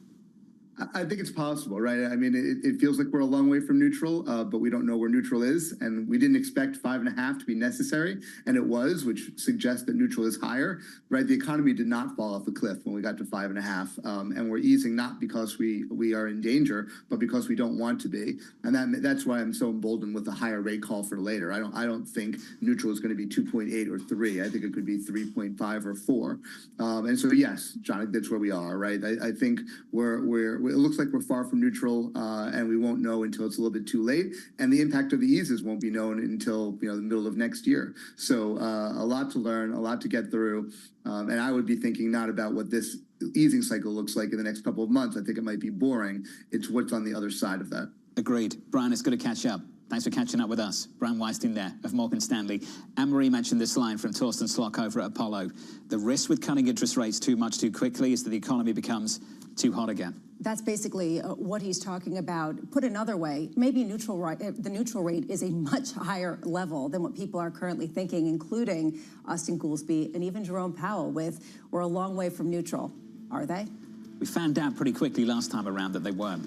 I think it's possible, right? I mean, it feels like we're a long way from neutral, but we don't know where neutral is. And we didn't expect 5.5 to be necessary, and it was, which suggests that neutral is higher, right? The economy did not fall off a cliff when we got to 5.5, and we're easing not because we are in danger, but because we don't want to be. And that's why I'm so emboldened with a higher rate call for later. I don't think neutral is going to be 2.8 or 3. I think it could be 3.5 or 4. And so, yes, John, that's where we are, right? I think it looks like we're far from neutral, and we won't know until it's a little bit too late. And the impact of the eases won't be known until the middle of next year. So a lot to learn, a lot to get through. And I would be thinking not about what this easing cycle looks like in the next couple of months. I think it might be boring. It's what's on the other side of that. Agreed. Brian, it's good to catch up. Thanks for catching up with us. Brian Weinstein there of Morgan Stanley. Anne-Marie mentioned this line from Torsten Slock over at Apollo. The risk with cutting interest rates too much too quickly is that the economy becomes too hot again. That's basically what he's talking about. Put another way, maybe the neutral rate is a much higher level than what people are currently thinking, including Austin Goolsbee and even Jerome Powell we're a long way from neutral. Are they? We found out pretty quickly last time around that they weren't.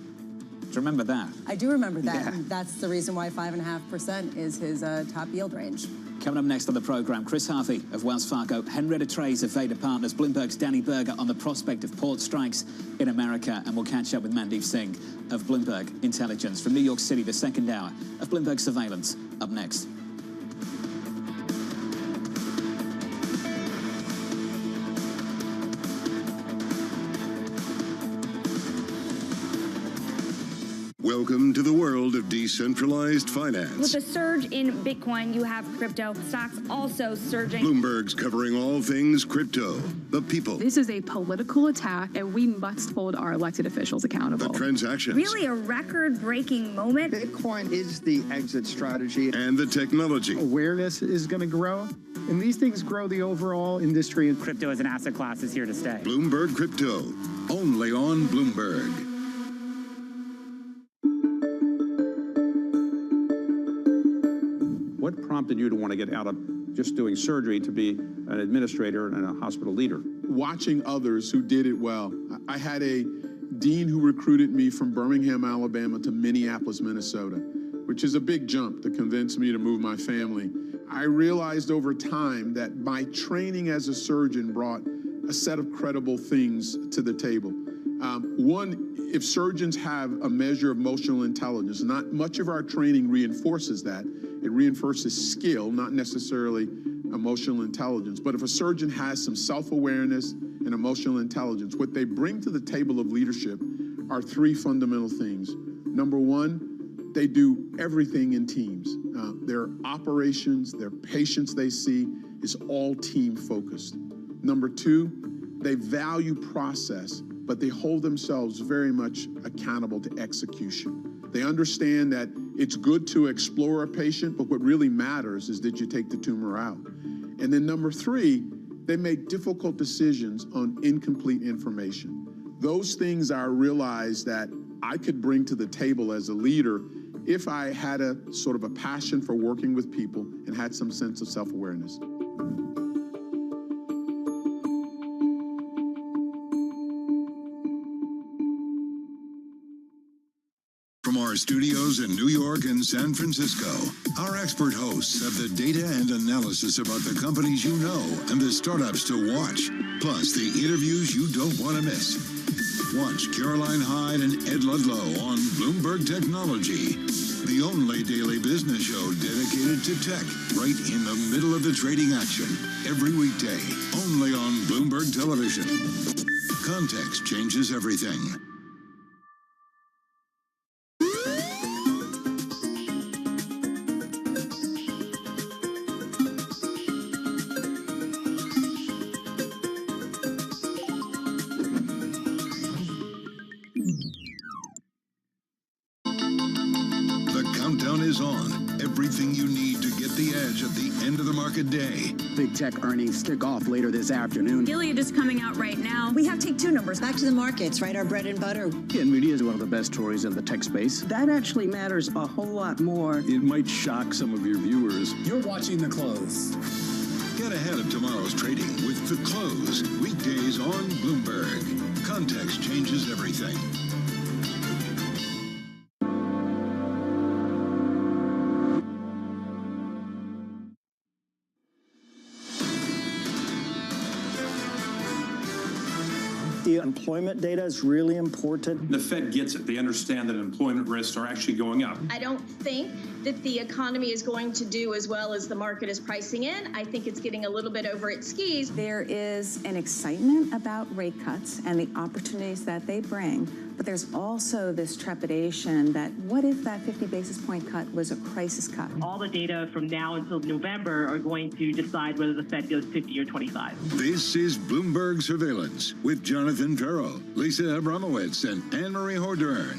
Do you remember that? I do remember that. Yeah. And that's the reason why 5.5% is his top yield range. Coming up next on the program, Chris Harvey of Wells Fargo, Henrietta Trays of Vader Partners, Bloomberg's Danny Berger on the prospect of port strikes in America, and we'll catch up with Mandeep Singh of Bloomberg Intelligence. From New York City, the second hour of Bloomberg Surveillance, up next. Welcome to the world of decentralized finance. With a surge in Bitcoin, you have crypto stocks also surging. Bloomberg's covering all things crypto, the people, This is a political attack, and we must hold our elected officials accountable. the transactions, Really a record-breaking moment. Bitcoin is the exit strategy. and the technology. Awareness is going to grow, and these things grow the overall industry. Crypto as an asset class is here to stay. Bloomberg Crypto, only on Bloomberg. What prompted you to want to get out of just doing surgery to be an administrator and a hospital leader? Watching others who did it well. I had a dean who recruited me from Birmingham, Alabama to Minneapolis, Minnesota, which is a big jump to convince me to move my family. I realized over time that my training as a surgeon brought a set of credible things to the table. One, if surgeons have a measure of emotional intelligence, not much of our training reinforces that. It reinforces skill, not necessarily emotional intelligence. But if a surgeon has some self-awareness and emotional intelligence, what they bring to the table of leadership are 3 fundamental things. Number 1, they do everything in teams. Their operations, their patients they see is all team focused. Number 2, they value process, but they hold themselves very much accountable to execution. They understand that it's good to explore a patient, but what really matters is that you take the tumor out. And then number 3, they make difficult decisions on incomplete information. Those things I realized that I could bring to the table as a leader if I had a sort of a passion for working with people and had some sense of self-awareness. From our studios in New York and San Francisco, our expert hosts have the data and analysis about the companies you know and the startups to watch, plus the interviews you don't want to miss. Watch Caroline Hyde and Ed Ludlow on Bloomberg Technology, the only daily business show dedicated to tech, right in the middle of the trading action, every weekday, only on Bloomberg Television. Context changes everything. Everything you need to get the edge at the end of the market day. Big tech earnings kick off later this afternoon. Gilead is coming out right now. We have Take-Two numbers. Back to the markets, right? Our bread and butter. NVIDIA is one of the best stories in the tech space. That actually matters a whole lot more. It might shock some of your viewers. You're watching The Close. Get ahead of tomorrow's trading with The Close. Weekdays on Bloomberg. Context changes everything. employment data is really important. The Fed gets it. They understand that employment risks are actually going up. I don't think that the economy is going to do as well as the market is pricing in. I think it's getting a little bit over its skis. There is an excitement about rate cuts and the opportunities that they bring, but there's also this trepidation that what if that 50 basis point cut was a crisis cut? All the data from now until November are going to decide whether the Fed goes 50 or 25. This is Bloomberg Surveillance with Jonathan Ferro, Lisa Abramowitz, and Anne-Marie Hordern.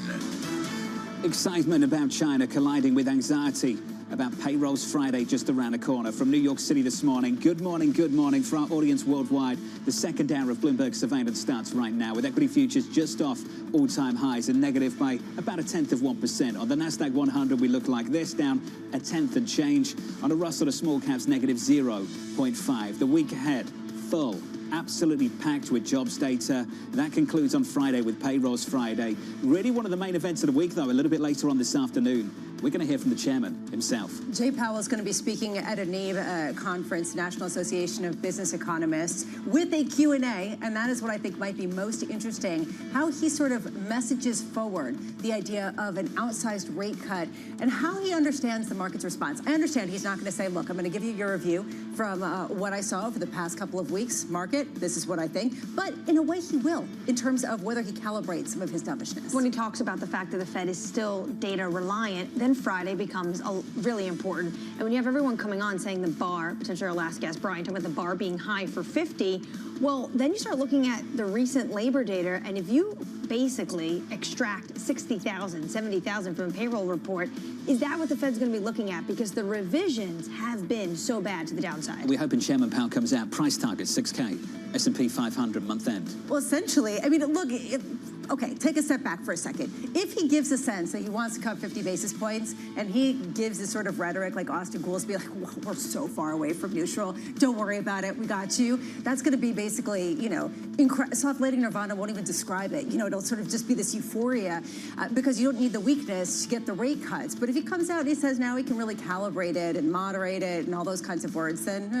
Excitement about China colliding with anxiety about payrolls Friday just around the corner. From New York City this morning, good morning for our audience worldwide. The second hour of Bloomberg Surveillance starts right now with equity futures just off all-time highs and negative by about 0.1%. On the Nasdaq 100, we look like this, down 1/10 and change. On the Russell, the small caps, negative 0.5. The week ahead, full. Absolutely packed with jobs data. That concludes on Friday with Payrolls Friday. Really one of the main events of the week, though, a little bit later on this afternoon. We're going to hear from the chairman himself. Jay Powell is going to be speaking at a NABE conference, National Association of Business Economists, with a Q&A, and that is what I think might be most interesting, how he sort of messages forward the idea of an outsized rate cut and how he understands the market's response. I understand he's not going to say, look, I'm going to give you your review from what I saw over the past couple of weeks. Market, this is what I think. But in a way, he will, in terms of whether he calibrates some of his dovishness. When he talks about the fact that the Fed is still data reliant, then Friday becomes really important. And when you have everyone coming on saying the bar, potentially our last guest, Brian, talking about the bar being high for 50, well, then you start looking at the recent labor data, and if you basically extract 60,000, 70,000 from a payroll report, is that what the Fed's going to be looking at? Because the revisions have been so bad to the downside. We're hoping Chairman Powell comes out. Price target, 6K. S&P 500 month end. Well, essentially, I mean, look, okay, take a step back for a second. If he gives a sense that he wants to cut 50 basis points and he gives this sort of rhetoric like Austin Goolsbee, like, well, we're so far away from neutral, don't worry about it, we got you. That's going to be basically, you know, soft landing nirvana won't even describe it. You know, it'll sort of just be this euphoria because you don't need the weakness to get the rate cuts. But if he comes out and he says now he can really calibrate it and moderate it and all those kinds of words, then,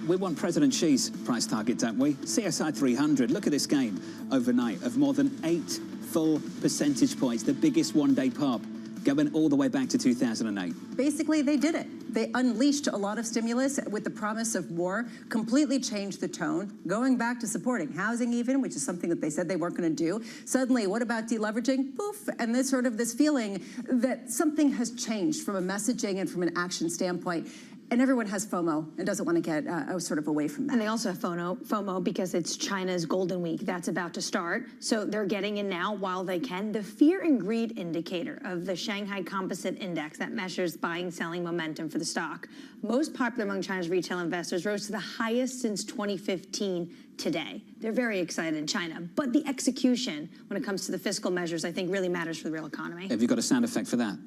We want President Xi's price target, don't we? CSI 300, look at this gain overnight of more than 8 full percentage points, the biggest one-day pop, going all the way back to 2008. Basically, they did it. They unleashed a lot of stimulus with the promise of war, completely changed the tone, going back to supporting housing even, which is something that they said they weren't going to do. Suddenly, what about deleveraging? Poof, and this sort of this feeling that something has changed from a messaging and from an action standpoint. And everyone has FOMO and doesn't want to get sort of away from that. And they also have FOMO because it's China's Golden Week. That's about to start. So they're getting in now while they can. The fear and greed indicator of the Shanghai Composite Index that measures buying, selling momentum for the stock, most popular among China's retail investors, rose to the highest since 2015 today. They're very excited in China. But the execution, when it comes to the fiscal measures, I think really matters for the real economy. Have you got a sound effect for that?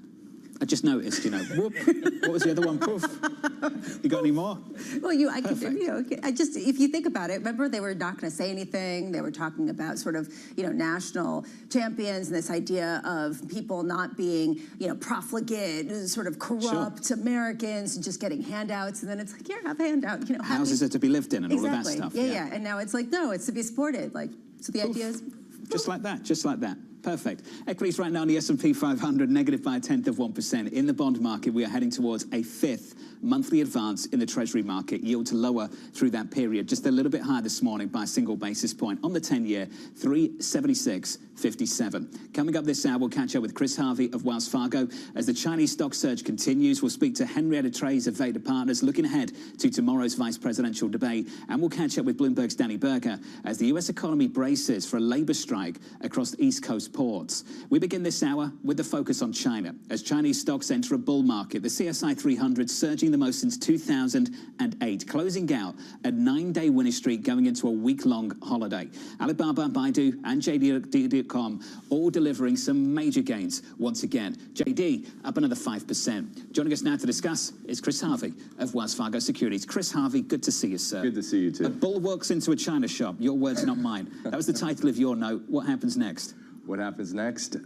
I just noticed, you know, whoop. What was the other one? Poof. You got any more? Well, if you think about it, remember they were not going to say anything. They were talking about sort of, you know, national champions and this idea of people not being, you know, profligate, sort of corrupt Americans and just getting handouts. And then it's like, here, have a handout. You know, houses are to be lived in and all of that stuff. Yeah. And now it's like, no, it's to be supported. Like, so the idea is just like that. Perfect. Equities right now on the S&P 500, negative by 0.1%. In the bond market, we are heading towards a 5th monthly advance in the Treasury market. Yields lower through that period, just a little bit higher this morning by a single basis point. On the 10-year, 376.57. Coming up this hour, we'll catch up with Chris Harvey of Wells Fargo. As the Chinese stock surge continues, we'll speak to Henrietta Trey's of Veda Partners, looking ahead to tomorrow's vice presidential debate. And we'll catch up with Bloomberg's Danny Berger as the U.S. economy braces for a labor strike across the East Coast ports. We begin this hour with the focus on China. As Chinese stocks enter a bull market, the CSI 300 surging the most since 2008, closing out a 9-day winning streak going into a week-long holiday. Alibaba, Baidu, and JD.com all delivering some major gains once again. JD up another 5%. Joining us now to discuss is Chris Harvey of Wells Fargo Securities. Chris Harvey, good to see you, sir. Good to see you, too. A bull walks into a China shop. Your words, not mine. That was the title of your note. What happens next? What happens next?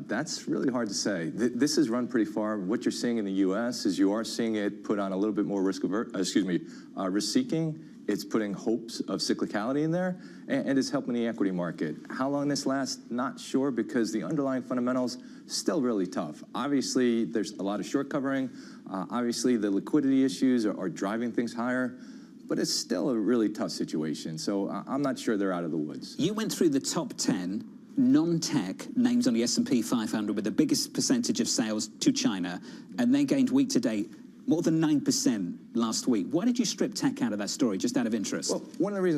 That's really hard to say. This has run pretty far. What you're seeing in the U.S. is you are seeing it put on a little bit more risk-seeking It's putting hopes of cyclicality in there, and it's helping the equity market. How long this lasts, not sure, because the underlying fundamentals still really tough. Obviously, there's a lot of short covering. Obviously, the liquidity issues are driving things higher, but it's still a really tough situation. So I'm not sure they're out of the woods. You went through the top 10 non-tech names on the S&P 500 with the biggest percentage of sales to China, and they gained week to date more than 9% last week. Why did you strip tech out of that story, just out of interest? Well, one of the reasons